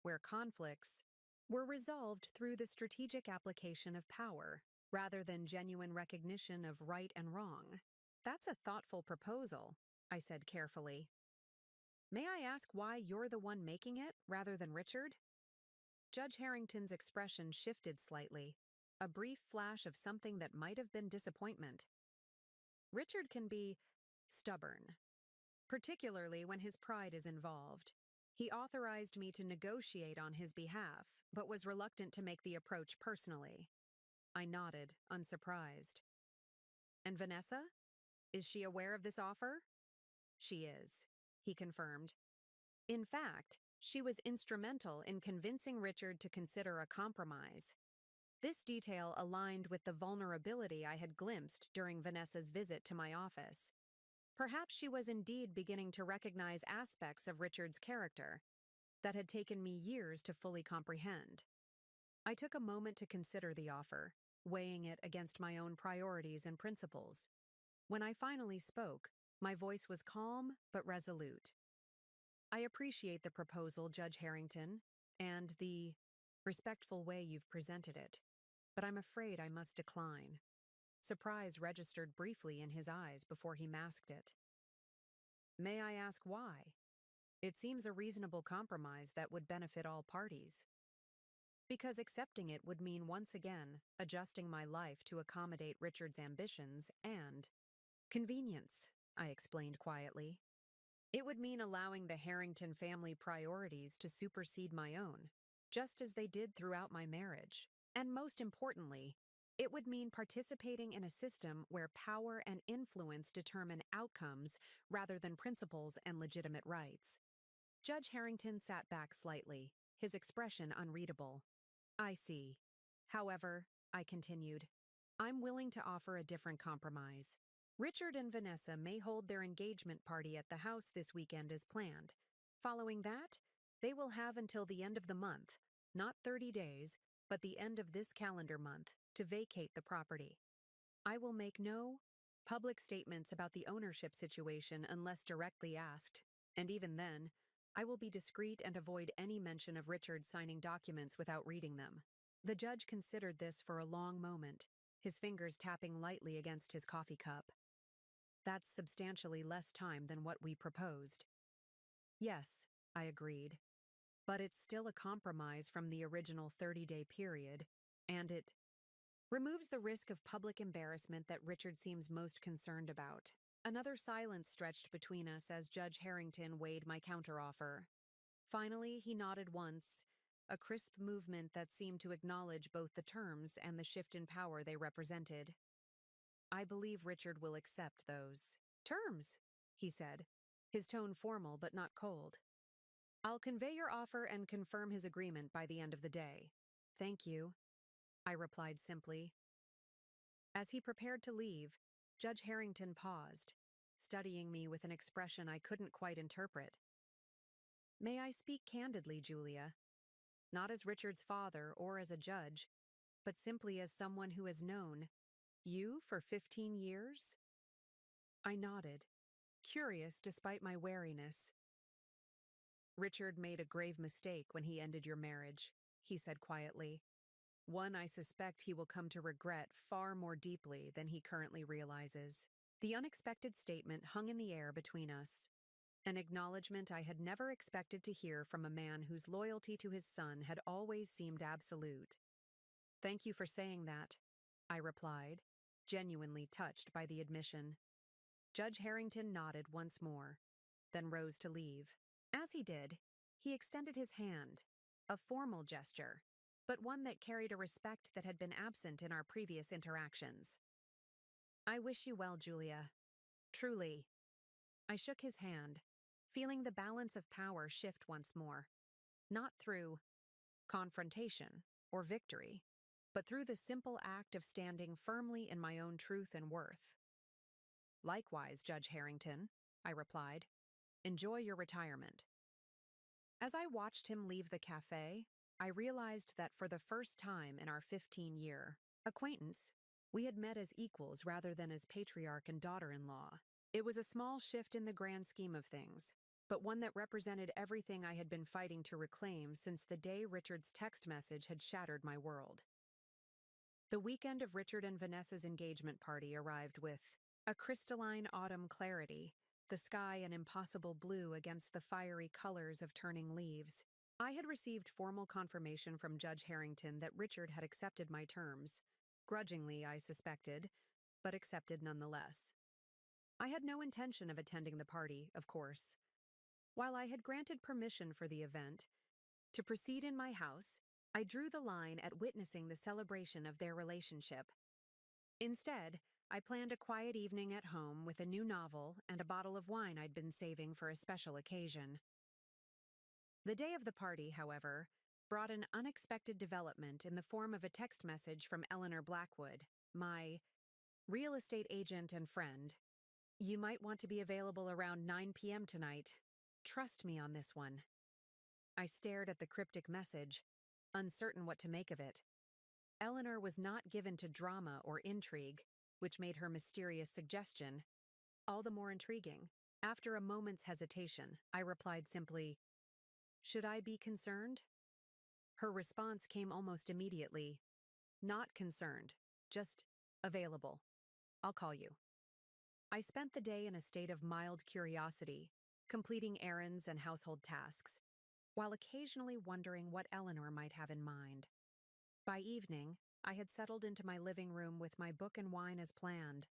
where conflicts were resolved through the strategic application of power rather than genuine recognition of right and wrong. That's a thoughtful proposal, I said carefully. May I ask why you're the one making it rather than Richard? Judge Harrington's expression shifted slightly, a brief flash of something that might have been disappointment. Richard can be stubborn, particularly when his pride is involved. He authorized me to negotiate on his behalf, but was reluctant to make the approach personally. I nodded, unsurprised. And Vanessa? Is she aware of this offer? She is, he confirmed. In fact, she was instrumental in convincing Richard to consider a compromise. This detail aligned with the vulnerability I had glimpsed during Vanessa's visit to my office. Perhaps she was indeed beginning to recognize aspects of Richard's character that had taken me years to fully comprehend. I took a moment to consider the offer, weighing it against my own priorities and principles. When I finally spoke, my voice was calm but resolute. I appreciate the proposal, Judge Harrington, and the respectful way you've presented it. but I'm afraid I must decline. Surprise registered briefly in his eyes before he masked it. May I ask why? It seems a reasonable compromise that would benefit all parties. Because accepting it would mean once again adjusting my life to accommodate Richard's ambitions and convenience, I explained quietly. It would mean allowing the Harrington family priorities to supersede my own, just as they did throughout my marriage. And most importantly, it would mean participating in a system where power and influence determine outcomes rather than principles and legitimate rights. Judge Harrington sat back slightly, his expression unreadable. I see. However, I continued, I'm willing to offer a different compromise. Richard and Vanessa may hold their engagement party at the house this weekend as planned. Following that, they will have until the end of the month, not 30 days, but the end of this calendar month, to vacate the property. I will make no public statements about the ownership situation unless directly asked, and even then, I will be discreet and avoid any mention of Richard signing documents without reading them. The judge considered this for a long moment, his fingers tapping lightly against his coffee cup. That's substantially less time than what we proposed. Yes, I agreed. But it's still a compromise from the original 30-day period, and it removes the risk of public embarrassment that Richard seems most concerned about. Another silence stretched between us as Judge Harrington weighed my counteroffer. Finally, he nodded once, a crisp movement that seemed to acknowledge both the terms and the shift in power they represented. I believe Richard will accept those terms, he said, his tone formal but not cold. I'll convey your offer and confirm his agreement by the end of the day. Thank you, I replied simply. As he prepared to leave, Judge Harrington paused, studying me with an expression I couldn't quite interpret. May I speak candidly, Julia? Not as Richard's father or as a judge, but simply as someone who has known you for 15 years? I nodded, curious despite my wariness. Richard made a grave mistake when he ended your marriage, he said quietly. One I suspect he will come to regret far more deeply than he currently realizes. The unexpected statement hung in the air between us, an acknowledgement I had never expected to hear from a man whose loyalty to his son had always seemed absolute. Thank you for saying that, I replied, genuinely touched by the admission. Judge Harrington nodded once more, then rose to leave. As he did, he extended his hand, a formal gesture, but one that carried a respect that had been absent in our previous interactions. I wish you well, Julia. Truly. I shook his hand, feeling the balance of power shift once more, not through confrontation or victory, but through the simple act of standing firmly in my own truth and worth. Likewise, Judge Harrington, I replied. Enjoy your retirement. As I watched him leave the cafe, I realized that for the first time in our 15-year acquaintance, we had met as equals rather than as patriarch and daughter-in-law. It was a small shift in the grand scheme of things, but one that represented everything I had been fighting to reclaim since the day Richard's text message had shattered my world. The weekend of Richard and Vanessa's engagement party arrived with a crystalline autumn clarity, the sky an impossible blue against the fiery colors of turning leaves. I had received formal confirmation from Judge Harrington that Richard had accepted my terms, grudgingly, I suspected, but accepted nonetheless. I had no intention of attending the party, of course. While I had granted permission for the event to proceed in my house, I drew the line at witnessing the celebration of their relationship. Instead, I planned a quiet evening at home with a new novel and a bottle of wine I'd been saving for a special occasion. The day of the party, however, brought an unexpected development in the form of a text message from Eleanor Blackwood, my real estate agent and friend. You might want to be available around 9 p.m. tonight. Trust me on this one. I stared at the cryptic message, uncertain what to make of it. Eleanor was not given to drama or intrigue, which made her mysterious suggestion all the more intriguing. After a moment's hesitation, I replied simply, "Should I be concerned?" Her response came almost immediately. Not concerned, just available. I'll call you. I spent the day in a state of mild curiosity, completing errands and household tasks, while occasionally wondering what Eleanor might have in mind. By evening, I had settled into my living room with my book and wine as planned,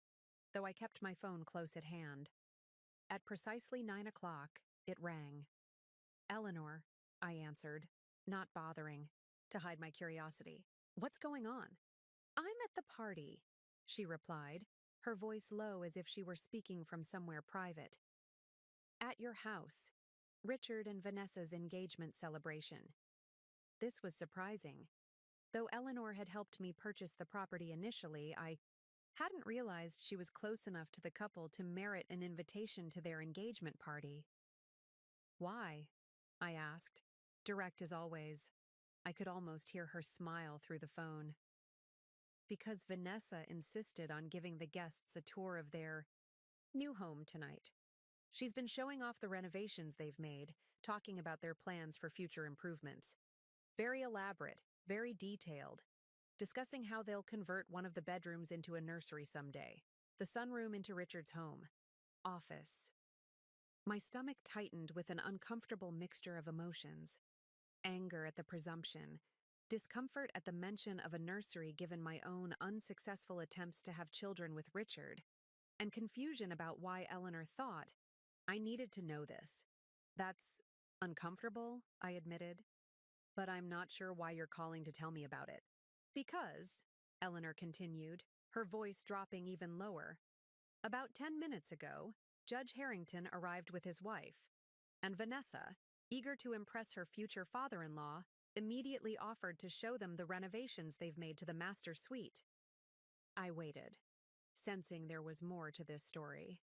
though I kept my phone close at hand. At precisely 9 o'clock, it rang. Eleanor, I answered, not bothering, to hide my curiosity. What's going on? I'm at the party, she replied, her voice low as if she were speaking from somewhere private. At your house. Richard and Vanessa's engagement celebration. This was surprising. Though Eleanor had helped me purchase the property initially, I hadn't realized she was close enough to the couple to merit an invitation to their engagement party. Why? I asked, direct as always. I could almost hear her smile through the phone. Because Vanessa insisted on giving the guests a tour of their new home tonight. She's been showing off the renovations they've made, talking about their plans for future improvements. Very elaborate, very detailed, discussing how they'll convert one of the bedrooms into a nursery someday, the sunroom into Richard's home. Office. My stomach tightened with an uncomfortable mixture of emotions. Anger at the presumption, discomfort at the mention of a nursery given my own unsuccessful attempts to have children with Richard, and confusion about why Eleanor thought I needed to know this. That's uncomfortable, I admitted, but I'm not sure why you're calling to tell me about it. Because, Eleanor continued, her voice dropping even lower, about 10 minutes ago, Judge Harrington arrived with his wife, and Vanessa, eager to impress her future father-in-law, immediately offered to show them the renovations they've made to the master suite. I waited, sensing there was more to this story.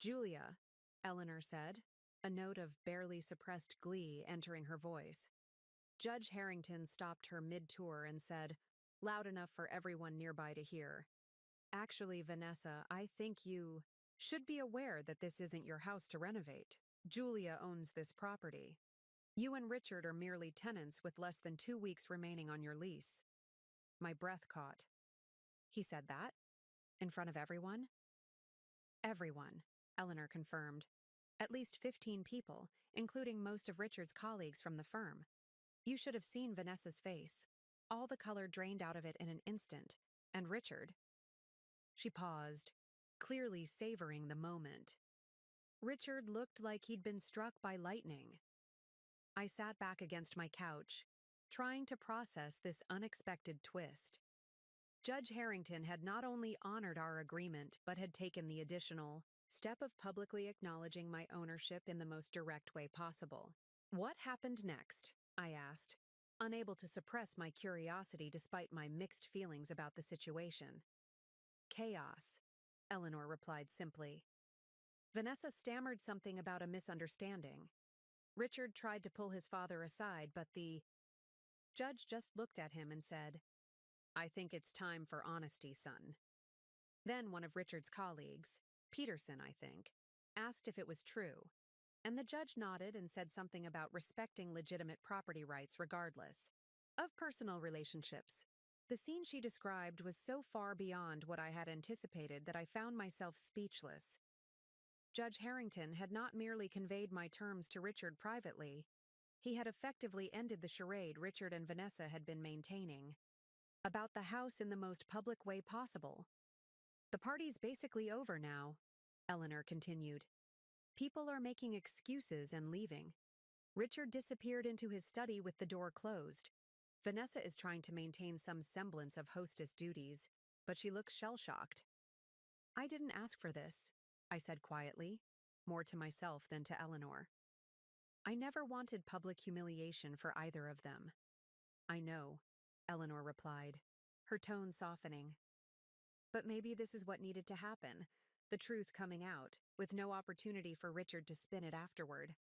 Julia, Eleanor said, a note of barely suppressed glee entering her voice. Judge Harrington stopped her mid-tour and said, loud enough for everyone nearby to hear, Actually, Vanessa, I think you should be aware that this isn't your house to renovate. Julia owns this property. You and Richard are merely tenants with less than 2 weeks remaining on your lease. My breath caught. He said that? In front of everyone? Everyone, Eleanor confirmed. At least 15 people, including most of Richard's colleagues from the firm. You should have seen Vanessa's face. All the color drained out of it in an instant. And Richard. She paused, clearly savoring the moment. Richard looked like he'd been struck by lightning. I sat back against my couch, trying to process this unexpected twist. Judge Harrington had not only honored our agreement, but had taken the additional step of publicly acknowledging my ownership in the most direct way possible. What happened next? I asked, unable to suppress my curiosity despite my mixed feelings about the situation. Chaos, Eleanor replied simply. Vanessa stammered something about a misunderstanding. Richard tried to pull his father aside, but the judge just looked at him and said, I think it's time for honesty, son. Then one of Richard's colleagues, Peterson, I think, asked if it was true, and the judge nodded and said something about respecting legitimate property rights regardless of personal relationships. The scene she described was so far beyond what I had anticipated that I found myself speechless. Judge Harrington had not merely conveyed my terms to Richard privately, he had effectively ended the charade Richard and Vanessa had been maintaining. About the house in the most public way possible. The party's basically over now, Eleanor continued. People are making excuses and leaving. Richard disappeared into his study with the door closed. Vanessa is trying to maintain some semblance of hostess duties, but she looks shell-shocked. I didn't ask for this, I said quietly, more to myself than to Eleanor. I never wanted public humiliation for either of them. I know, Eleanor replied, her tone softening. But maybe this is what needed to happen, the truth coming out, with no opportunity for Richard to spin it afterward.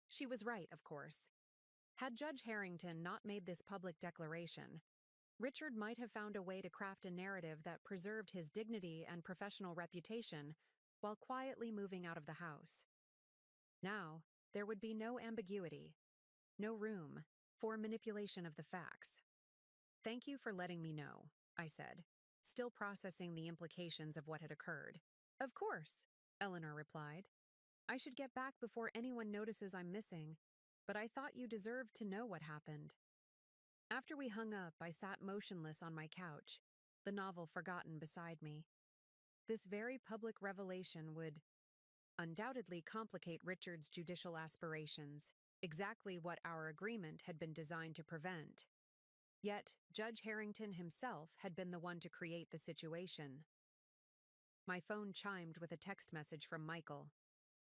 She was right, of course. Had Judge Harrington not made this public declaration, Richard might have found a way to craft a narrative that preserved his dignity and professional reputation while quietly moving out of the house. Now, there would be no ambiguity, no room for manipulation of the facts. Thank you for letting me know, I said, still processing the implications of what had occurred. Of course, Eleanor replied. I should get back before anyone notices I'm missing, but I thought you deserved to know what happened. After we hung up, I sat motionless on my couch, the novel forgotten beside me. This very public revelation would undoubtedly complicate Richard's judicial aspirations, exactly what our agreement had been designed to prevent. Yet, Judge Harrington himself had been the one to create the situation. My phone chimed with a text message from Michael.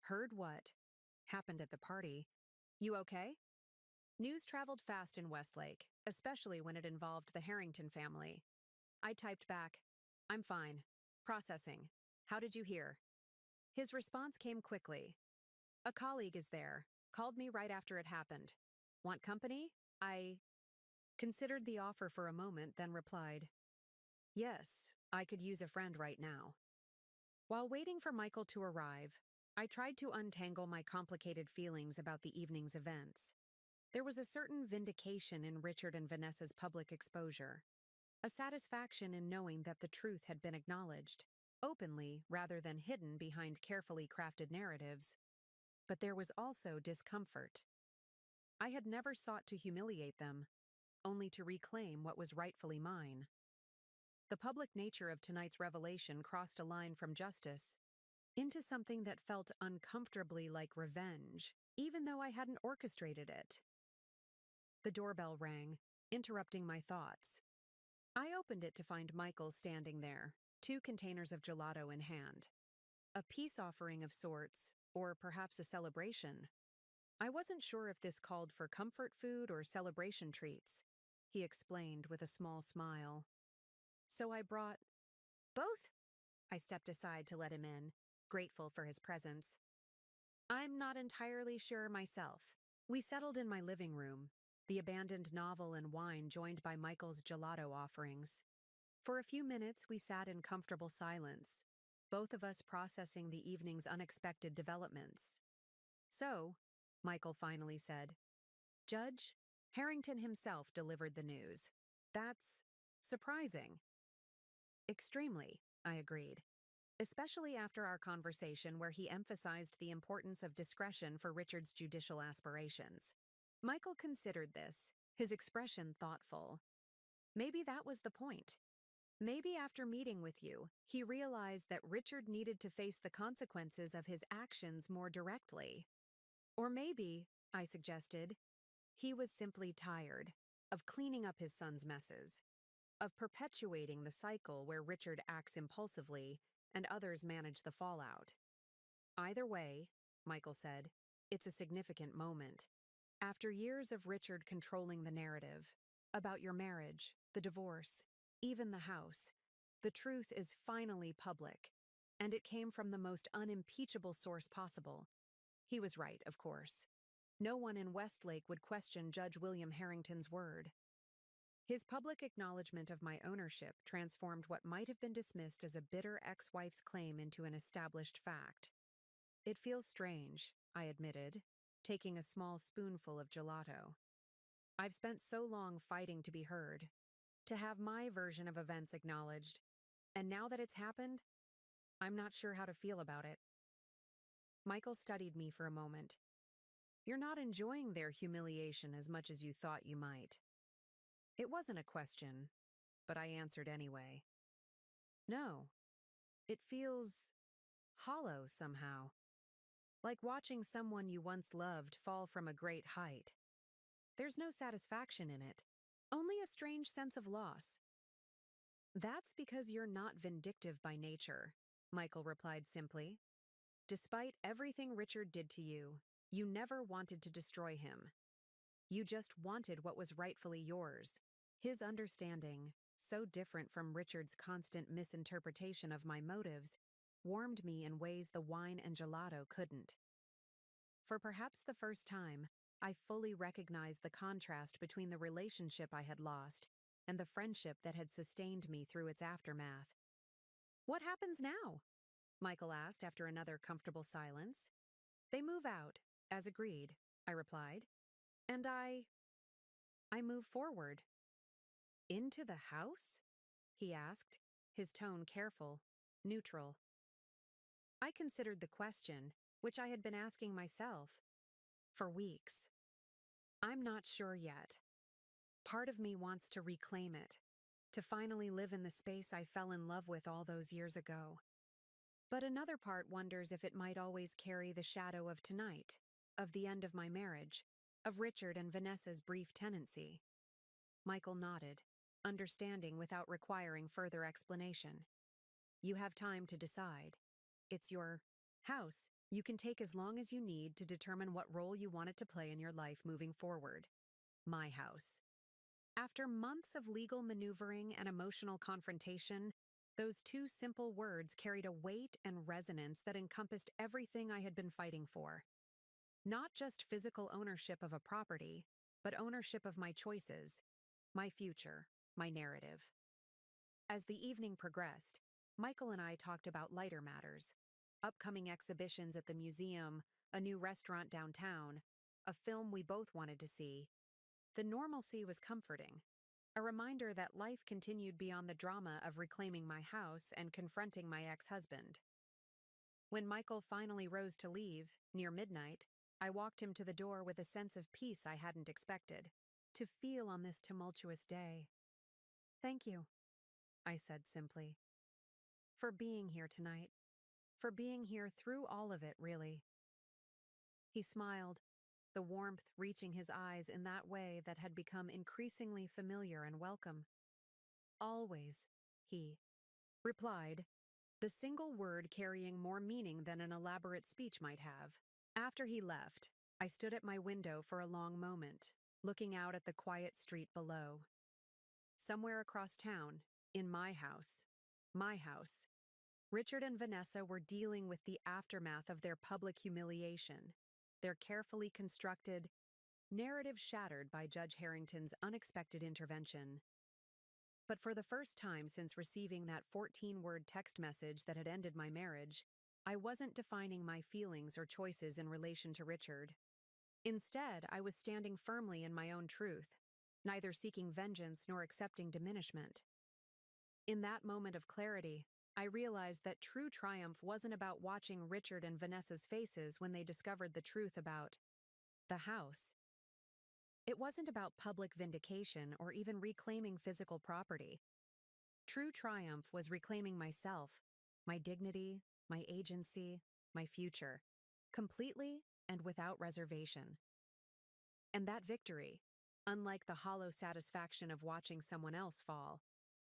Heard what? Happened at the party. You okay? News traveled fast in Westlake, especially when it involved the Harrington family. I typed back, I'm fine. Processing. How did you hear? His response came quickly. A colleague is there. Called me right after it happened. Want company? I considered the offer for a moment, then replied, Yes, I could use a friend right now. While waiting for Michael to arrive, I tried to untangle my complicated feelings about the evening's events. There was a certain vindication in Richard and Vanessa's public exposure, a satisfaction in knowing that the truth had been acknowledged, openly rather than hidden behind carefully crafted narratives. But there was also discomfort. I had never sought to humiliate them, only to reclaim what was rightfully mine. The public nature of tonight's revelation crossed a line from justice into something that felt uncomfortably like revenge, even though I hadn't orchestrated it. The doorbell rang, interrupting my thoughts. I opened it to find Michael standing there, 2 containers of gelato in hand. A peace offering of sorts, or perhaps a celebration. I wasn't sure if this called for comfort food or celebration treats, he explained with a small smile. So I brought both. I stepped aside to let him in, grateful for his presence. I'm not entirely sure myself. We settled in my living room, the abandoned novel and wine joined by Michael's gelato offerings. For a few minutes, we sat in comfortable silence, both of us processing the evening's unexpected developments. So, Michael finally said, Judge, Harrington himself delivered the news. That's surprising. Extremely, I agreed, especially after our conversation where he emphasized the importance of discretion for Richard's judicial aspirations. Michael considered this, his expression thoughtful. Maybe that was the point. Maybe after meeting with you, he realized that Richard needed to face the consequences of his actions more directly. Or maybe, I suggested, he was simply tired of cleaning up his son's messes, of perpetuating the cycle where Richard acts impulsively and others manage the fallout. Either way, Michael said, it's a significant moment. After years of Richard controlling the narrative, about your marriage, the divorce, even the house, the truth is finally public, and it came from the most unimpeachable source possible. He was right, of course. No one in Westlake would question Judge William Harrington's word. His public acknowledgement of my ownership transformed what might have been dismissed as a bitter ex-wife's claim into an established fact. It feels strange, I admitted, taking a small spoonful of gelato. I've spent so long fighting to be heard, to have my version of events acknowledged, and now that it's happened, I'm not sure how to feel about it. Michael studied me for a moment. You're not enjoying their humiliation as much as you thought you might. It wasn't a question, but I answered anyway. No. It feels hollow somehow. Like watching someone you once loved fall from a great height. There's no satisfaction in it, only a strange sense of loss. That's because you're not vindictive by nature, Michael replied simply. Despite everything Richard did to you, you never wanted to destroy him. You just wanted what was rightfully yours. His understanding, so different from Richard's constant misinterpretation of my motives, warmed me in ways the wine and gelato couldn't. For perhaps the first time, I fully recognized the contrast between the relationship I had lost and the friendship that had sustained me through its aftermath. What happens now? Michael asked after another comfortable silence. They move out, as agreed, I replied. And I move forward. Into the house? He asked, his tone careful, neutral. I considered the question, which I had been asking myself for weeks. I'm not sure yet. Part of me wants to reclaim it, to finally live in the space I fell in love with all those years ago. But another part wonders if it might always carry the shadow of tonight, of the end of my marriage, of Richard and Vanessa's brief tenancy. Michael nodded, understanding without requiring further explanation. You have time to decide. It's your house. You can take as long as you need to determine what role you want it to play in your life moving forward. My house. After months of legal maneuvering and emotional confrontation, those two simple words carried a weight and resonance that encompassed everything I had been fighting for. Not just physical ownership of a property, but ownership of my choices, my future, my narrative. As the evening progressed, Michael and I talked about lighter matters: upcoming exhibitions at the museum, a new restaurant downtown, a film we both wanted to see. The normalcy was comforting, a reminder that life continued beyond the drama of reclaiming my house and confronting my ex-husband. When Michael finally rose to leave, near midnight, I walked him to the door with a sense of peace I hadn't expected to feel on this tumultuous day. Thank you, I said simply, for being here tonight, for being here through all of it, really. He smiled, the warmth reaching his eyes in that way that had become increasingly familiar and welcome. Always, he replied, the single word carrying more meaning than an elaborate speech might have. After he left, I stood at my window for a long moment, looking out at the quiet street below. Somewhere across town, in my house, Richard and Vanessa were dealing with the aftermath of their public humiliation, their carefully constructed narrative shattered by Judge Harrington's unexpected intervention. But for the first time since receiving that 14-word text message that had ended my marriage, I wasn't defining my feelings or choices in relation to Richard. Instead, I was standing firmly in my own truth, neither seeking vengeance nor accepting diminishment. In that moment of clarity, I realized that true triumph wasn't about watching Richard and Vanessa's faces when they discovered the truth about the house. It wasn't about public vindication or even reclaiming physical property. True triumph was reclaiming myself, my dignity, my agency, my future, completely and without reservation. And that victory, unlike the hollow satisfaction of watching someone else fall,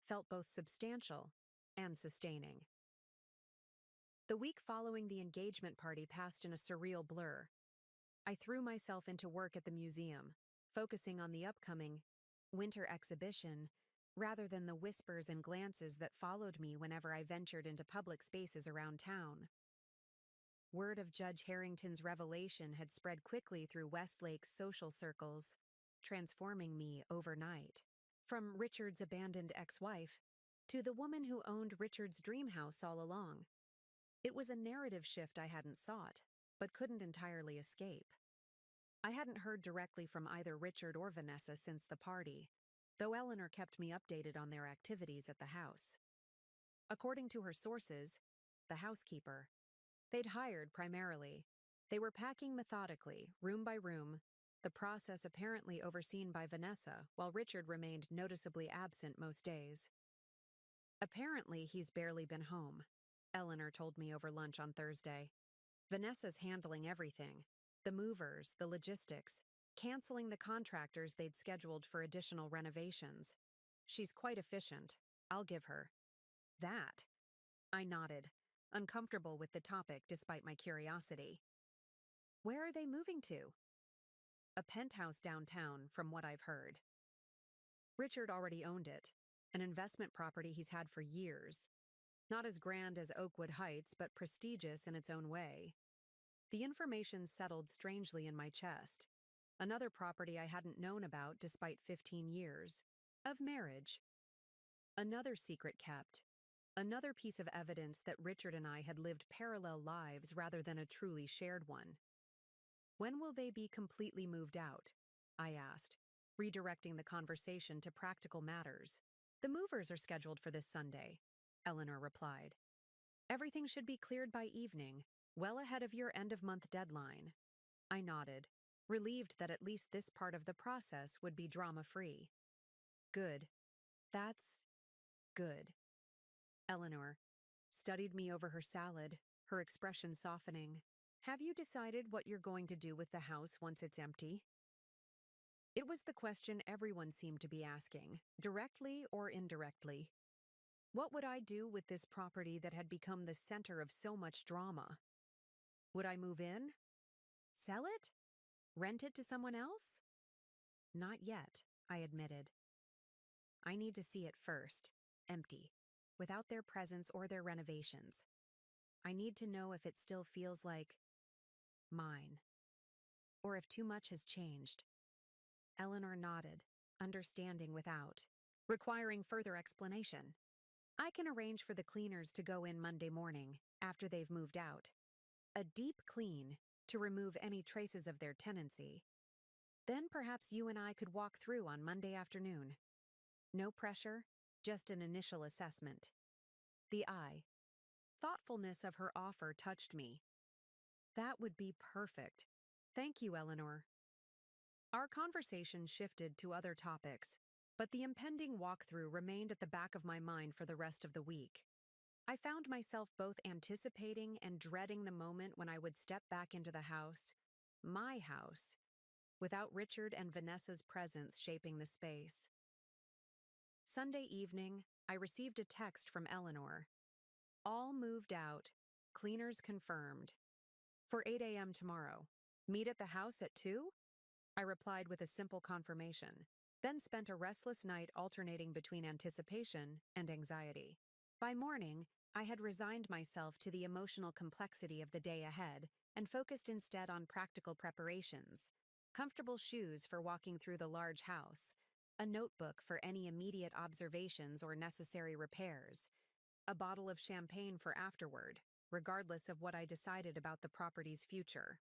felt both substantial and sustaining. The week following the engagement party passed in a surreal blur. I threw myself into work at the museum, focusing on the upcoming winter exhibition rather than the whispers and glances that followed me whenever I ventured into public spaces around town. Word of Judge Harrington's revelation had spread quickly through Westlake's social circles, transforming me overnight. From Richard's abandoned ex-wife to the woman who owned Richard's dream house all along. It was a narrative shift I hadn't sought, but couldn't entirely escape. I hadn't heard directly from either Richard or Vanessa since the party, though Eleanor kept me updated on their activities at the house. According to her sources, the housekeeper they'd hired primarily, they were packing methodically, room by room, the process apparently overseen by Vanessa while Richard remained noticeably absent most days. Apparently, he's barely been home, Eleanor told me over lunch on Thursday. Vanessa's handling everything: the movers, the logistics, canceling the contractors they'd scheduled for additional renovations. She's quite efficient, I'll give her that. I nodded, uncomfortable with the topic despite my curiosity. Where are they moving to? A penthouse downtown, from what I've heard. Richard already owned it, an investment property he's had for years. Not as grand as Oakwood Heights, but prestigious in its own way. The information settled strangely in my chest. Another property I hadn't known about despite 15 years of marriage. Another secret kept. Another piece of evidence that Richard and I had lived parallel lives rather than a truly shared one. When will they be completely moved out? I asked, redirecting the conversation to practical matters. "The movers are scheduled for this Sunday," Eleanor replied. "Everything should be cleared by evening, well ahead of your end-of-month deadline." I nodded, relieved that at least this part of the process would be drama-free. "Good. That's good." Eleanor studied me over her salad, her expression softening. "Have you decided what you're going to do with the house once it's empty?" It was the question everyone seemed to be asking, directly or indirectly. What would I do with this property that had become the center of so much drama? Would I move in? Sell it? Rent it to someone else? Not yet, I admitted. I need to see it first, empty, without their presence or their renovations. I need to know if it still feels like mine, or if too much has changed. Eleanor nodded, understanding without requiring further explanation. "I can arrange for the cleaners to go in Monday morning, after they've moved out. A deep clean, to remove any traces of their tenancy. Then perhaps you and I could walk through on Monday afternoon. No pressure, just an initial assessment." The thoughtfulness of her offer touched me. That would be perfect. Thank you, Eleanor. Our conversation shifted to other topics, but the impending walkthrough remained at the back of my mind for the rest of the week. I found myself both anticipating and dreading the moment when I would step back into the house, my house, without Richard and Vanessa's presence shaping the space. Sunday evening, I received a text from Eleanor. "All moved out. Cleaners confirmed. For 8 a.m. tomorrow. Meet at the house at 2?" I replied with a simple confirmation, then spent a restless night alternating between anticipation and anxiety. By morning, I had resigned myself to the emotional complexity of the day ahead and focused instead on practical preparations: comfortable shoes for walking through the large house, a notebook for any immediate observations or necessary repairs, a bottle of champagne for afterward, regardless of what I decided about the property's future.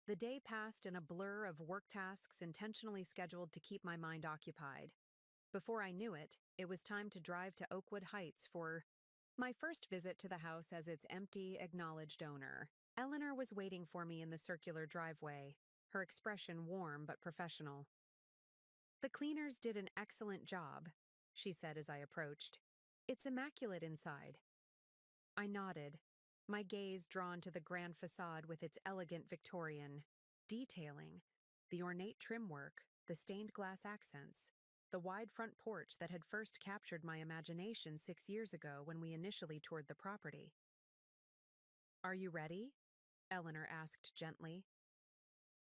The day passed in a blur of work tasks intentionally scheduled to keep my mind occupied. Before I knew it, it was time to drive to Oakwood Heights for my first visit to the house as its empty, acknowledged owner. Eleanor was waiting for me in the circular driveway, her expression warm but professional. "The cleaners did an excellent job," she said as I approached. "It's immaculate inside." I nodded, my gaze drawn to the grand facade with its elegant Victorian detailing, the ornate trim work, the stained glass accents, the wide front porch that had first captured my imagination 6 years ago when we initially toured the property. "Are you ready?" Eleanor asked gently.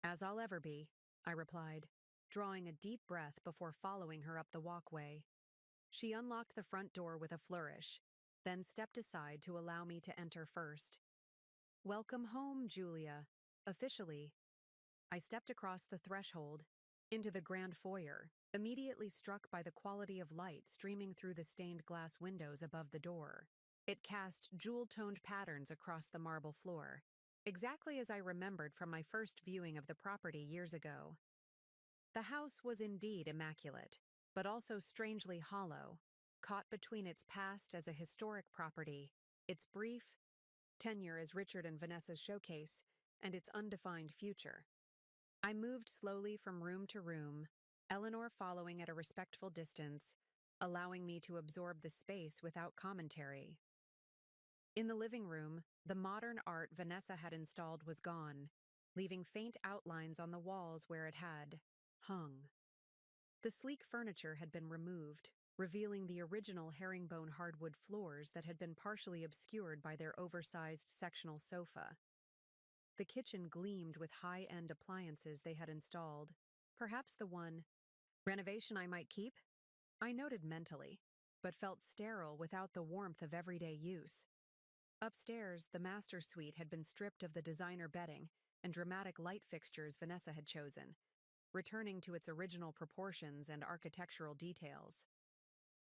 "As I'll ever be," I replied, drawing a deep breath before following her up the walkway. She unlocked the front door with a flourish, then stepped aside to allow me to enter first. "Welcome home, Julia." Officially, I stepped across the threshold, into the grand foyer, immediately struck by the quality of light streaming through the stained glass windows above the door. It cast jewel-toned patterns across the marble floor, exactly as I remembered from my first viewing of the property years ago. The house was indeed immaculate, but also strangely hollow, caught between its past as a historic property, its brief tenure as Richard and Vanessa's showcase, and its undefined future. I moved slowly from room to room, Eleanor following at a respectful distance, allowing me to absorb the space without commentary. In the living room, the modern art Vanessa had installed was gone, leaving faint outlines on the walls where it had hung. The sleek furniture had been removed, revealing the original herringbone hardwood floors that had been partially obscured by their oversized sectional sofa. The kitchen gleamed with high-end appliances they had installed, perhaps the one renovation I might keep. I noted mentally, but felt sterile without the warmth of everyday use. Upstairs, the master suite had been stripped of the designer bedding and dramatic light fixtures Vanessa had chosen, returning to its original proportions and architectural details.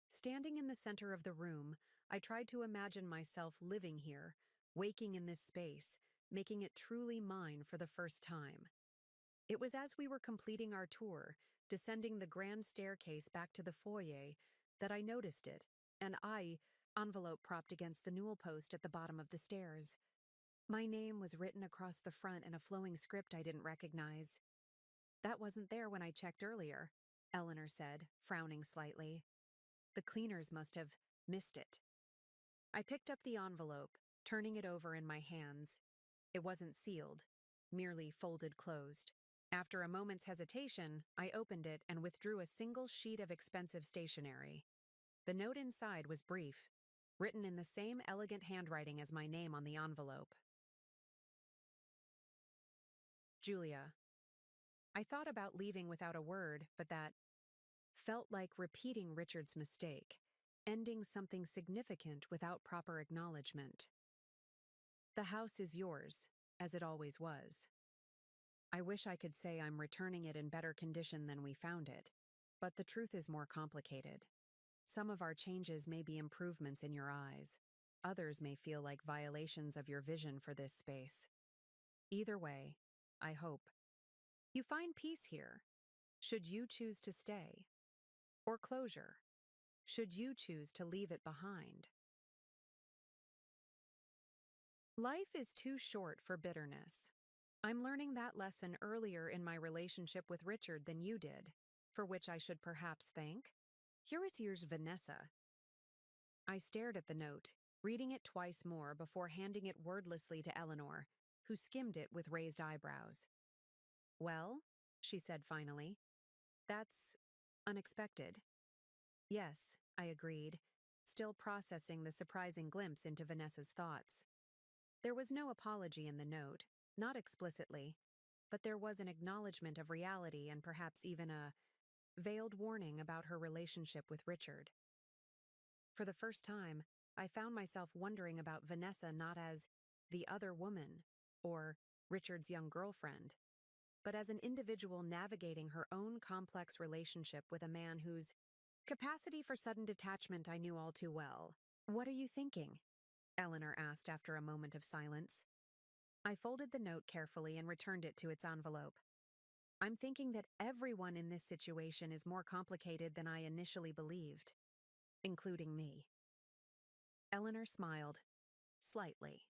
Standing in the center of the room, I tried to imagine myself living here, waking in this space, making it truly mine for the first time. It was as we were completing our tour, descending the grand staircase back to the foyer, that I noticed it, and envelope propped against the newel post at the bottom of the stairs. My name was written across the front in a flowing script I didn't recognize. That wasn't there when I checked earlier, Eleanor said, frowning slightly. The cleaners must have missed it. I picked up the envelope, turning it over in my hands. It wasn't sealed, merely folded closed. After a moment's hesitation, I opened it and withdrew a single sheet of expensive stationery. The note inside was brief, written in the same elegant handwriting as my name on the envelope. Julia. I thought about leaving without a word, but that felt like repeating Richard's mistake, ending something significant without proper acknowledgement. The house is yours, as it always was. I wish I could say I'm returning it in better condition than we found it, but the truth is more complicated. Some of our changes may be improvements in your eyes. Others may feel like violations of your vision for this space. Either way, I hope you find peace here, should you choose to stay, or closure, should you choose to leave it behind. Life is too short for bitterness. I'm learning that lesson earlier in my relationship with Richard than you did, for which I should perhaps thank. Here's Vanessa. I stared at the note, reading it twice more before handing it wordlessly to Eleanor, who skimmed it with raised eyebrows. Well, she said finally, that's unexpected. Yes, I agreed, still processing the surprising glimpse into Vanessa's thoughts. There was no apology in the note, not explicitly, but there was an acknowledgement of reality and perhaps even a veiled warning about her relationship with Richard. For the first time, I found myself wondering about Vanessa not as the other woman or Richard's young girlfriend, but as an individual navigating her own complex relationship with a man whose capacity for sudden detachment I knew all too well. What are you thinking? Eleanor asked after a moment of silence. I folded the note carefully and returned it to its envelope. I'm thinking that everyone in this situation is more complicated than I initially believed, including me. Eleanor smiled, slightly.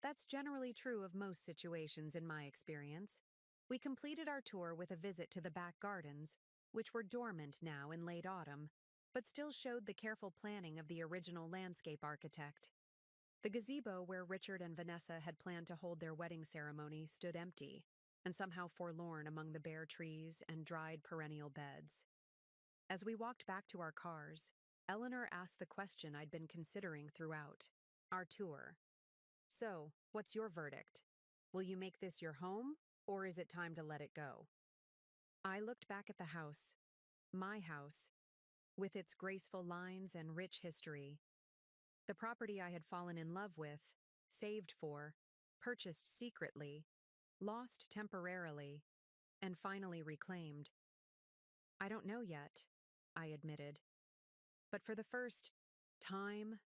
That's generally true of most situations in my experience. We completed our tour with a visit to the back gardens, which were dormant now in late autumn, but still showed the careful planning of the original landscape architect. The gazebo where Richard and Vanessa had planned to hold their wedding ceremony stood empty, and somehow forlorn among the bare trees and dried perennial beds. As we walked back to our cars, Eleanor asked the question I'd been considering throughout our tour. So, what's your verdict? Will you make this your home, or is it time to let it go? I looked back at the house, my house, with its graceful lines and rich history. The property I had fallen in love with, saved for, purchased secretly, lost temporarily, and finally reclaimed. I don't know yet, I admitted. But for the first time,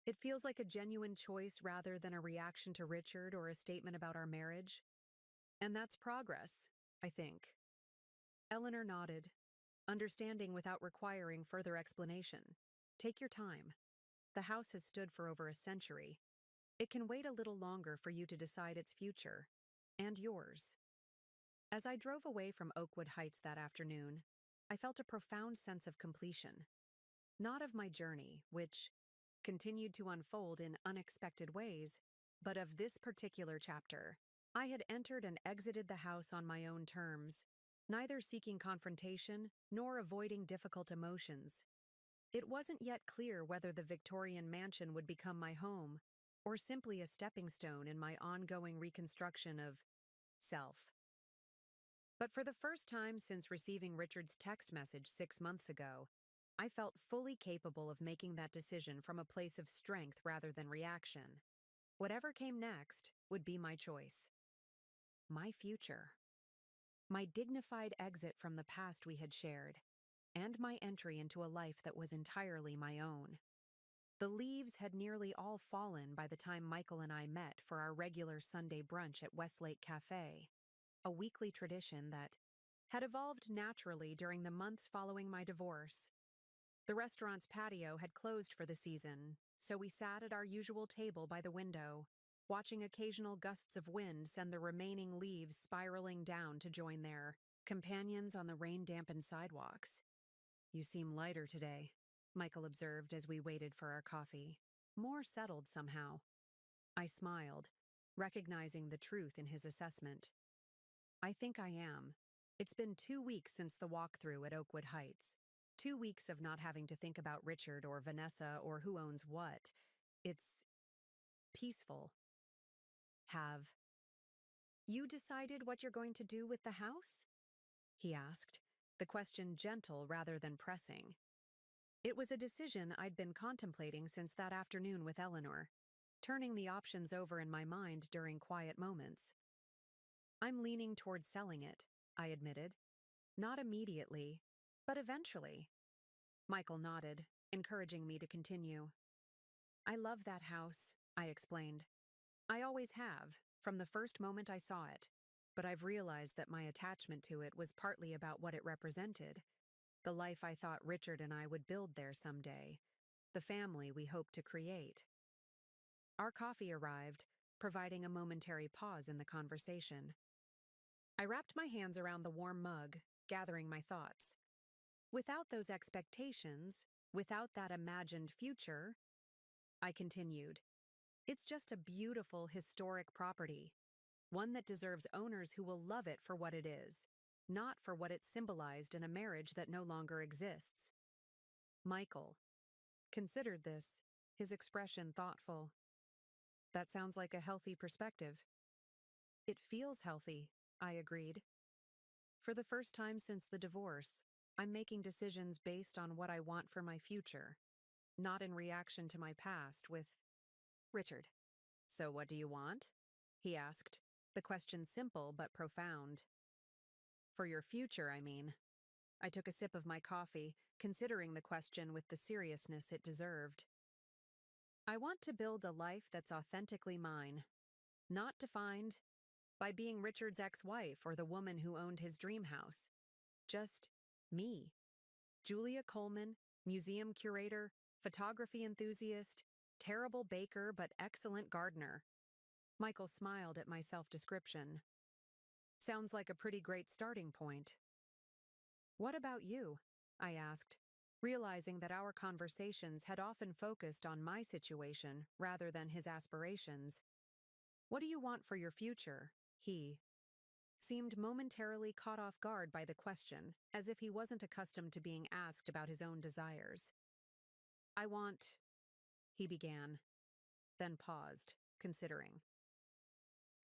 it feels like a genuine choice rather than a reaction to Richard or a statement about our marriage. And that's progress, I think. Eleanor nodded, understanding without requiring further explanation. Take your time. The house has stood for over a century. It can wait a little longer for you to decide its future, and yours. As I drove away from Oakwood Heights that afternoon, I felt a profound sense of completion. Not of my journey, which continued to unfold in unexpected ways, but of this particular chapter. I had entered and exited the house on my own terms, neither seeking confrontation nor avoiding difficult emotions. It wasn't yet clear whether the Victorian mansion would become my home, or simply a stepping stone in my ongoing reconstruction of self. But for the first time since receiving Richard's text message 6 months ago, I felt fully capable of making that decision from a place of strength rather than reaction. Whatever came next would be my choice. My future. My dignified exit from the past we had shared, and my entry into a life that was entirely my own. The leaves had nearly all fallen by the time Michael and I met for our regular Sunday brunch at Westlake Cafe, a weekly tradition that had evolved naturally during the months following my divorce. The restaurant's patio had closed for the season, so we sat at our usual table by the window, watching occasional gusts of wind send the remaining leaves spiraling down to join their companions on the rain-dampened sidewalks. "You seem lighter today," Michael observed as we waited for our coffee. "More settled somehow." I smiled, recognizing the truth in his assessment. "I think I am. It's been 2 weeks since the walkthrough at Oakwood Heights. 2 weeks of not having to think about Richard or Vanessa or who owns what. It's peaceful." "Have you decided what you're going to do with the house?" he asked, the question gentle rather than pressing. It was a decision I'd been contemplating since that afternoon with Eleanor, turning the options over in my mind during quiet moments. "I'm leaning towards selling it," I admitted. "Not immediately, but eventually." Michael nodded, encouraging me to continue. "I love that house," I explained. "I always have, from the first moment I saw it, but I've realized that my attachment to it was partly about what it represented, the life I thought Richard and I would build there someday, the family we hoped to create." Our coffee arrived, providing a momentary pause in the conversation. I wrapped my hands around the warm mug, gathering my thoughts. Without those expectations, without that imagined future, I continued, it's just a beautiful, historic property, one that deserves owners who will love it for what it is, not for what it symbolized in a marriage that no longer exists. Michael considered this, his expression thoughtful. "That sounds like a healthy perspective." "It feels healthy," I agreed. "For the first time since the divorce, I'm making decisions based on what I want for my future, not in reaction to my past with Richard." "So what do you want?" he asked, the question simple but profound. "For your future, I mean." I took a sip of my coffee, considering the question with the seriousness it deserved. "I want to build a life that's authentically mine, not defined by being Richard's ex-wife or the woman who owned his dream house. Just me. Julia Coleman, museum curator, photography enthusiast, terrible baker but excellent gardener." Michael smiled at my self-description. "Sounds like a pretty great starting point." "What about you?" I asked, realizing that our conversations had often focused on my situation rather than his aspirations. "What do you want for your future?" He seemed momentarily caught off guard by the question, as if he wasn't accustomed to being asked about his own desires. "I want," he began, then paused, considering.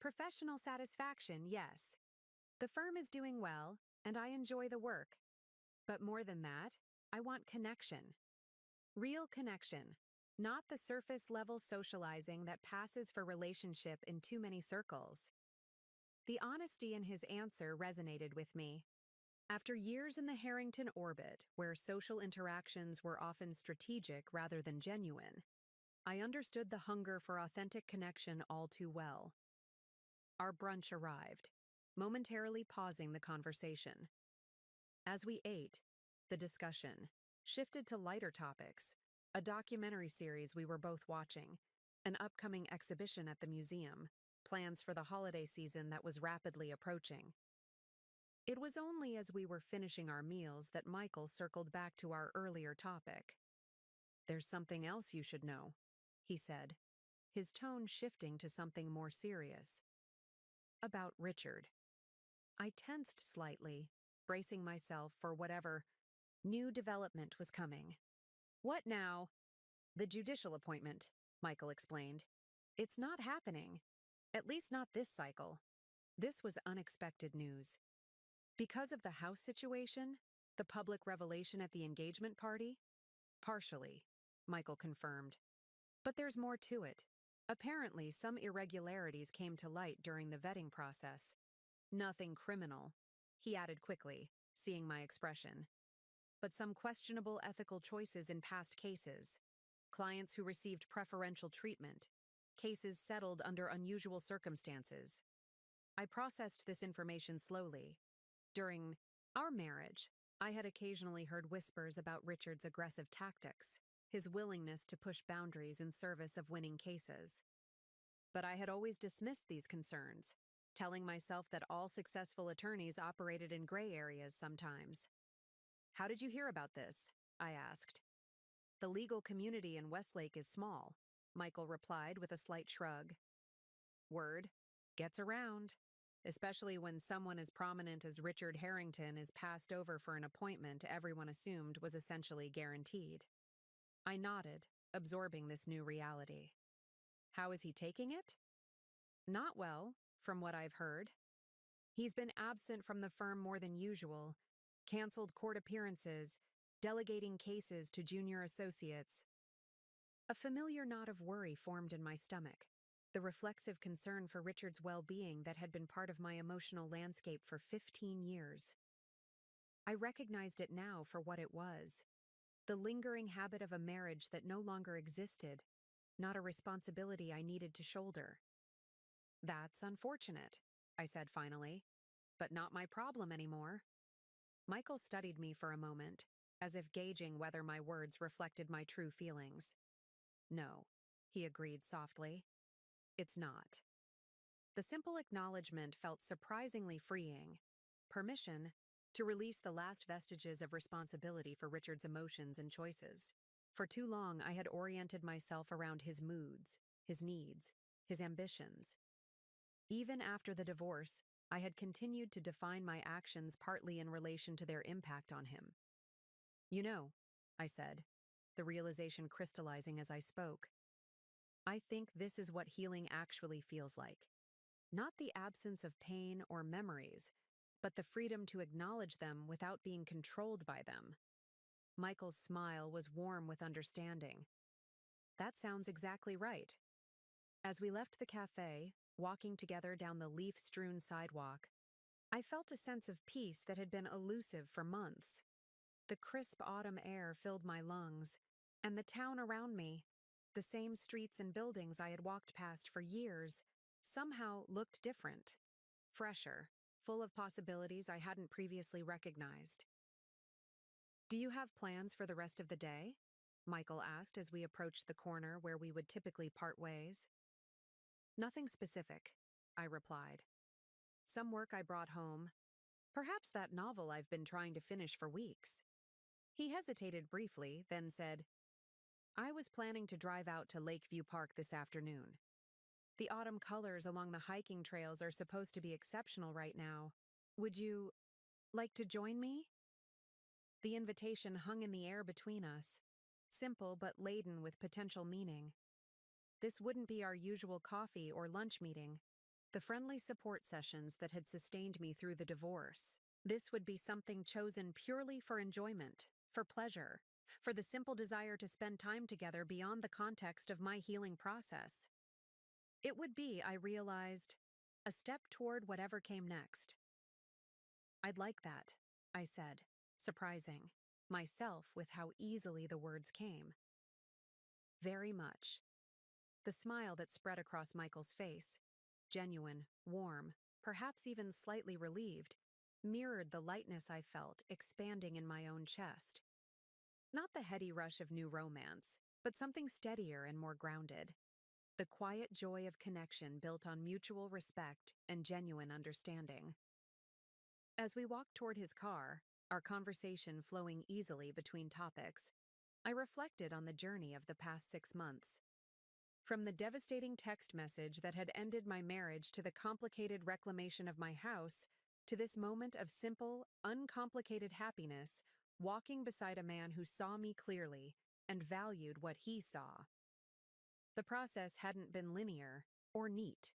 "Professional satisfaction, yes. The firm is doing well, and I enjoy the work. But more than that, I want connection. Real connection, not the surface-level socializing that passes for relationship in too many circles." The honesty in his answer resonated with me. After years in the Harrington orbit, where social interactions were often strategic rather than genuine, I understood the hunger for authentic connection all too well. Our brunch arrived, momentarily pausing the conversation. As we ate, the discussion shifted to lighter topics, a documentary series we were both watching, an upcoming exhibition at the museum, plans for the holiday season that was rapidly approaching. It was only as we were finishing our meals that Michael circled back to our earlier topic. "There's something else you should know," he said, his tone shifting to something more serious. "About Richard." I tensed slightly, bracing myself for whatever new development was coming. "What now?" "The judicial appointment," Michael explained. "It's not happening. At least not this cycle." This was unexpected news. "Because of the house situation? The public revelation at the engagement party?" "Partially," Michael confirmed. "But there's more to it. Apparently, some irregularities came to light during the vetting process. Nothing criminal," he added quickly, seeing my expression. "But some questionable ethical choices in past cases. Clients who received preferential treatment. Cases settled under unusual circumstances." I processed this information slowly. During Our marriage. I had occasionally heard whispers about Richard's aggressive tactics, his willingness to push boundaries in service of winning cases. But I had always dismissed these concerns, telling myself that all successful attorneys operated in gray areas sometimes. "How did you hear about this?" I asked. "The legal community in Westlake is small," Michael replied with a slight shrug. "Word gets around, especially when someone as prominent as Richard Harrington is passed over for an appointment everyone assumed was essentially guaranteed." I nodded, absorbing this new reality. "How is he taking it?" "Not well, from what I've heard. He's been absent from the firm more than usual, canceled court appearances, delegating cases to junior associates." A familiar knot of worry formed in my stomach, the reflexive concern for Richard's well-being that had been part of my emotional landscape for 15 years. I recognized it now for what it was, the lingering habit of a marriage that no longer existed, not a responsibility I needed to shoulder. "That's unfortunate," I said finally, "but not my problem anymore." Michael studied me for a moment, as if gauging whether my words reflected my true feelings. "No," he agreed softly. "It's not." The simple acknowledgement felt surprisingly freeing. Permission to release the last vestiges of responsibility for Richard's emotions and choices. For too long, I had oriented myself around his moods, his needs, his ambitions. Even after the divorce, I had continued to define my actions partly in relation to their impact on him. "You know," I said, the realization crystallizing as I spoke, "I think this is what healing actually feels like. Not the absence of pain or memories, but the freedom to acknowledge them without being controlled by them." Michael's smile was warm with understanding. "That sounds exactly right." As we left the cafe, walking together down the leaf-strewn sidewalk, I felt a sense of peace that had been elusive for months. The crisp autumn air filled my lungs, and the town around me, the same streets and buildings I had walked past for years, somehow looked different, fresher, full of possibilities I hadn't previously recognized. "Do you have plans for the rest of the day?" Michael asked as we approached the corner where we would typically part ways. "Nothing specific," I replied. "Some work I brought home. Perhaps that novel I've been trying to finish for weeks." He hesitated briefly, then said, "I was planning to drive out to Lakeview Park this afternoon. The autumn colors along the hiking trails are supposed to be exceptional right now. Would you like to join me?" The invitation hung in the air between us, simple but laden with potential meaning. This wouldn't be our usual coffee or lunch meeting, the friendly support sessions that had sustained me through the divorce. This would be something chosen purely for enjoyment, for pleasure, for the simple desire to spend time together beyond the context of my healing process. It would be, I realized, a step toward whatever came next. "I'd like that," I said, surprising myself with how easily the words came. "Very much." The smile that spread across Michael's face, genuine, warm, perhaps even slightly relieved, mirrored the lightness I felt expanding in my own chest. Not the heady rush of new romance, but something steadier and more grounded. The quiet joy of connection built on mutual respect and genuine understanding. As we walked toward his car, our conversation flowing easily between topics, I reflected on the journey of the past 6 months. From the devastating text message that had ended my marriage to the complicated reclamation of my house, to this moment of simple, uncomplicated happiness, walking beside a man who saw me clearly and valued what he saw. The process hadn't been linear or neat.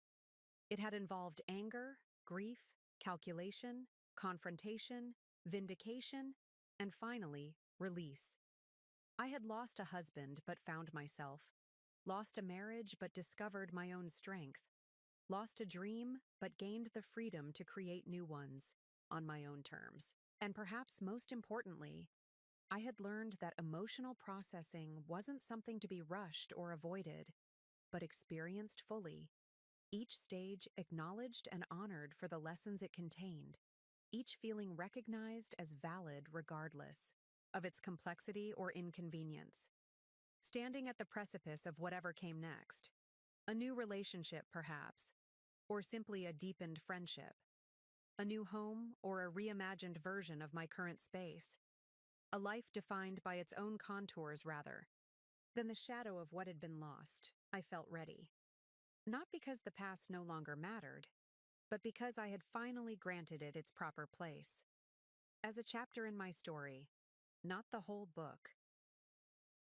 It had involved anger, grief, calculation, confrontation, vindication, and finally, release. I had lost a husband but found myself, lost a marriage but discovered my own strength, lost a dream but gained the freedom to create new ones, on my own terms. And perhaps most importantly, I had learned that emotional processing wasn't something to be rushed or avoided, but experienced fully, each stage acknowledged and honored for the lessons it contained. each feeling recognized as valid regardless of its complexity or inconvenience. Standing at the precipice of whatever came next, a new relationship perhaps, or simply a deepened friendship, a new home or a reimagined version of my current space, a life defined by its own contours rather than the shadow of what had been lost. I felt ready. Not because the past no longer mattered, but because I had finally granted it its proper place. As a chapter in my story, not the whole book.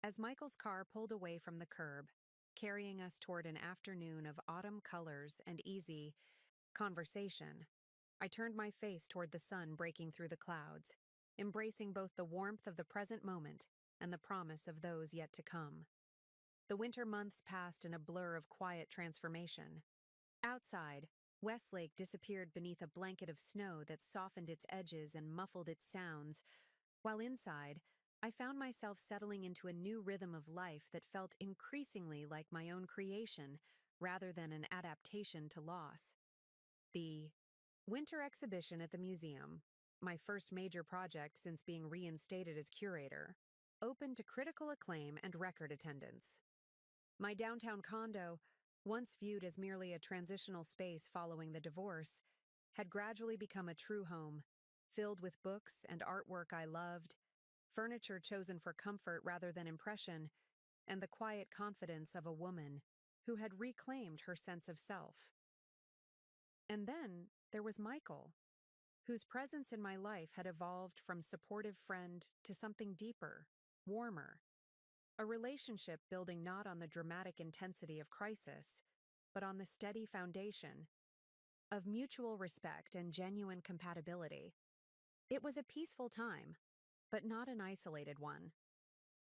As Michael's car pulled away from the curb, carrying us toward an afternoon of autumn colors and easy conversation, I turned my face toward the sun breaking through the clouds, embracing both the warmth of the present moment and the promise of those yet to come. The winter months passed in a blur of quiet transformation. Outside, Westlake disappeared beneath a blanket of snow that softened its edges and muffled its sounds, while inside, I found myself settling into a new rhythm of life that felt increasingly like my own creation rather than an adaptation to loss. The winter exhibition at the museum, my first major project since being reinstated as curator, opened to critical acclaim and record attendance. My downtown condo, once viewed as merely a transitional space following the divorce, had gradually become a true home, filled with books and artwork I loved, furniture chosen for comfort rather than impression, and the quiet confidence of a woman who had reclaimed her sense of self. And then there was Michael, whose presence in my life had evolved from supportive friend to something deeper, warmer, a relationship building not on the dramatic intensity of crisis, but on the steady foundation of mutual respect and genuine compatibility. It was a peaceful time, but not an isolated one.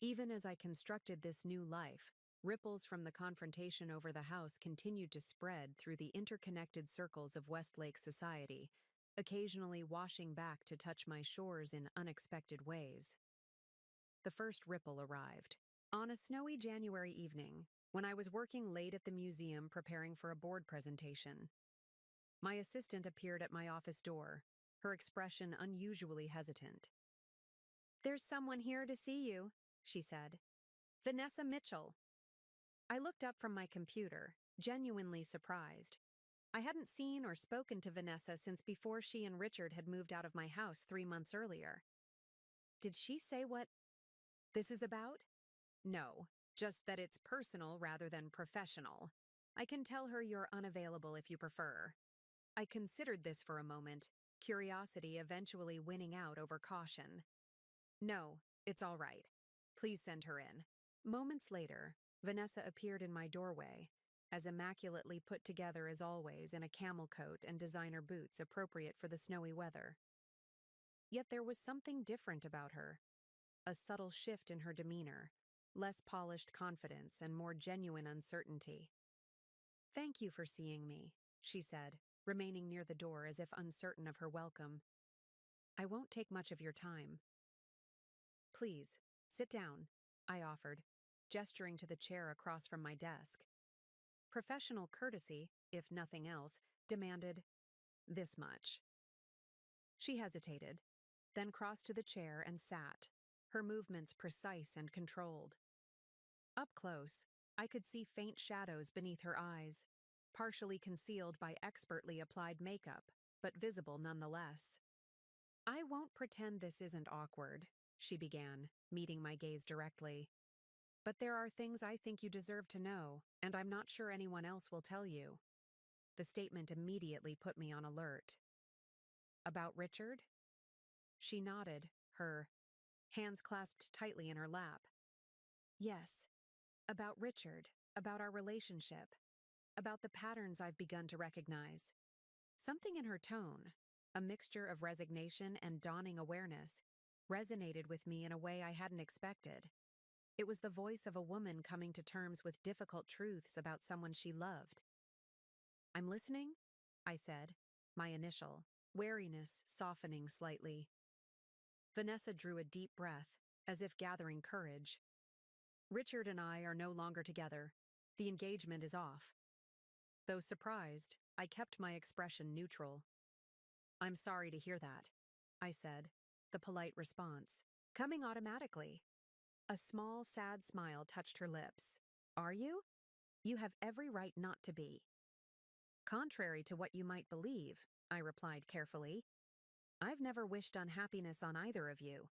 Even as I constructed this new life, ripples from the confrontation over the house continued to spread through the interconnected circles of Westlake society, occasionally washing back to touch my shores in unexpected ways. The first ripple arrived. On a snowy January evening, when I was working late at the museum preparing for a board presentation, my assistant appeared at my office door, her expression unusually hesitant. "There's someone here to see you," she said. "Vanessa Mitchell." I looked up from my computer, genuinely surprised. I hadn't seen or spoken to Vanessa since before she and Richard had moved out of my house 3 months earlier. Did she say what this is about? No, just that it's personal rather than professional. I can tell her you're unavailable if you prefer. I considered this for a moment, curiosity eventually winning out over caution. No, it's all right. Please send her in. Moments later, Vanessa appeared in my doorway, as immaculately put together as always in a camel coat and designer boots appropriate for the snowy weather. Yet there was something different about her, a subtle shift in her demeanor, less polished confidence and more genuine uncertainty. "Thank you for seeing me," she said, remaining near the door as if uncertain of her welcome. "I won't take much of your time." "Please, sit down," I offered, gesturing to the chair across from my desk. Professional courtesy, if nothing else, demanded this much. She hesitated, then crossed to the chair and sat, her movements precise and controlled. Up close, I could see faint shadows beneath her eyes, partially concealed by expertly applied makeup, but visible nonetheless. "I won't pretend this isn't awkward," she began, meeting my gaze directly. "But there are things I think you deserve to know, and I'm not sure anyone else will tell you." The statement immediately put me on alert. "About Richard?" She nodded, her hands clasped tightly in her lap. "Yes, about Richard, about our relationship, about the patterns I've begun to recognize." Something in her tone, a mixture of resignation and dawning awareness, resonated with me in a way I hadn't expected. It was the voice of a woman coming to terms with difficult truths about someone she loved. "I'm listening," I said, my initial, wariness softening slightly. Vanessa drew a deep breath, as if gathering courage. "Richard and I are no longer together. The engagement is off." Though surprised, I kept my expression neutral. I'm sorry to hear that, I said, the polite response, coming automatically. A small, sad smile touched her lips. Are you? You have every right not to be. Contrary to what you might believe, I replied carefully, I've never wished unhappiness on either of you.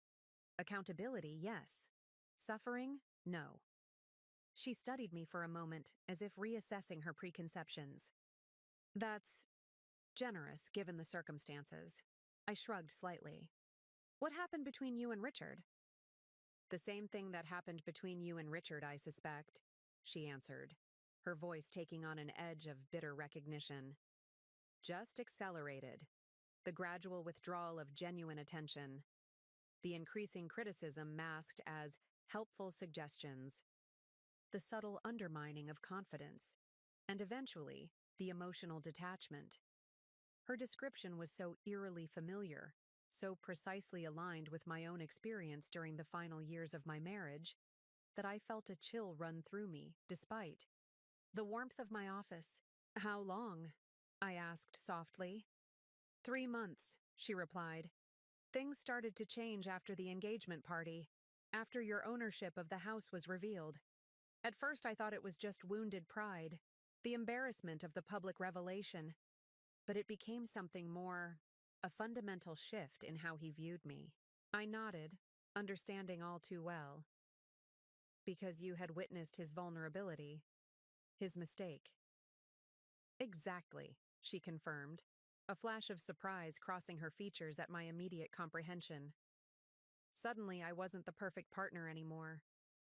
Accountability, yes. Suffering, no. She studied me for a moment, as if reassessing her preconceptions. That's generous, given the circumstances. I shrugged slightly. What happened between you and Richard? The same thing that happened between you and Richard, I suspect, she answered, her voice taking on an edge of bitter recognition. Just accelerated. The gradual withdrawal of genuine attention. The increasing criticism masked as helpful suggestions. The subtle undermining of confidence. And eventually, the emotional detachment. Her description was so eerily familiar, so precisely aligned with my own experience during the final years of my marriage, that I felt a chill run through me, despite the warmth of my office. How long? I asked softly. 3 months, she replied. Things started to change after the engagement party, after your ownership of the house was revealed. At first I thought it was just wounded pride, the embarrassment of the public revelation, but it became something more, a fundamental shift in how he viewed me. I nodded, understanding all too well. Because you had witnessed his vulnerability, his mistake. Exactly, she confirmed, a flash of surprise crossing her features at my immediate comprehension. Suddenly, I wasn't the perfect partner anymore.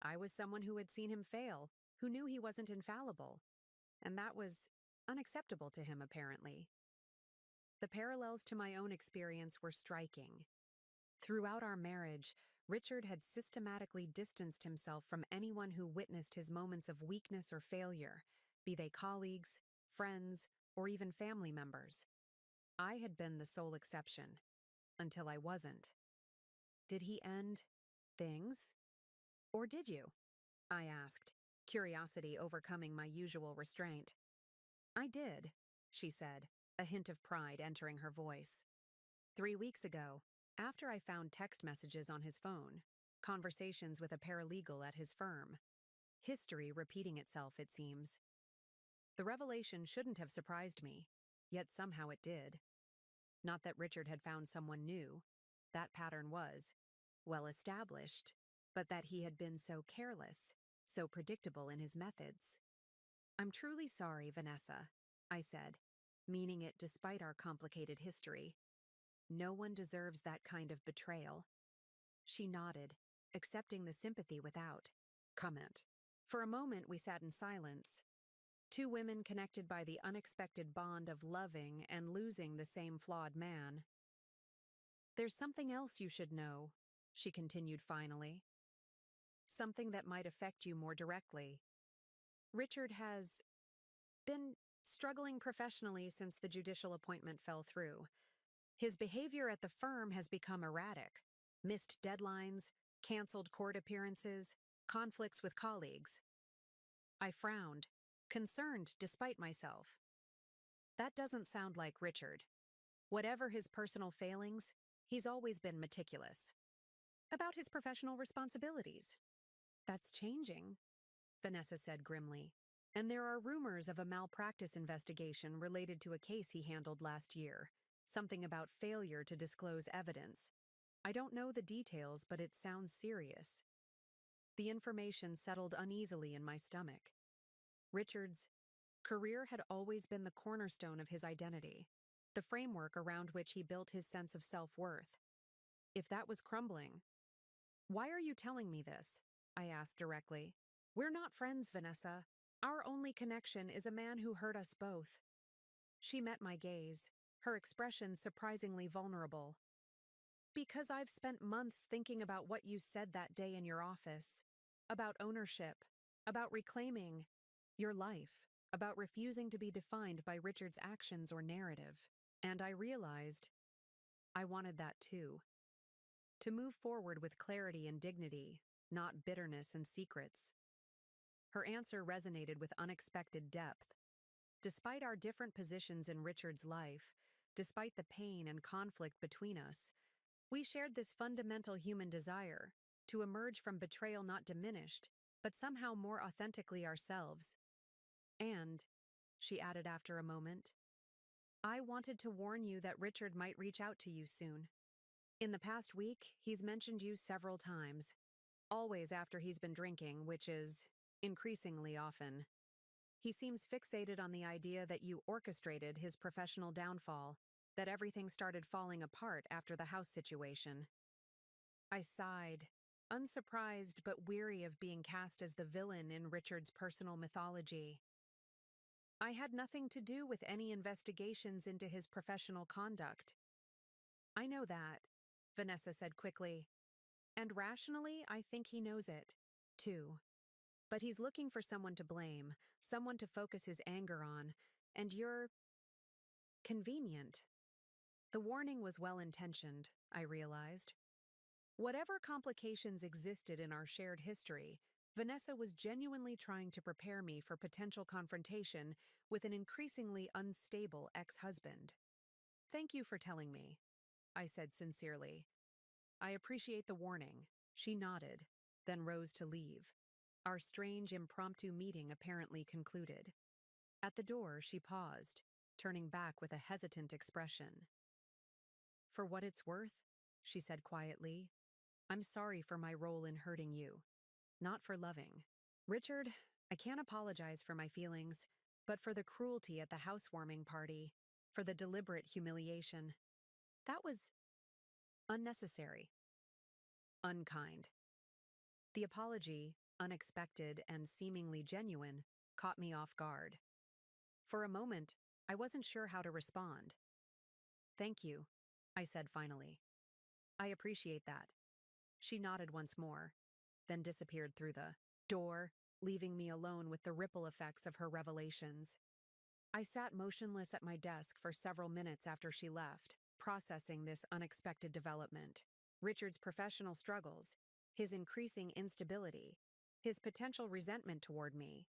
I was someone who had seen him fail, who knew he wasn't infallible. And that was unacceptable to him, apparently. The parallels to my own experience were striking. Throughout our marriage, Richard had systematically distanced himself from anyone who witnessed his moments of weakness or failure, be they colleagues, friends, or even family members. I had been the sole exception, until I wasn't. Did he end things? Or did you? I asked, curiosity overcoming my usual restraint. I did, she said, a hint of pride entering her voice. 3 weeks ago, after I found text messages on his phone, conversations with a paralegal at his firm, history repeating itself, it seems. The revelation shouldn't have surprised me, yet somehow it did. Not that Richard had found someone new. That pattern was well established, but that he had been so careless, so predictable in his methods. I'm truly sorry, Vanessa, I said, meaning it despite our complicated history. No one deserves that kind of betrayal. She nodded, accepting the sympathy without comment. For a moment we sat in silence. 2 women connected by the unexpected bond of loving and losing the same flawed man. There's something else you should know, she continued finally. Something that might affect you more directly. Richard has been struggling professionally since the judicial appointment fell through. His behavior at the firm has become erratic. Missed deadlines, canceled court appearances, conflicts with colleagues. I frowned, concerned despite myself. That doesn't sound like Richard. Whatever his personal failings, he's always been meticulous. About his professional responsibilities. That's changing, Vanessa said grimly. And there are rumors of a malpractice investigation related to a case he handled last year. Something about failure to disclose evidence. I don't know the details, but it sounds serious. The information settled uneasily in my stomach. Richard's career had always been the cornerstone of his identity, the framework around which he built his sense of self-worth. If that was crumbling, why are you telling me this? I asked directly. We're not friends, Vanessa. Our only connection is a man who hurt us both. She met my gaze, her expression surprisingly vulnerable. Because I've spent months thinking about what you said that day in your office, about ownership, about reclaiming your life, about refusing to be defined by Richard's actions or narrative. And I realized I wanted that too. To move forward with clarity and dignity, not bitterness and secrets. Her answer resonated with unexpected depth. Despite our different positions in Richard's life, Despite the pain and conflict between us, we shared this fundamental human desire to emerge from betrayal not diminished, but somehow more authentically ourselves. And, she added after a moment, I wanted to warn you that Richard might reach out to you soon. In the past week, he's mentioned you several times, always after he's been drinking, which is increasingly often. He seems fixated on the idea that you orchestrated his professional downfall, that everything started falling apart after the house situation. I sighed, unsurprised but weary of being cast as the villain in Richard's personal mythology. I had nothing to do with any investigations into his professional conduct. I know that, Vanessa said quickly. And rationally, I think he knows it, too. But he's looking for someone to blame, someone to focus his anger on, and you're convenient. The warning was well-intentioned, I realized. Whatever complications existed in our shared history, Vanessa was genuinely trying to prepare me for potential confrontation with an increasingly unstable ex-husband. Thank you for telling me, I said sincerely. I appreciate the warning. She nodded, then rose to leave. Our strange impromptu meeting apparently concluded. At the door, she paused, turning back with a hesitant expression. For what it's worth, she said quietly, I'm sorry for my role in hurting you, not for loving. Richard, I can't apologize for my feelings, but for the cruelty at the housewarming party, for the deliberate humiliation. That was unnecessary. Unkind. The apology, unexpected and seemingly genuine, caught me off guard. For a moment, I wasn't sure how to respond. Thank you, I said finally. I appreciate that. She nodded once more, then disappeared through the door, leaving me alone with the ripple effects of her revelations. I sat motionless at my desk for several minutes after she left, processing this unexpected development. Richard's professional struggles, his increasing instability, his potential resentment toward me.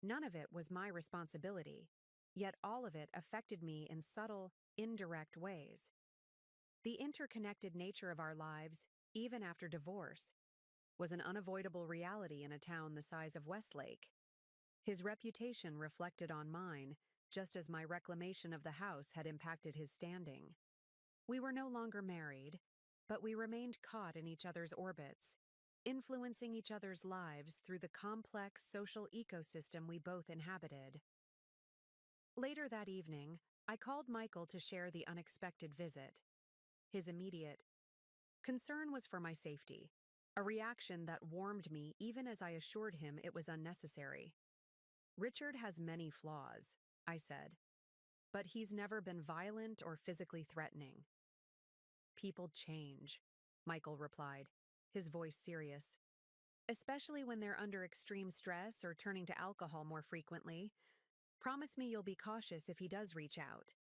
None of it was my responsibility, yet all of it affected me in subtle, indirect ways. The interconnected nature of our lives, even after divorce, was an unavoidable reality in a town the size of Westlake. His reputation reflected on mine, just as my reclamation of the house had impacted his standing. We were no longer married, but we remained caught in each other's orbits, influencing each other's lives through the complex social ecosystem we both inhabited. Later that evening, I called Michael to share the unexpected visit. His immediate concern was for my safety, a reaction that warmed me even as I assured him it was unnecessary. Richard has many flaws, I said, but he's never been violent or physically threatening. People change, Michael replied, his voice serious. Especially when they're under extreme stress or turning to alcohol more frequently. Promise me you'll be cautious if he does reach out.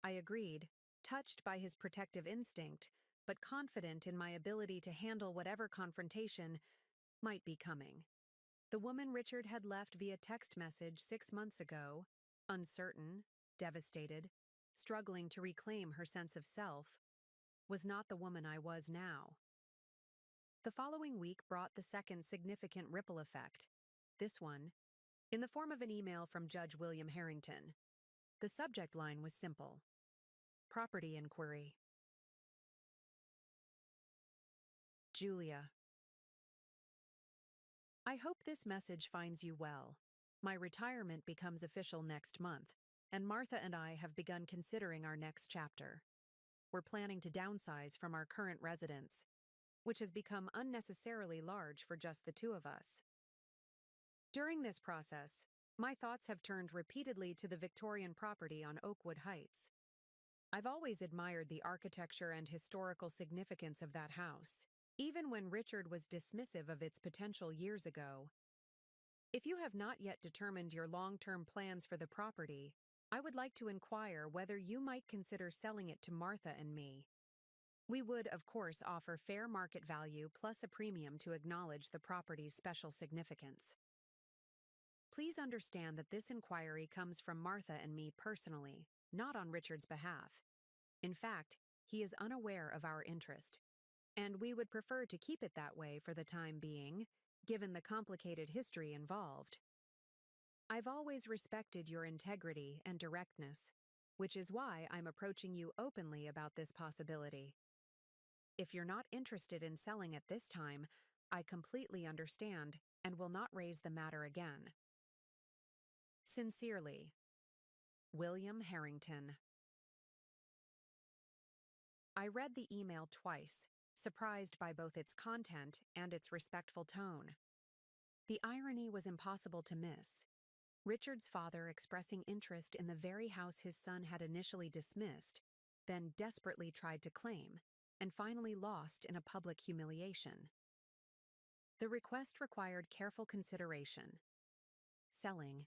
I agreed, touched by his protective instinct, but confident in my ability to handle whatever confrontation might be coming. The woman Richard had left via text message 6 months ago, uncertain, devastated, struggling to reclaim her sense of self, was not the woman I was now. The following week brought the second significant ripple effect, this one, in the form of an email from Judge William Harrington. The subject line was simple: property inquiry. Julia. I hope this message finds you well. My retirement becomes official next month, and Martha and I have begun considering our next chapter. We're planning to downsize from our current residence, which has become unnecessarily large for just the two of us. During this process, my thoughts have turned repeatedly to the Victorian property on Oakwood Heights. I've always admired the architecture and historical significance of that house, even when Richard was dismissive of its potential years ago. If you have not yet determined your long-term plans for the property, I would like to inquire whether you might consider selling it to Martha and me. We would, of course, offer fair market value plus a premium to acknowledge the property's special significance. Please understand that this inquiry comes from Martha and me personally, not on Richard's behalf. In fact, he is unaware of our interest, and we would prefer to keep it that way for the time being, given the complicated history involved. I've always respected your integrity and directness, which is why I'm approaching you openly about this possibility. If you're not interested in selling at this time, I completely understand and will not raise the matter again. Sincerely, William Harrington. I read the email twice, surprised by both its content and its respectful tone. The irony was impossible to miss. Richard's father expressing interest in the very house his son had initially dismissed, then desperately tried to claim, and finally lost in a public humiliation. The request required careful consideration. Selling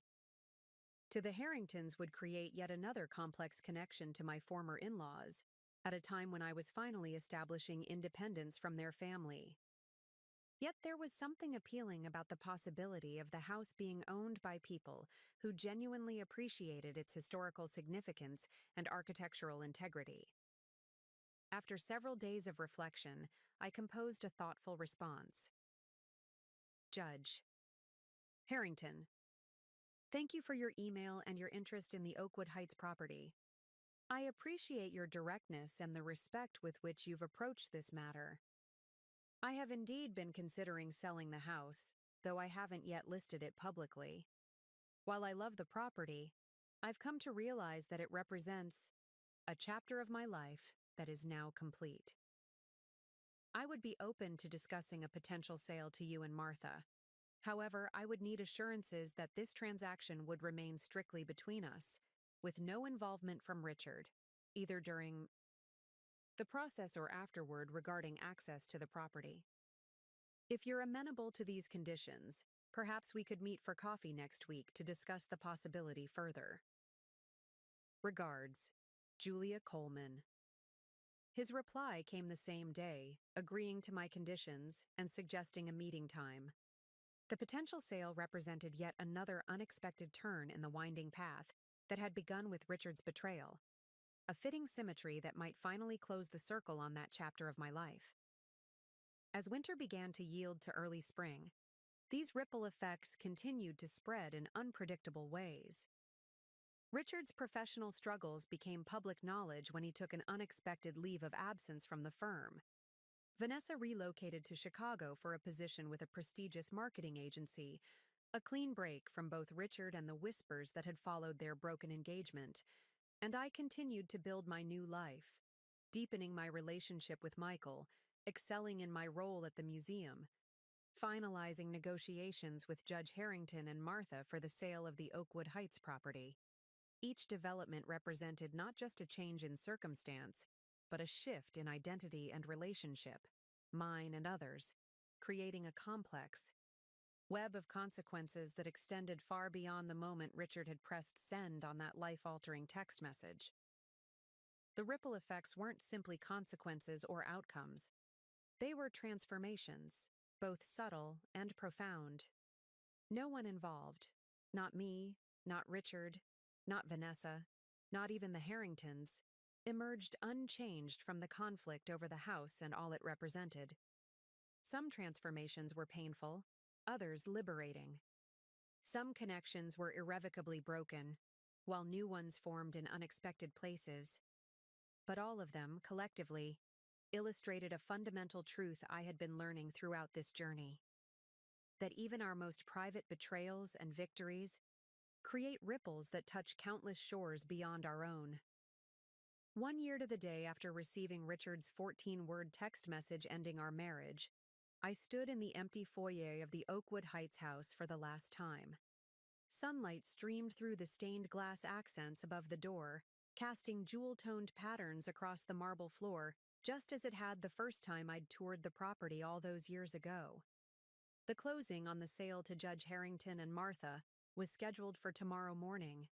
to the Harringtons would create yet another complex connection to my former in-laws, at a time when I was finally establishing independence from their family. Yet there was something appealing about the possibility of the house being owned by people who genuinely appreciated its historical significance and architectural integrity. After several days of reflection, I composed a thoughtful response. Judge Harrington, thank you for your email and your interest in the Oakwood Heights property. I appreciate your directness and the respect with which you've approached this matter. I have indeed been considering selling the house, though I haven't yet listed it publicly. While I love the property, I've come to realize that it represents a chapter of my life that is now complete. I would be open to discussing a potential sale to you and Martha. However, I would need assurances that this transaction would remain strictly between us, with no involvement from Richard, either during the process or afterward regarding access to the property. If you're amenable to these conditions, perhaps we could meet for coffee next week to discuss the possibility further. Regards, Julia Coleman. His reply came the same day, agreeing to my conditions and suggesting a meeting time. The potential sale represented yet another unexpected turn in the winding path that had begun with Richard's betrayal, a fitting symmetry that might finally close the circle on that chapter of my life. As winter began to yield to early spring, these ripple effects continued to spread in unpredictable ways. Richard's professional struggles became public knowledge when he took an unexpected leave of absence from the firm. Vanessa relocated to Chicago for a position with a prestigious marketing agency, a clean break from both Richard and the whispers that had followed their broken engagement, and I continued to build my new life, deepening my relationship with Michael, excelling in my role at the museum, finalizing negotiations with Judge Harrington and Martha for the sale of the Oakwood Heights property. Each development represented not just a change in circumstance, but a shift in identity and relationship, mine and others, creating a complex web of consequences that extended far beyond the moment Richard had pressed send on that life-altering text message. The ripple effects weren't simply consequences or outcomes. They were transformations, both subtle and profound. No one involved, not me, not Richard, not Vanessa, not even the Harringtons, emerged unchanged from the conflict over the house and all it represented. Some transformations were painful, others liberating. Some connections were irrevocably broken, while new ones formed in unexpected places. But all of them, collectively, illustrated a fundamental truth I had been learning throughout this journey: that even our most private betrayals and victories create ripples that touch countless shores beyond our own. 1 year to the day after receiving Richard's 14-word text message ending our marriage, I stood in the empty foyer of the Oakwood Heights house for the last time. Sunlight streamed through the stained glass accents above the door, casting jewel-toned patterns across the marble floor, just as it had the first time I'd toured the property all those years ago. The closing on the sale to Judge Harrington and Martha was scheduled for tomorrow morning.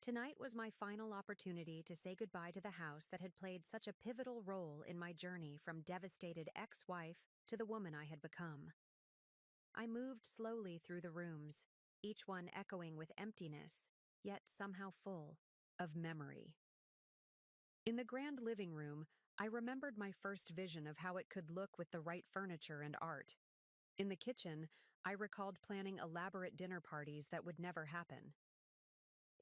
Tonight was my final opportunity to say goodbye to the house that had played such a pivotal role in my journey from devastated ex-wife to the woman I had become. I moved slowly through the rooms, each one echoing with emptiness, yet somehow full of memory. In the grand living room, I remembered my first vision of how it could look with the right furniture and art. In the kitchen, I recalled planning elaborate dinner parties that would never happen.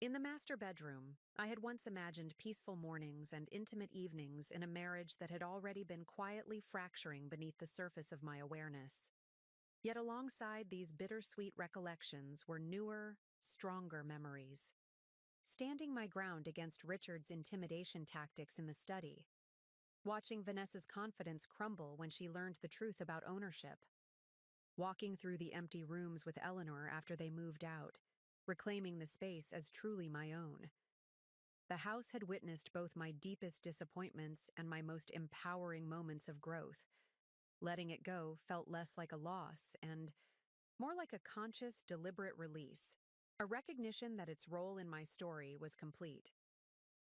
In the master bedroom, I had once imagined peaceful mornings and intimate evenings in a marriage that had already been quietly fracturing beneath the surface of my awareness. Yet alongside these bittersweet recollections were newer, stronger memories. Standing my ground against Richard's intimidation tactics in the study, watching Vanessa's confidence crumble when she learned the truth about ownership, walking through the empty rooms with Eleanor after they moved out, reclaiming the space as truly my own. The house had witnessed both my deepest disappointments and my most empowering moments of growth. Letting it go felt less like a loss and more like a conscious, deliberate release, a recognition that its role in my story was complete.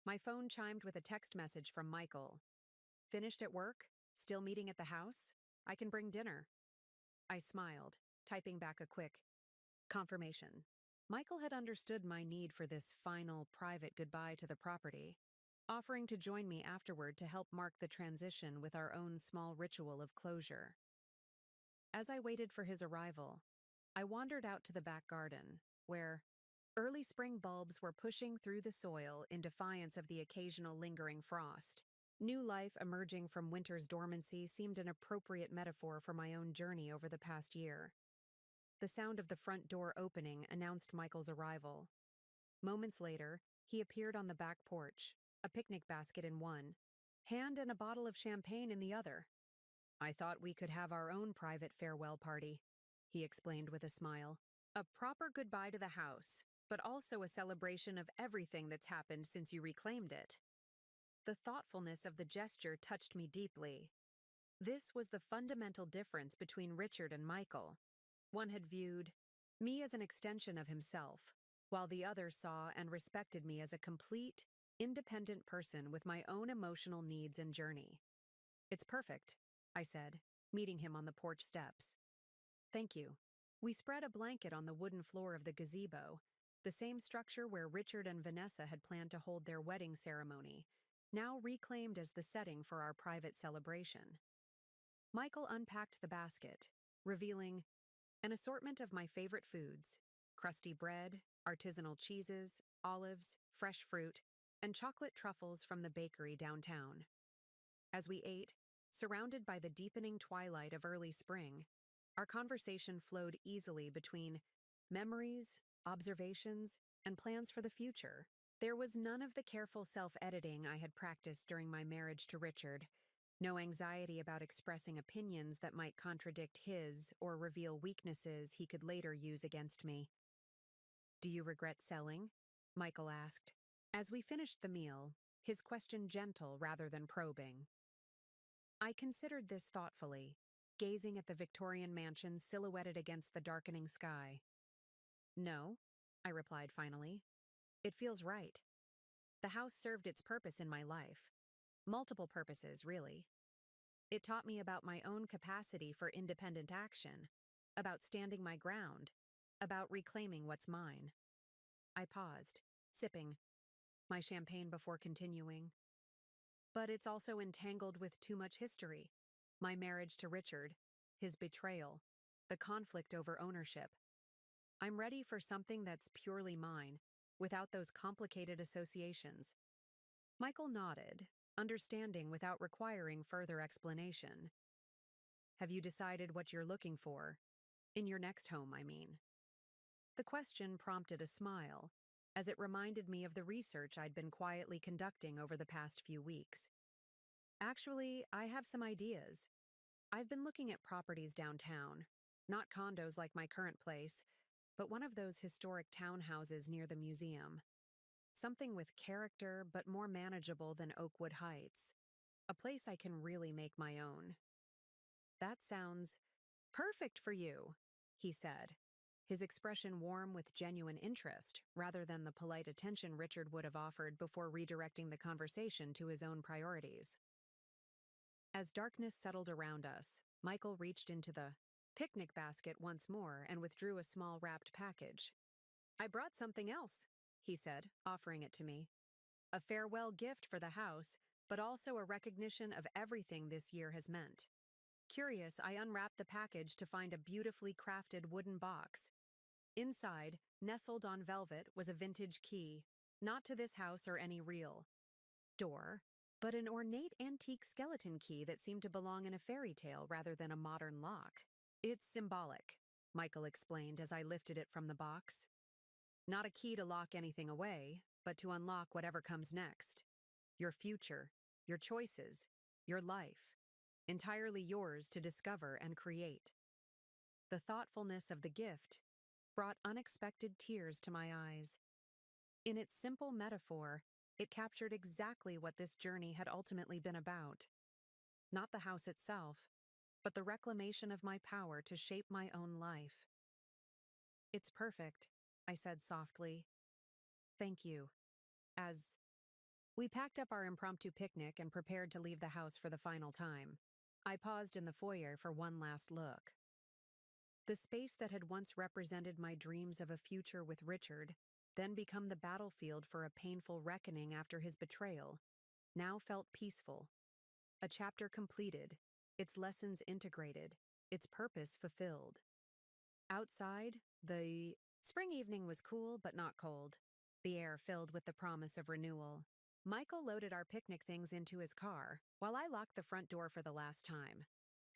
My phone chimed with a text message from Michael. "Finished at work? Still meeting at the house? I can bring dinner." I smiled, typing back a quick confirmation. Michael had understood my need for this final, private goodbye to the property, offering to join me afterward to help mark the transition with our own small ritual of closure. As I waited for his arrival, I wandered out to the back garden, where early spring bulbs were pushing through the soil in defiance of the occasional lingering frost. New life emerging from winter's dormancy seemed an appropriate metaphor for my own journey over the past year. The sound of the front door opening announced Michael's arrival. Moments later, he appeared on the back porch, a picnic basket in one, hand and a bottle of champagne in the other. "I thought we could have our own private farewell party," he explained with a smile. "A proper goodbye to the house, but also a celebration of everything that's happened since you reclaimed it." The thoughtfulness of the gesture touched me deeply. This was the fundamental difference between Richard and Michael. One had viewed me as an extension of himself, while the other saw and respected me as a complete, independent person with my own emotional needs and journey. "It's perfect," I said, meeting him on the porch steps. "Thank you." We spread a blanket on the wooden floor of the gazebo, the same structure where Richard and Vanessa had planned to hold their wedding ceremony, now reclaimed as the setting for our private celebration. Michael unpacked the basket, revealing an assortment of my favorite foods: crusty bread, artisanal cheeses, olives, fresh fruit, and chocolate truffles from the bakery downtown. As we ate, surrounded by the deepening twilight of early spring, our conversation flowed easily between memories, observations, and plans for the future. There was none of the careful self-editing I had practiced during my marriage to Richard, no anxiety about expressing opinions that might contradict his or reveal weaknesses he could later use against me. "Do you regret selling?" Michael asked. As we finished the meal, his question gentle rather than probing. I considered this thoughtfully, gazing at the Victorian mansion silhouetted against the darkening sky. "No," I replied finally. "It feels right. The house served its purpose in my life. Multiple purposes, really. It taught me about my own capacity for independent action, about standing my ground, about reclaiming what's mine." I paused, sipping my champagne before continuing. "But it's also entangled with too much history. My marriage to Richard, his betrayal, the conflict over ownership. I'm ready for something that's purely mine, without those complicated associations." Michael nodded, understanding without requiring further explanation. "Have you decided what you're looking for? In your next home, I mean." The question prompted a smile, as it reminded me of the research I'd been quietly conducting over the past few weeks. "Actually, I have some ideas. I've been looking at properties downtown, not condos like my current place, but one of those historic townhouses near the museum. Something with character but more manageable than Oakwood Heights. A place I can really make my own." "That sounds perfect for you," he said, his expression warm with genuine interest rather than the polite attention Richard would have offered before redirecting the conversation to his own priorities. As darkness settled around us, Michael reached into the picnic basket once more and withdrew a small wrapped package. I brought something else, he said, offering it to me. A farewell gift for the house, but also a recognition of everything this year has meant. Curious, I unwrapped the package to find a beautifully crafted wooden box. Inside, nestled on velvet, was a vintage key, not to this house or any real door, but an ornate antique skeleton key that seemed to belong in a fairy tale rather than a modern lock. It's symbolic, Michael explained as I lifted it from the box. Not a key to lock anything away, but to unlock whatever comes next. Your future, your choices, your life. Entirely yours to discover and create. The thoughtfulness of the gift brought unexpected tears to my eyes. In its simple metaphor, it captured exactly what this journey had ultimately been about. Not the house itself, but the reclamation of my power to shape my own life. It's perfect, I said softly. Thank you. As we packed up our impromptu picnic and prepared to leave the house for the final time, I paused in the foyer for one last look. The space that had once represented my dreams of a future with Richard, then become the battlefield for a painful reckoning after his betrayal, now felt peaceful. A chapter completed, its lessons integrated, its purpose fulfilled. Outside, the spring evening was cool but not cold, the air filled with the promise of renewal. Michael loaded our picnic things into his car, while I locked the front door for the last time,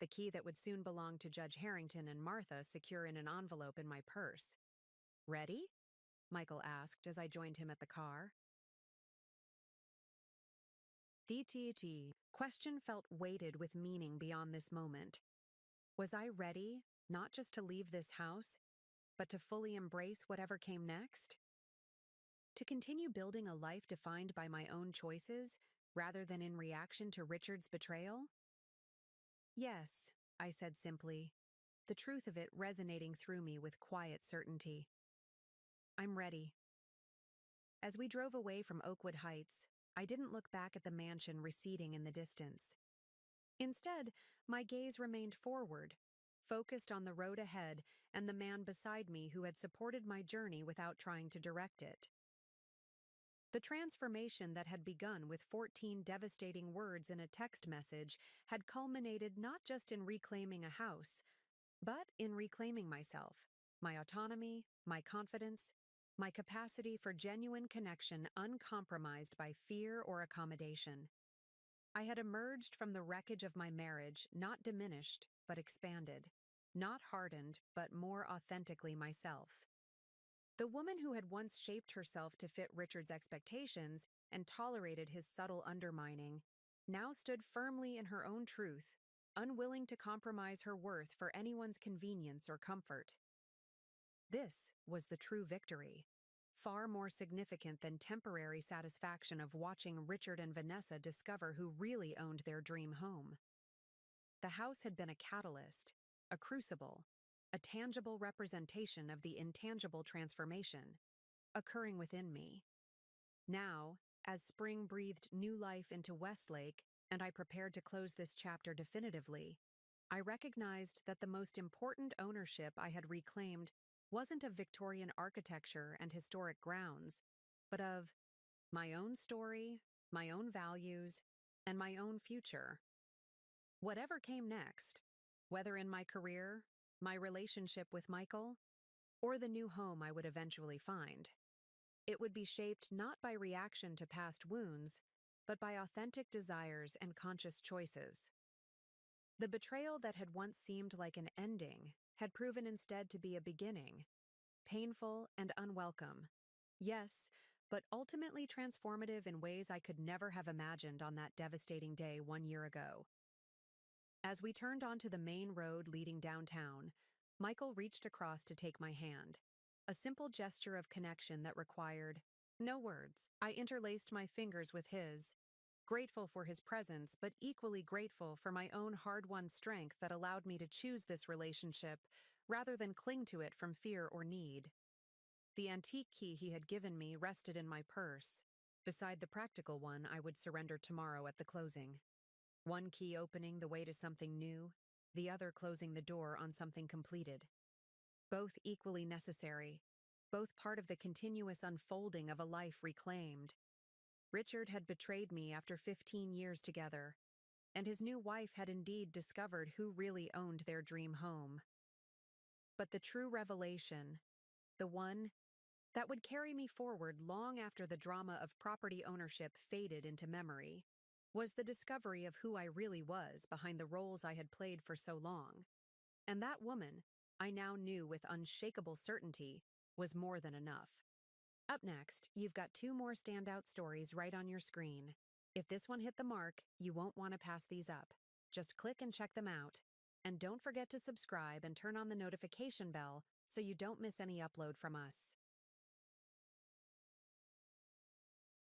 the key that would soon belong to Judge Harrington and Martha secure in an envelope in my purse. Ready? Michael asked as I joined him at the car. DTT. Question felt weighted with meaning beyond this moment. Was I ready, not just to leave this house, but to fully embrace whatever came next? To continue building a life defined by my own choices, rather than in reaction to Richard's betrayal? Yes, I said simply, the truth of it resonating through me with quiet certainty. I'm ready. As we drove away from Oakwood Heights, I didn't look back at the mansion receding in the distance. Instead, my gaze remained forward, focused on the road ahead and the man beside me who had supported my journey without trying to direct it. The transformation that had begun with 14 devastating words in a text message had culminated not just in reclaiming a house, but in reclaiming myself, my autonomy, my confidence, my capacity for genuine connection uncompromised by fear or accommodation. I had emerged from the wreckage of my marriage not diminished, but expanded, not hardened, but more authentically myself. The woman who had once shaped herself to fit Richard's expectations and tolerated his subtle undermining, now stood firmly in her own truth, unwilling to compromise her worth for anyone's convenience or comfort. This was the true victory, far more significant than temporary satisfaction of watching Richard and Vanessa discover who really owned their dream home. The house had been a catalyst, a crucible, a tangible representation of the intangible transformation occurring within me. Now, as spring breathed new life into Westlake and I prepared to close this chapter definitively, I recognized that the most important ownership I had reclaimed wasn't of Victorian architecture and historic grounds, but of my own story, my own values, and my own future. Whatever came next, whether in my career, my relationship with Michael, or the new home I would eventually find, it would be shaped not by reaction to past wounds, but by authentic desires and conscious choices. The betrayal that had once seemed like an ending had proven instead to be a beginning, painful and unwelcome. Yes, but ultimately transformative in ways I could never have imagined on that devastating day 1 year ago. As we turned onto the main road leading downtown, Michael reached across to take my hand, a simple gesture of connection that required no words. I interlaced my fingers with his, grateful for his presence, but equally grateful for my own hard-won strength that allowed me to choose this relationship rather than cling to it from fear or need. The antique key he had given me rested in my purse, beside the practical one I would surrender tomorrow at the closing. One key opening the way to something new, the other closing the door on something completed. Both equally necessary, both part of the continuous unfolding of a life reclaimed. Richard had betrayed me after 15 years together, and his new wife had indeed discovered who really owned their dream home. But the true revelation, the one that would carry me forward long after the drama of property ownership faded into memory, was the discovery of who I really was behind the roles I had played for so long. And that woman, I now knew with unshakable certainty, was more than enough. Up next, you've got 2 more standout stories right on your screen. If this one hit the mark, you won't want to pass these up. Just click and check them out. And don't forget to subscribe and turn on the notification bell so you don't miss any upload from us.